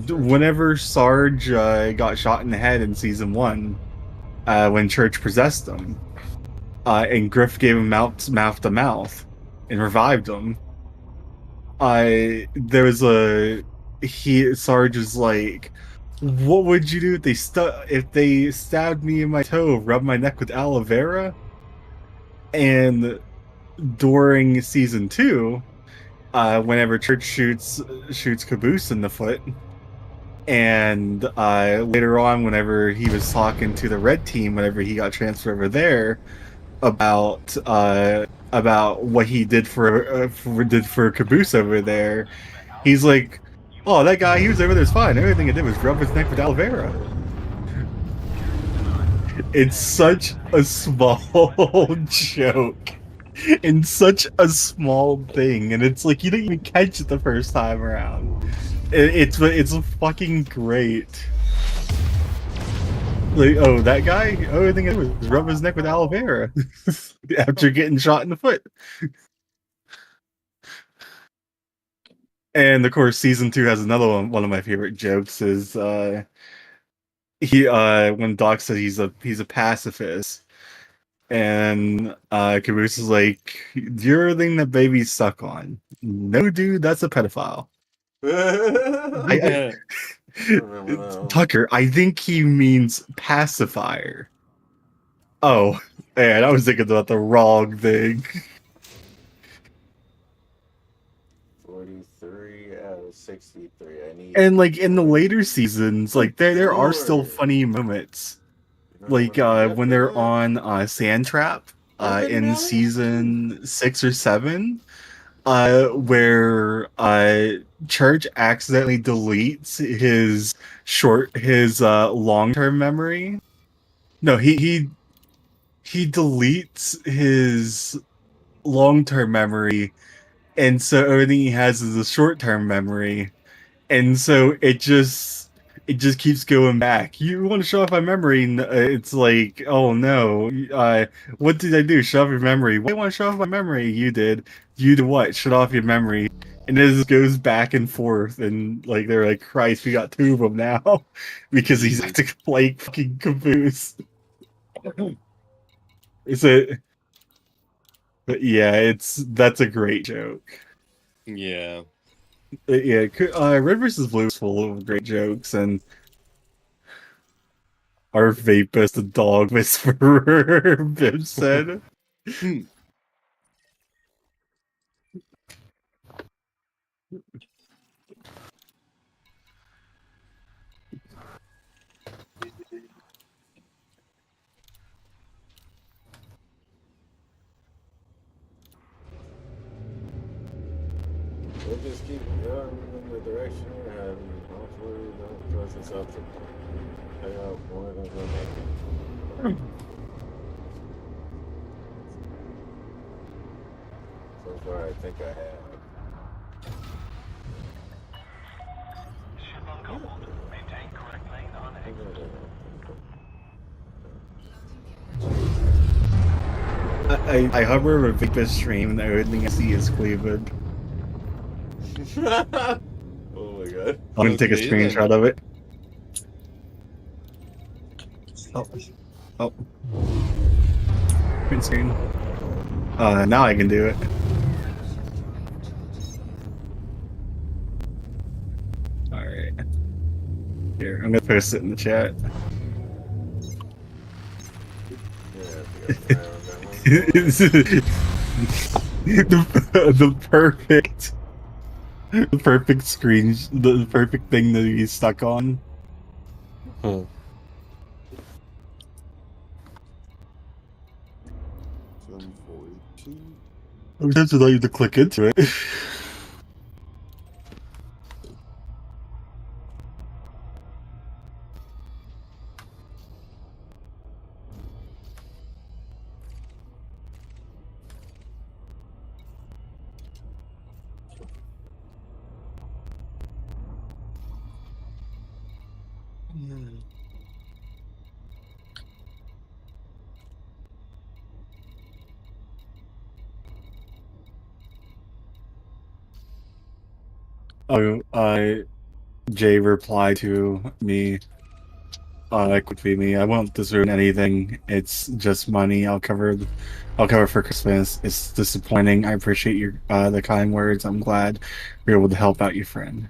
Whenever Sarge got shot in the head in season 1, when Church possessed him, and Griff gave him mouth to mouth and revived him, Sarge was like, "What would you do if they stabbed me in my toe, rubbed my neck with aloe vera?" And during season 2, whenever Church shoots Caboose in the foot, and later on, whenever he was talking to the Red Team, whenever he got transferred over there, about what he did for Caboose over there, he's like, "Oh, that guy, he was over there's fine. Everything he did was rub his neck with aloe vera." It's such a small joke. And such a small thing, and it's like you didn't even catch it the first time around. It's fucking great. Like, oh, that guy, everything I did was rub his neck with aloe vera after getting shot in the foot. And of course, season 2 has another one of my favorite jokes is when Doc says he's a pacifist. And Caboose is like, "You're the thing that babies suck on." "No, dude, that's a pedophile." Tucker, I think he means pacifier. Oh, man, I was thinking about the wrong thing. 43 out of 63. I need. And like in the later seasons, like there are still funny moments. Like when they're on Sandtrap in season 6 or 7, where Church accidentally deletes his long-term memory. No, he deletes his long-term memory, and so everything he has is a short-term memory, and so it just keeps going back. "You want to show off my memory?" And it's like, "Oh no, what did I do? Show off your memory? Why do you want to show off my memory?" "You did. You did what? Shut off your memory." And it just goes back and forth, and like they're like, "Christ, we got 2 of them now," because he's acting like fucking Caboose. But yeah, that's a great joke. Yeah. Yeah, Red vs. Blue is full of great jokes, and our Vapus, the dog whisperer, Bib said. We'll just keep going in the direction we're heading. Hopefully, we don't cause us up to pay out more than we're making. So far, I think I have. I hover over Vapus stream, and everything I see is Cleveland. Oh my god. I'm gonna take a screenshot of it. Oh. Print screen. Now I can do it. Alright. Here, I'm gonna post it in the chat. the perfect screen, the perfect thing that he's stuck on. Huh. I'm tempted to to click into it. Jay replied to me, that could be me. I won't discern anything. It's just money. I'll cover for Christmas. It's disappointing. I appreciate your the kind words. I'm glad we were able to help out your friend.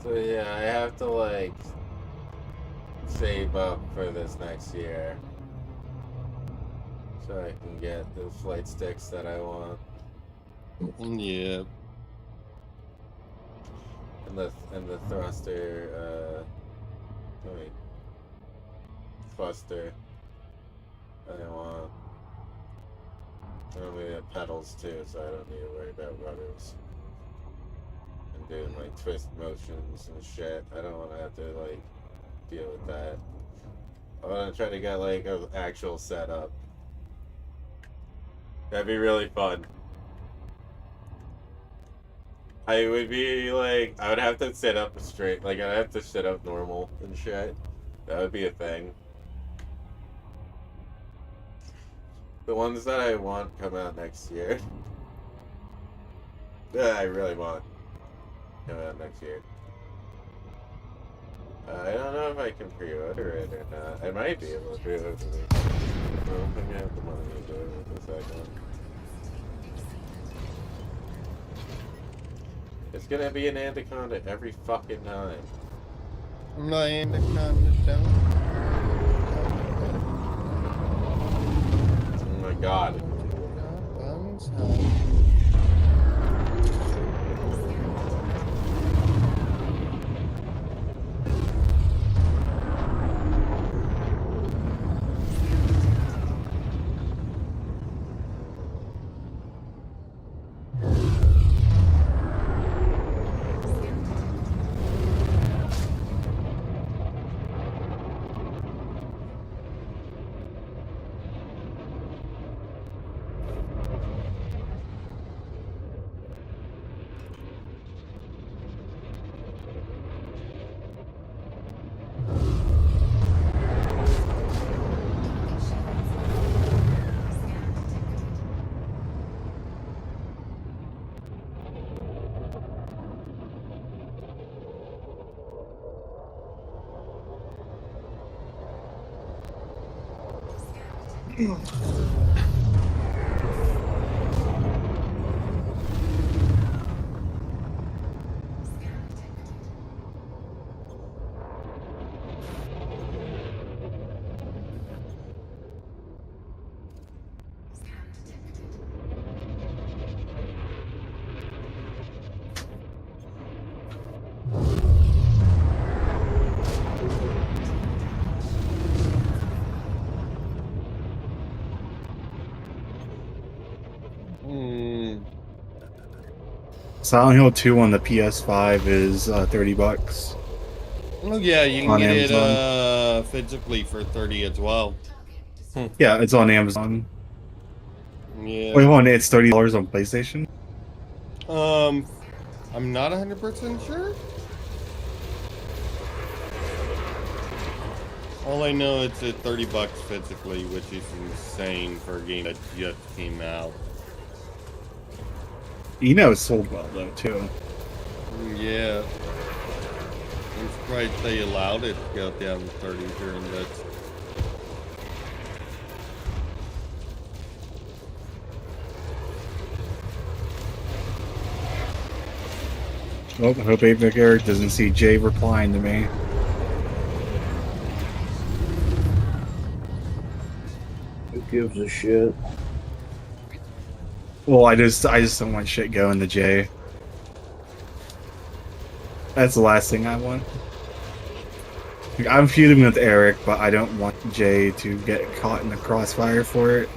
So yeah, I have to like save up for this next year so I can get the flight sticks that I want. Yeah. And the thruster, wait, thruster I want. And I'm gonna get pedals too, so I don't need to worry about rudders. And doing like twist motions and shit. I don't want to have to like deal with that. I want to try to get like an actual setup. That'd be really fun. I would be like, I would have to sit up straight, like I'd have to sit up normal and shit. That would be a thing. The ones that I want come out next year. That I really want come out next year. I don't know if I can pre-order it or not. I might be able to pre-order it. I don't think I have the money to do it with the second one. It's gonna be an Anaconda every fucking time. My Anaconda down. Oh my god. Silent Hill 2 on the PS5 is $30. Oh yeah, you can On get Amazon. it physically for 30 as well. Yeah, it's on Amazon. Yeah. Wait, hold on, it's $30 on PlayStation? I'm not 100% sure. All I know it's at $30 physically, which is insane for a game that just came out. You know it's sold well though too. Yeah. I'm surprised they allowed it to go down to 30 during this. Well, I hope Avic Eric doesn't see Jay replying to me. Who gives a shit? Well, I just don't want shit going to Jay. That's the last thing I want. Like, I'm feuding with Eric, but I don't want Jay to get caught in the crossfire for it.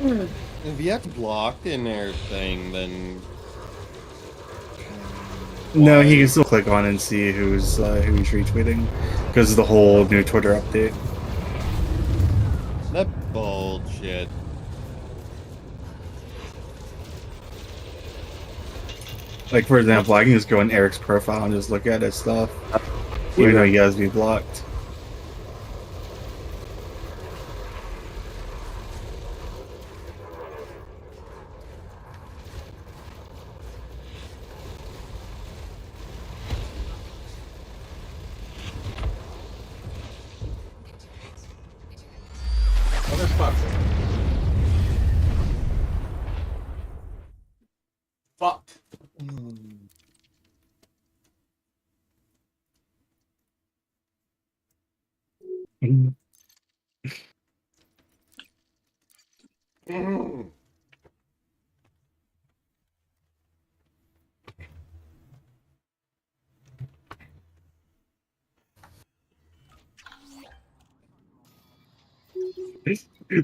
If you have blocked in everything, then No, he can still click on and see who's retweeting because of the whole new Twitter update. that bullshit. Like, for example, I can just go on Eric's profile and just look at his stuff, even though he has me blocked. Motherfucker. Fuck.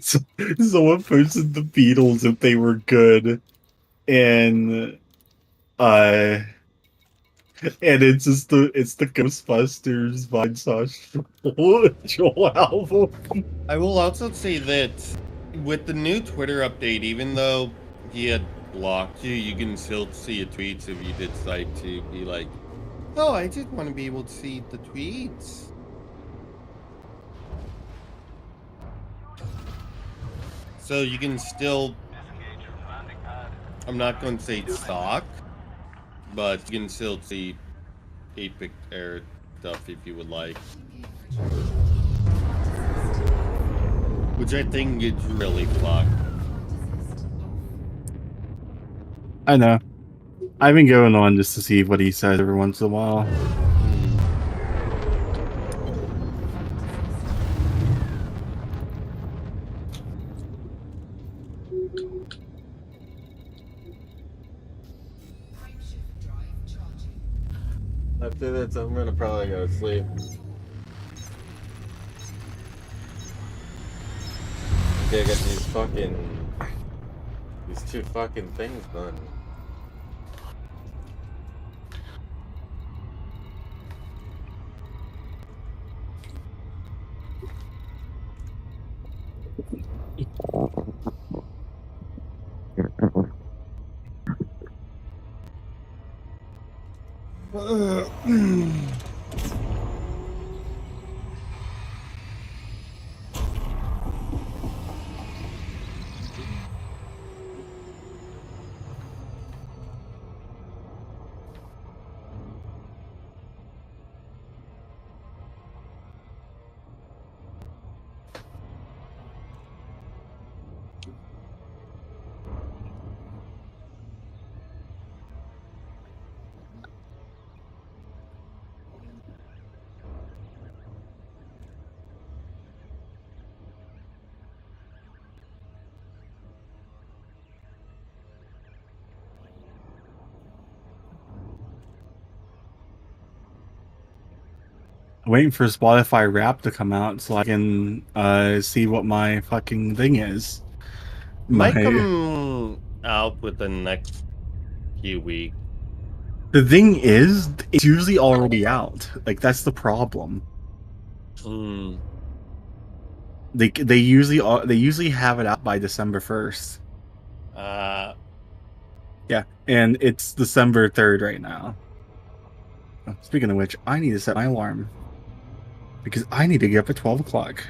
Someone posted the Beatles if they were good, and it's just the Ghostbusters Vinesauce Joel album. I will also say that with the new Twitter update, even though he had blocked you, you can still see your tweets if you decide to be like, oh, I just want to be able to see the tweets. So you can still, I'm not going to say stalk, but you can still see Apex Air stuff if you would like. Which I think is really fucked. I know. I've been going on just to see what he says every once in a while. After this, I'm gonna probably go to sleep. Okay, I got these two fucking things done. Waiting for Spotify Rap to come out so I can see what my fucking thing is. Might come out within the next few weeks. The thing is, it's usually already out. Like, that's the problem. They usually have it out by December 1st. Yeah, and it's December 3rd right now. Speaking of which, I need to set my alarm because I need to get up at 12 o'clock.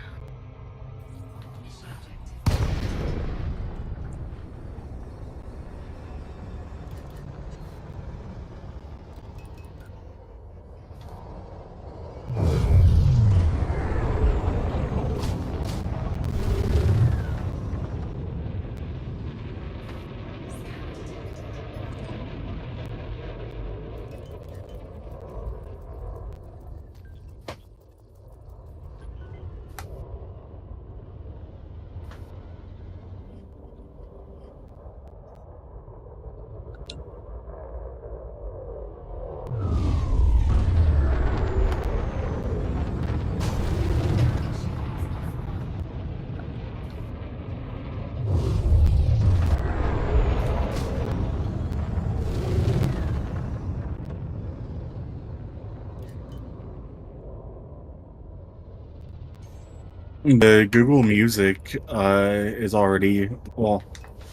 The Google Music is already, well,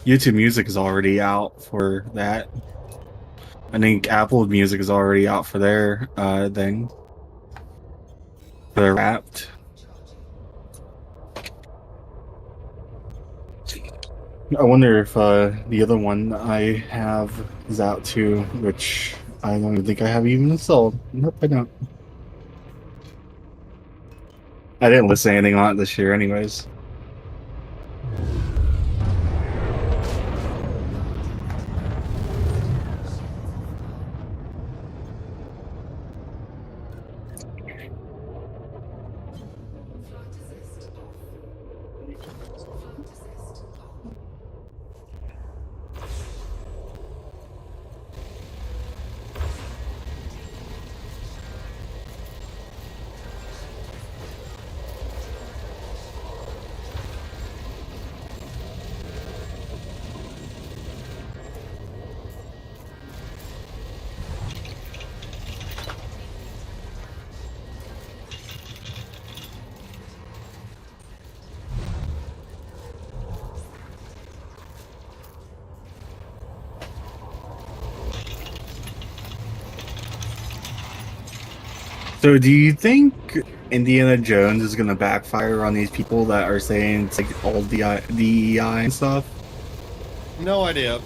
YouTube Music is already out for that. I think Apple Music is already out for their thing. They're Wrapped. I wonder if the other one I have is out too, which I don't even think I have even installed. Nope, I don't. I didn't listen to anything on it this year anyways. So do you think Indiana Jones is gonna backfire on these people that are saying it's like all DEI and stuff? No idea.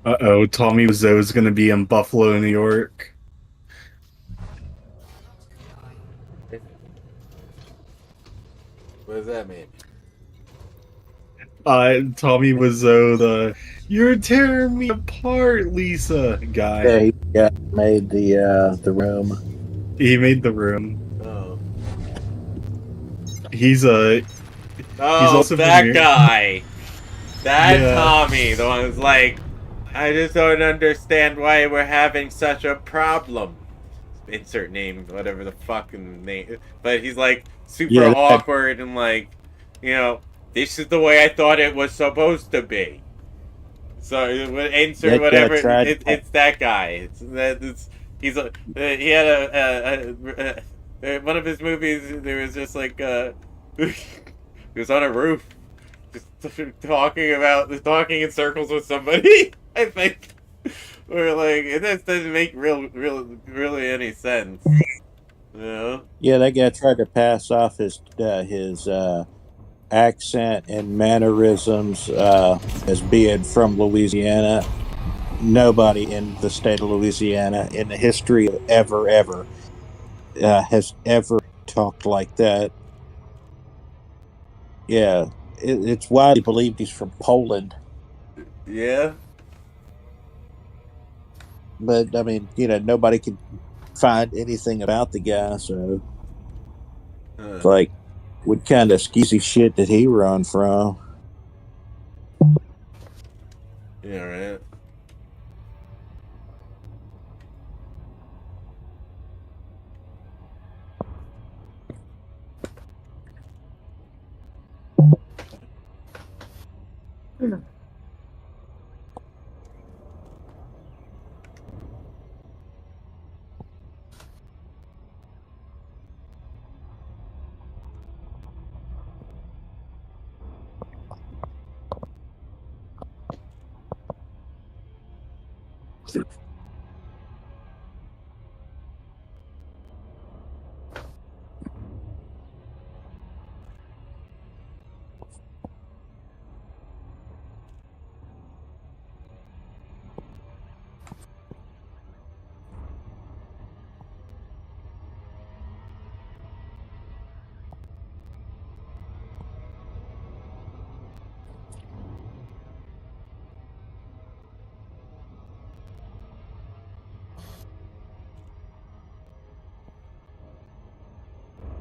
Uh-oh, Tommy Wiseau is gonna be in Buffalo, New York. What does that mean? Tommy Wiseau, the "You're tearing me apart, Lisa" guy. Yeah, he made the room. He made the room. Oh. He's also that been- guy. That Yeah. Tommy, the one who's like, I just don't understand why we're having such a problem. Insert name, whatever the fucking name. But he's like super Yeah, that- awkward and like, you know, this is the way I thought it was supposed to be. So insert That guy whatever. tried- It's that guy. He had one of his movies. There was just like he was on a roof, just talking in circles with somebody. I think we're like, this doesn't make really any sense. You know? Yeah, that guy tried to pass off his accent and mannerisms as being from Louisiana. Nobody in the state of Louisiana in the history of ever has ever talked like that. Yeah, it's widely believed he's from Poland. Yeah. But I mean, nobody could find anything about the guy, so it's like, what kind of skeezy shit did he run from? Yeah, right.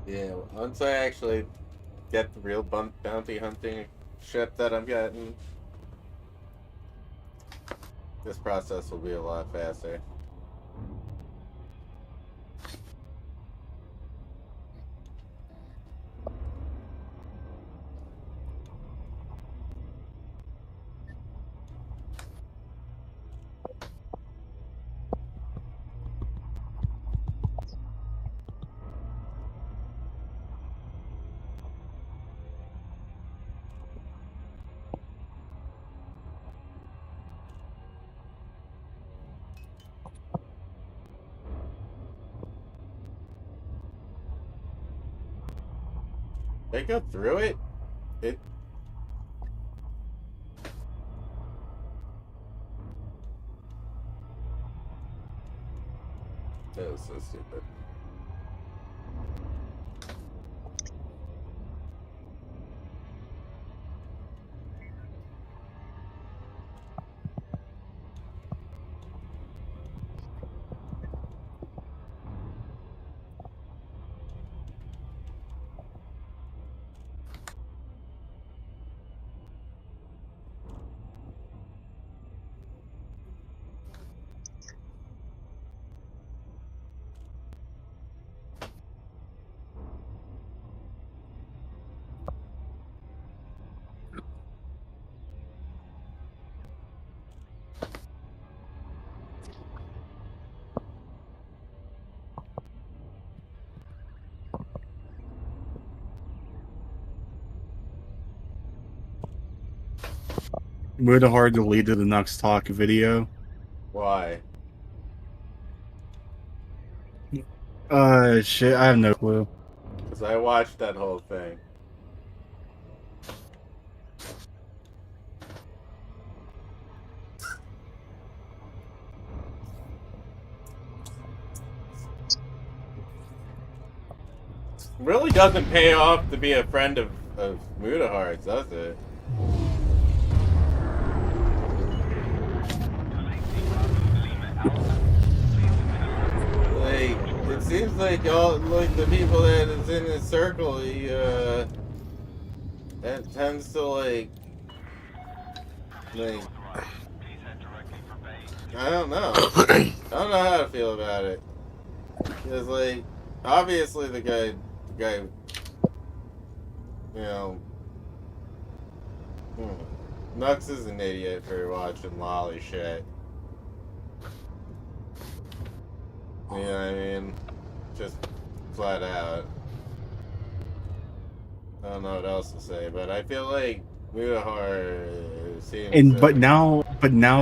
Yeah, once I actually get the real bounty hunting shit that I'm getting, this process will be a lot faster. They go through it? That was so stupid. Mudahar deleted the Nux Talk video. Why? Shit, I have no clue. Because I watched that whole thing. Really doesn't pay off to be a friend of Mudahar's, does it? Like, it seems like all like the people that is in his circle, he that tends to like I don't know. I don't know how to feel about it. Because like obviously the guy you know Nux is an idiot for watching lolly shit. You know what I mean? Just flat out. I don't know what else to say, but I feel like Mutahar seems but now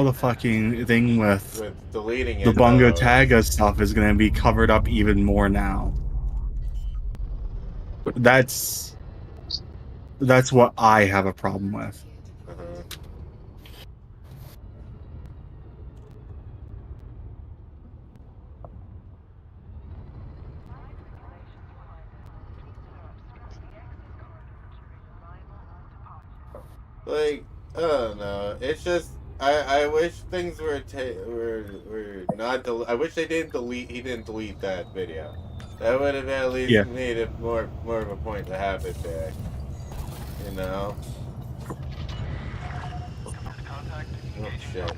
the fucking thing with deleting the it, Bungo though, Taga stuff is going to be covered up even more now. That's what I have a problem with. Like, I don't know. It's just I wish things were not. I wish they didn't delete. He didn't delete that video. That would have at least Yeah. made it more of a point to have it there. You know. Oh shit.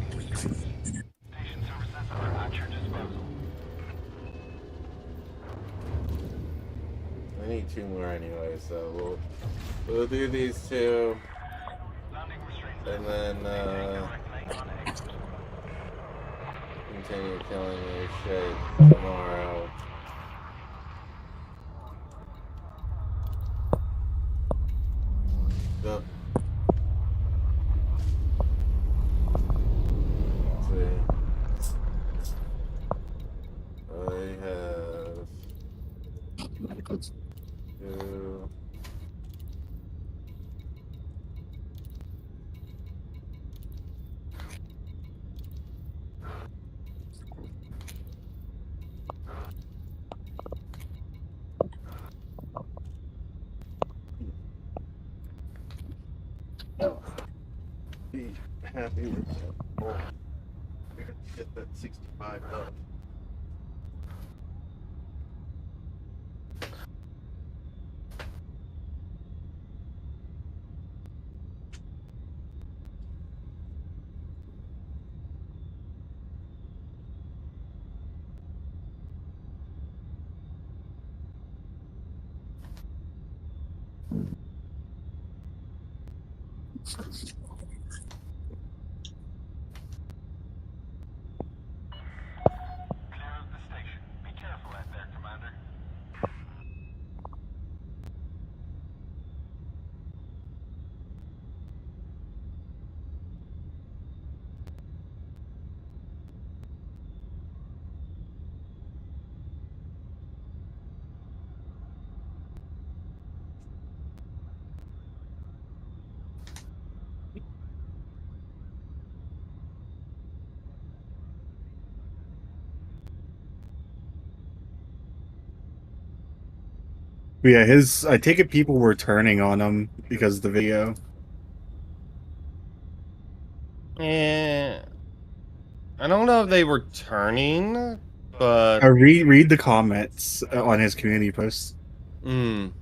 I need 2 more anyway, so we'll do these 2, and then continue killing this shit tomorrow. Let's see. I have 2. Be happy with that. Oh, get that 65 done. Yeah, I take it people were turning on him because of the video. Yeah. I don't know if they were turning, but read the comments on his community post. I'll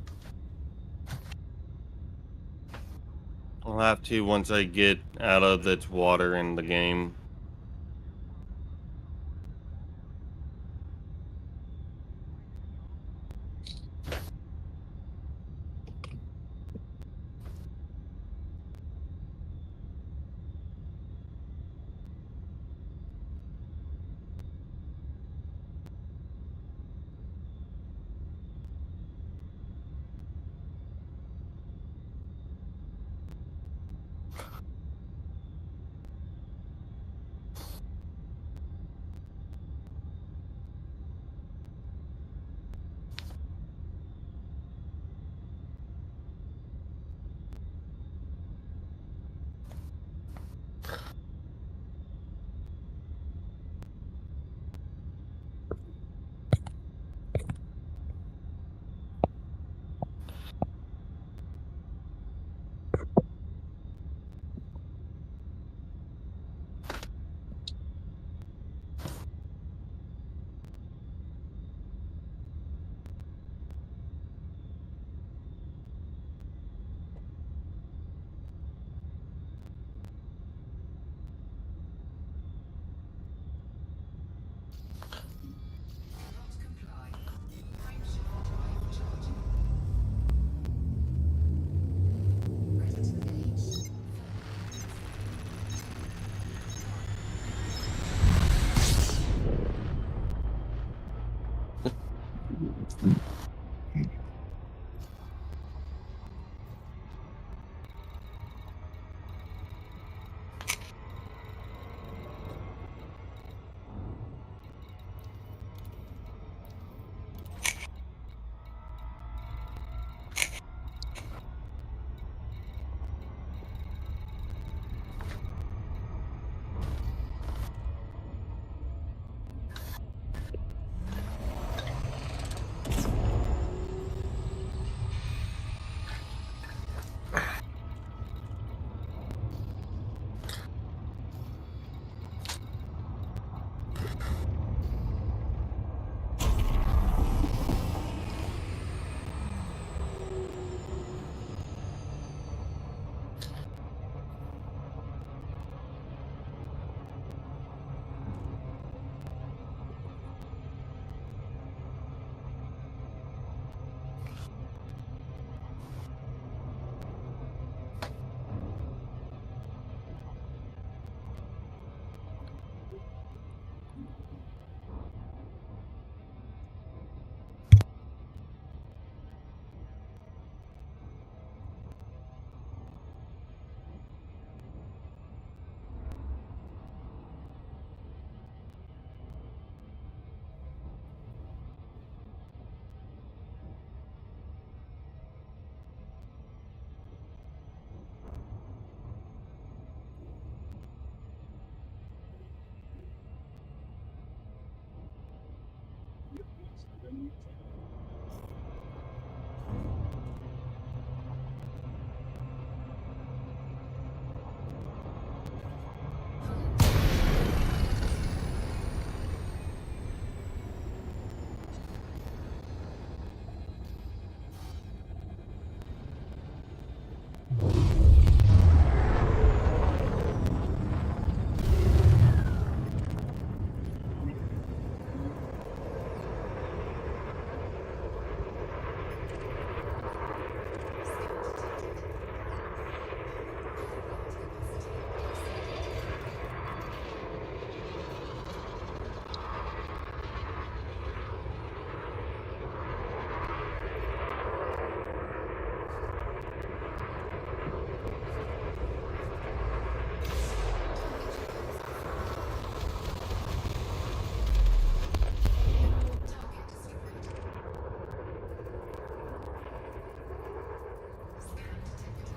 have to once I get out of this water in the game.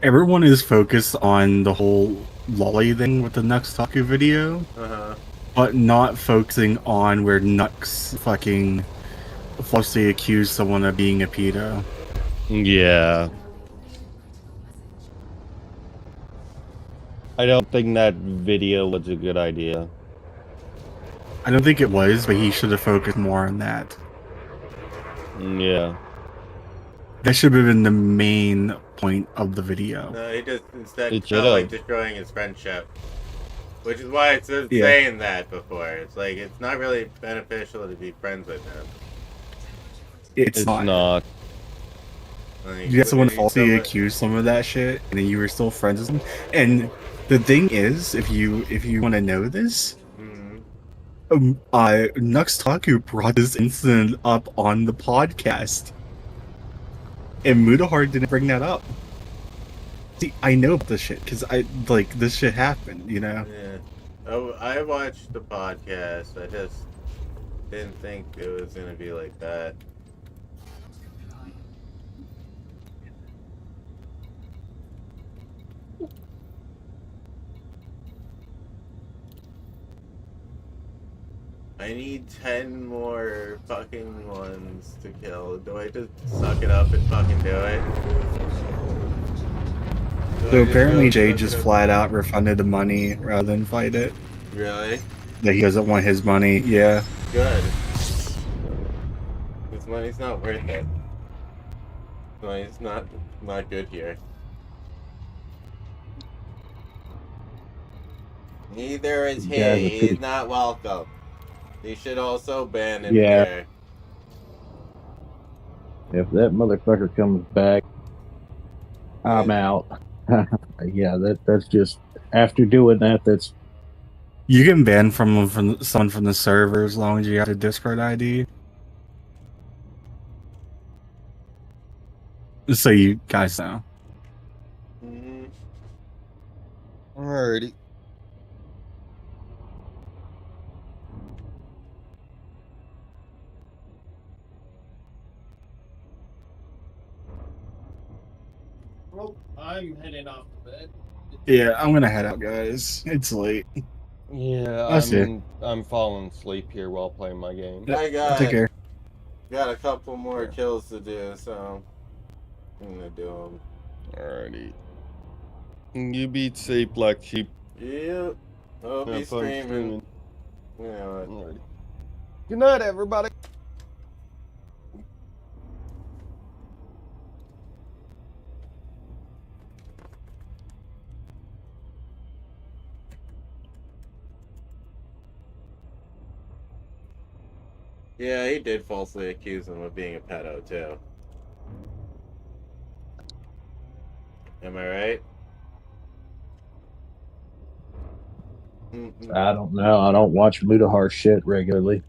Everyone is focused on the whole lolly thing with the Nux Taku video, but not focusing on where Nux fucking falsely accused someone of being a pedo. Yeah. I don't think that video was a good idea. I don't think it was, but he should have focused more on that. Yeah. That should have been the main point of the video. No, he just instead It felt like should've. destroying his friendship. Which is why it's Yeah. saying that before. It's like, it's not really beneficial to be friends with him. It's not. Like, You got someone what did he falsely tell accused someone of that shit, and then you were still friends with them. And the thing is, if you want to know this, Nux Taku brought this incident up on the podcast, and Mudahar didn't bring that up. See, I know about this shit because this shit happened, you know. Yeah. Oh, I watched the podcast. I just didn't think it was gonna be like that. I need 10 more fucking ones to kill. Do I just suck it up and fucking do it? So apparently Jay just flat out refunded the money rather than fight it. Really? That he doesn't want his money. Yeah. Good. This money's not worth it. Money's not good here. Neither is he. Yeah, the He's pretty- not welcome. He should also ban him Yeah. here. If that motherfucker comes back, I'm out. Yeah, that's just after doing that. That's You can ban from someone from the server as long as you have a Discord ID. So you guys know. Alrighty. Well, I'm heading off to bed. Yeah, I'm gonna head out, guys. It's late. Yeah, I'll see. I'm falling asleep here while playing my game. I got Take care. got a couple more kills to do, so I'm gonna do them. Alrighty. You beat safe, Black Sheep. Yep. I'll be Have fun streaming. You know it. Alrighty. Good night, everybody. Yeah, he did falsely accuse him of being a pedo too. Am I right? I don't know. I don't watch Mudahar shit regularly.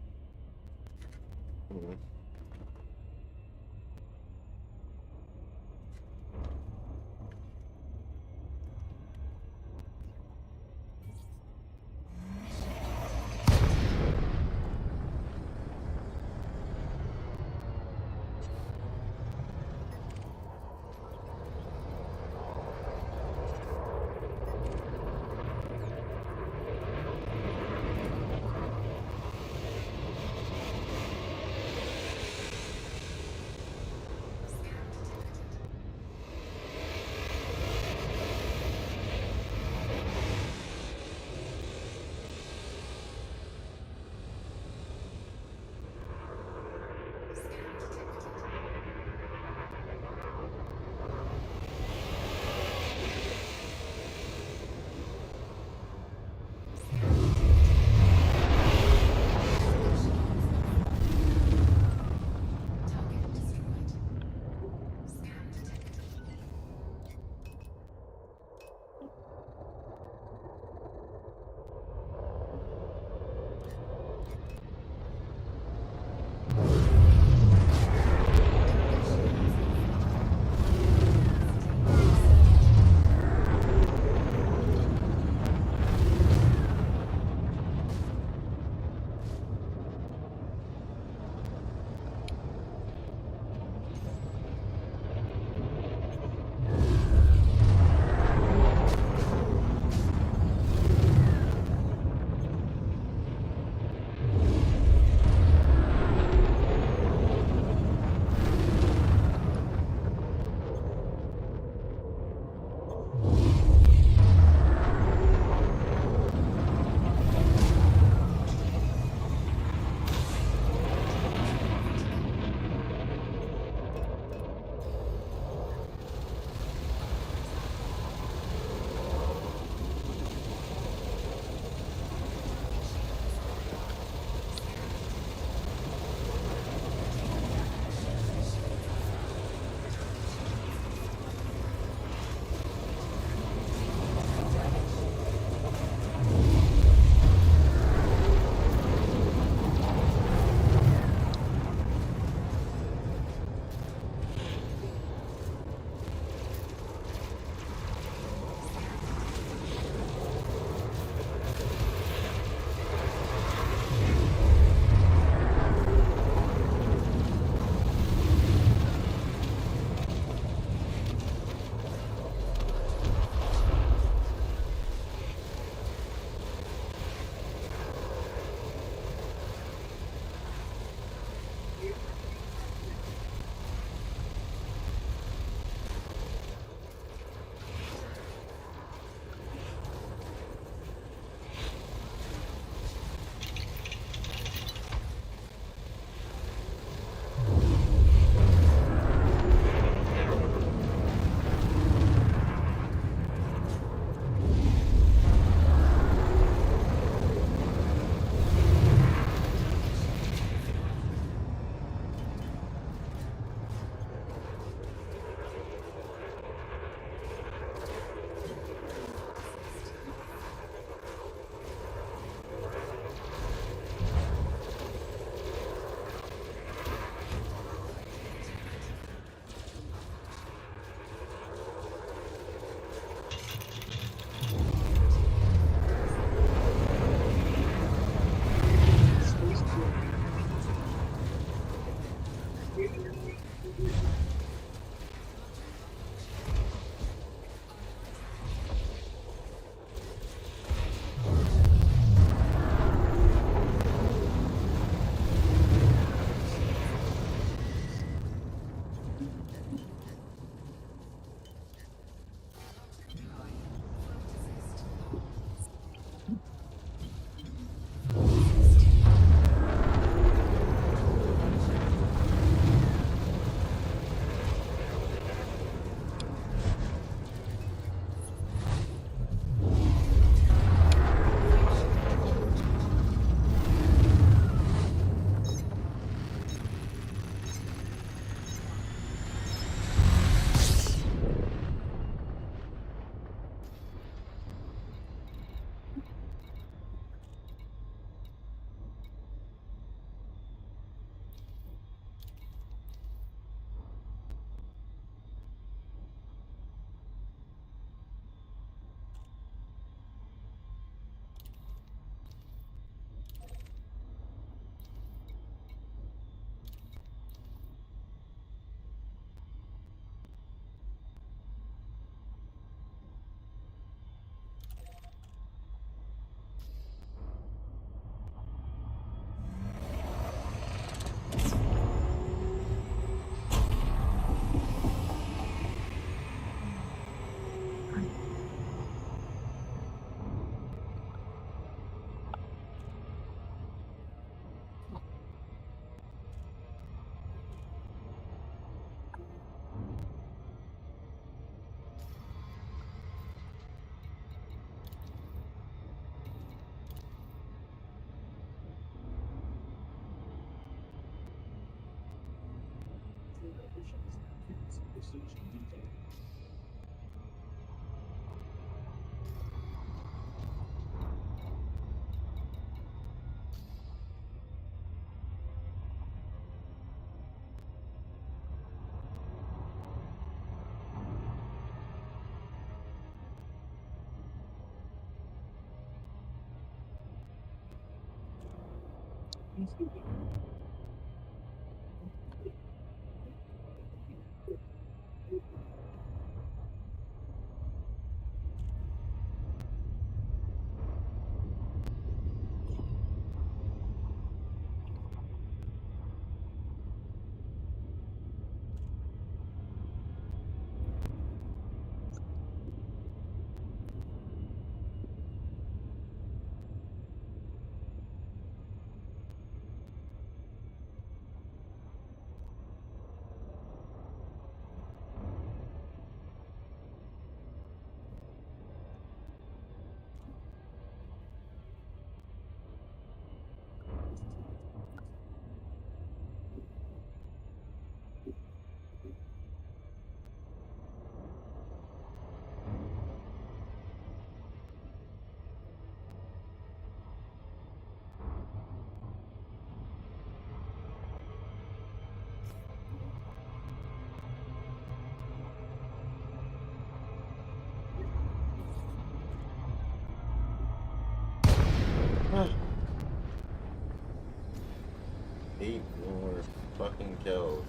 8 more fucking kills.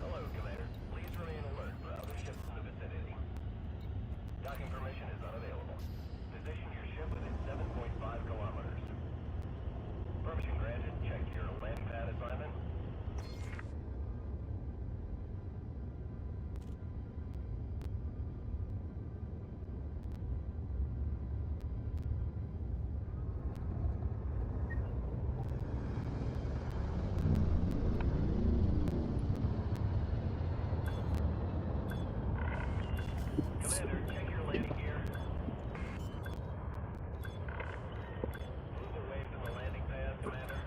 Hello, Commander. Please remain alert for other ships in the vicinity. Docking permission is unavailable. Position your ship within 7.5 kilometers. Permission granted. Check your landing pad assignment. Commander, check your landing gear. Move away from the landing pad, Commander.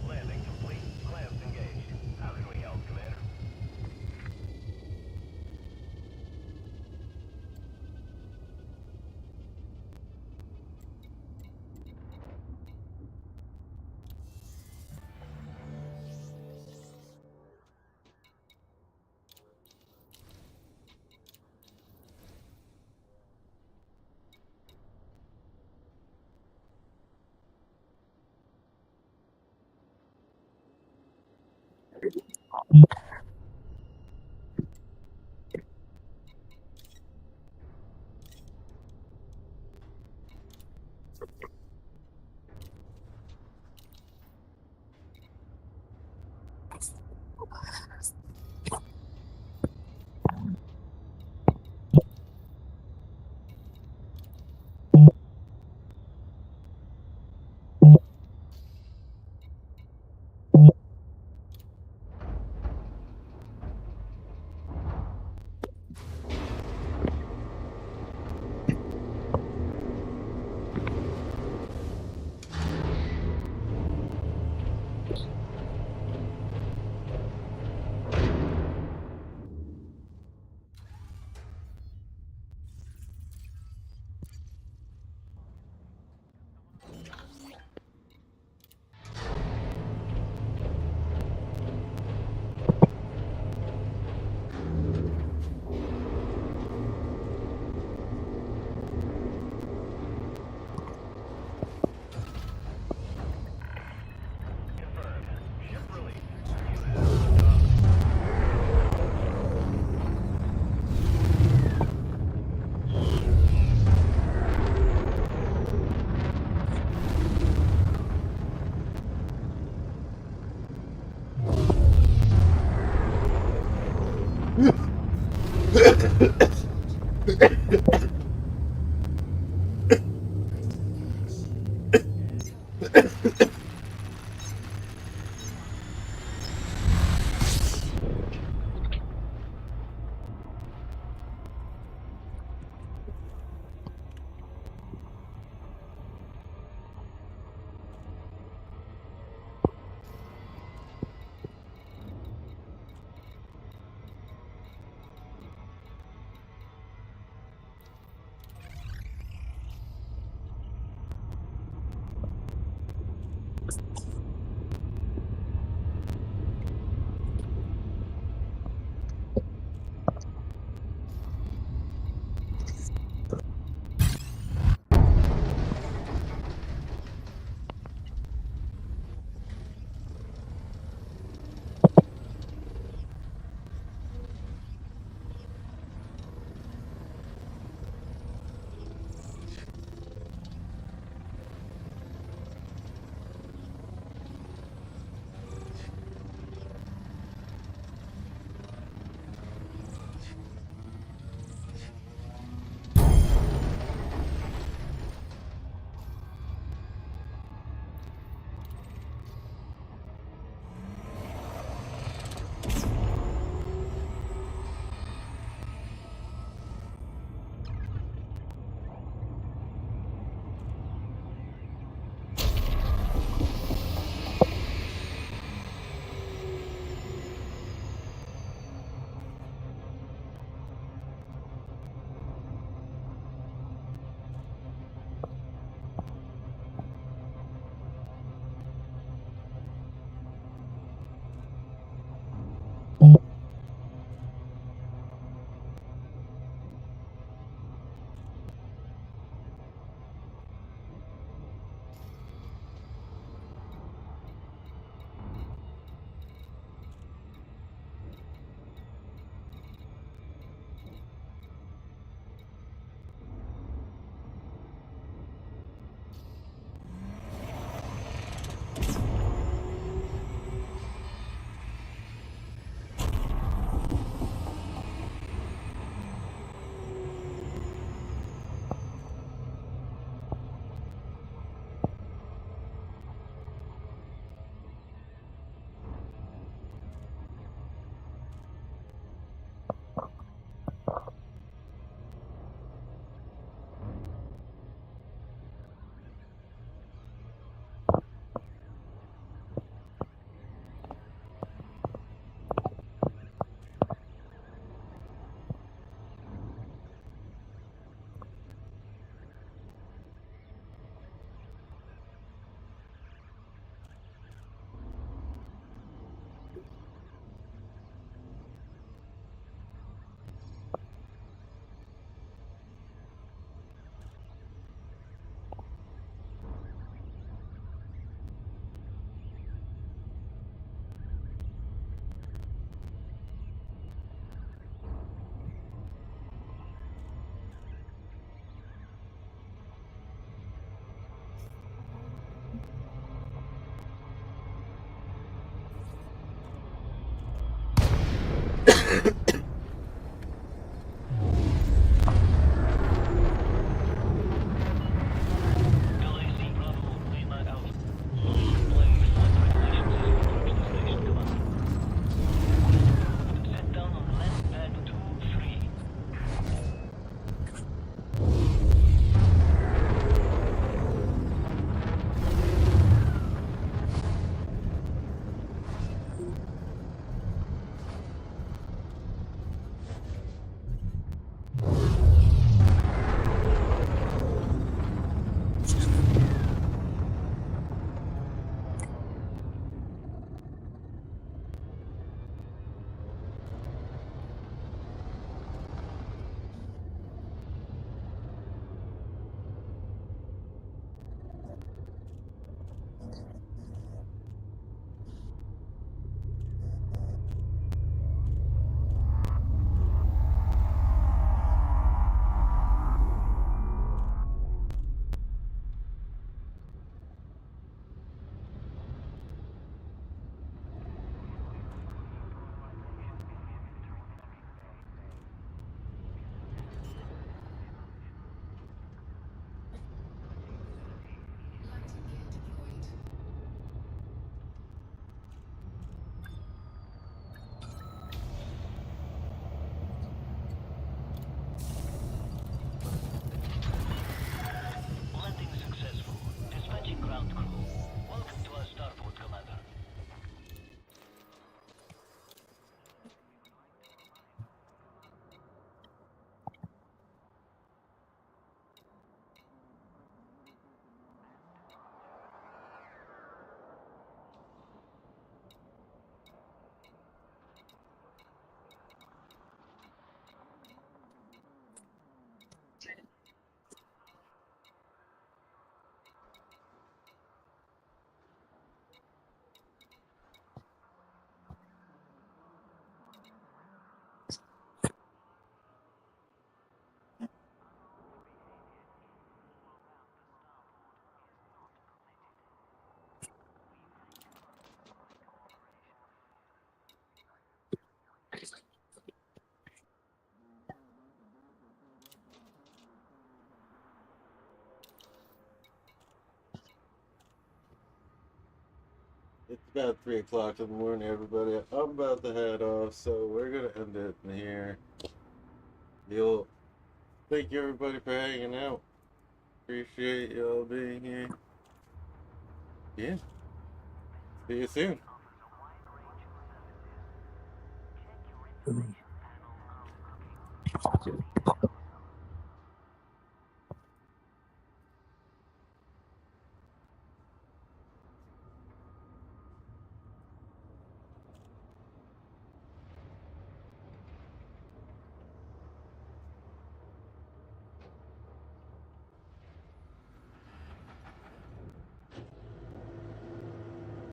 Landing complete. Clamps engaged. How can we help, Commander? Confirmed. Ship released. It's about 3 o'clock in the morning, everybody. I'm about to head off, so we're gonna end it in here. Thank you, everybody, for hanging out. Appreciate y'all being here. Yeah. See you soon.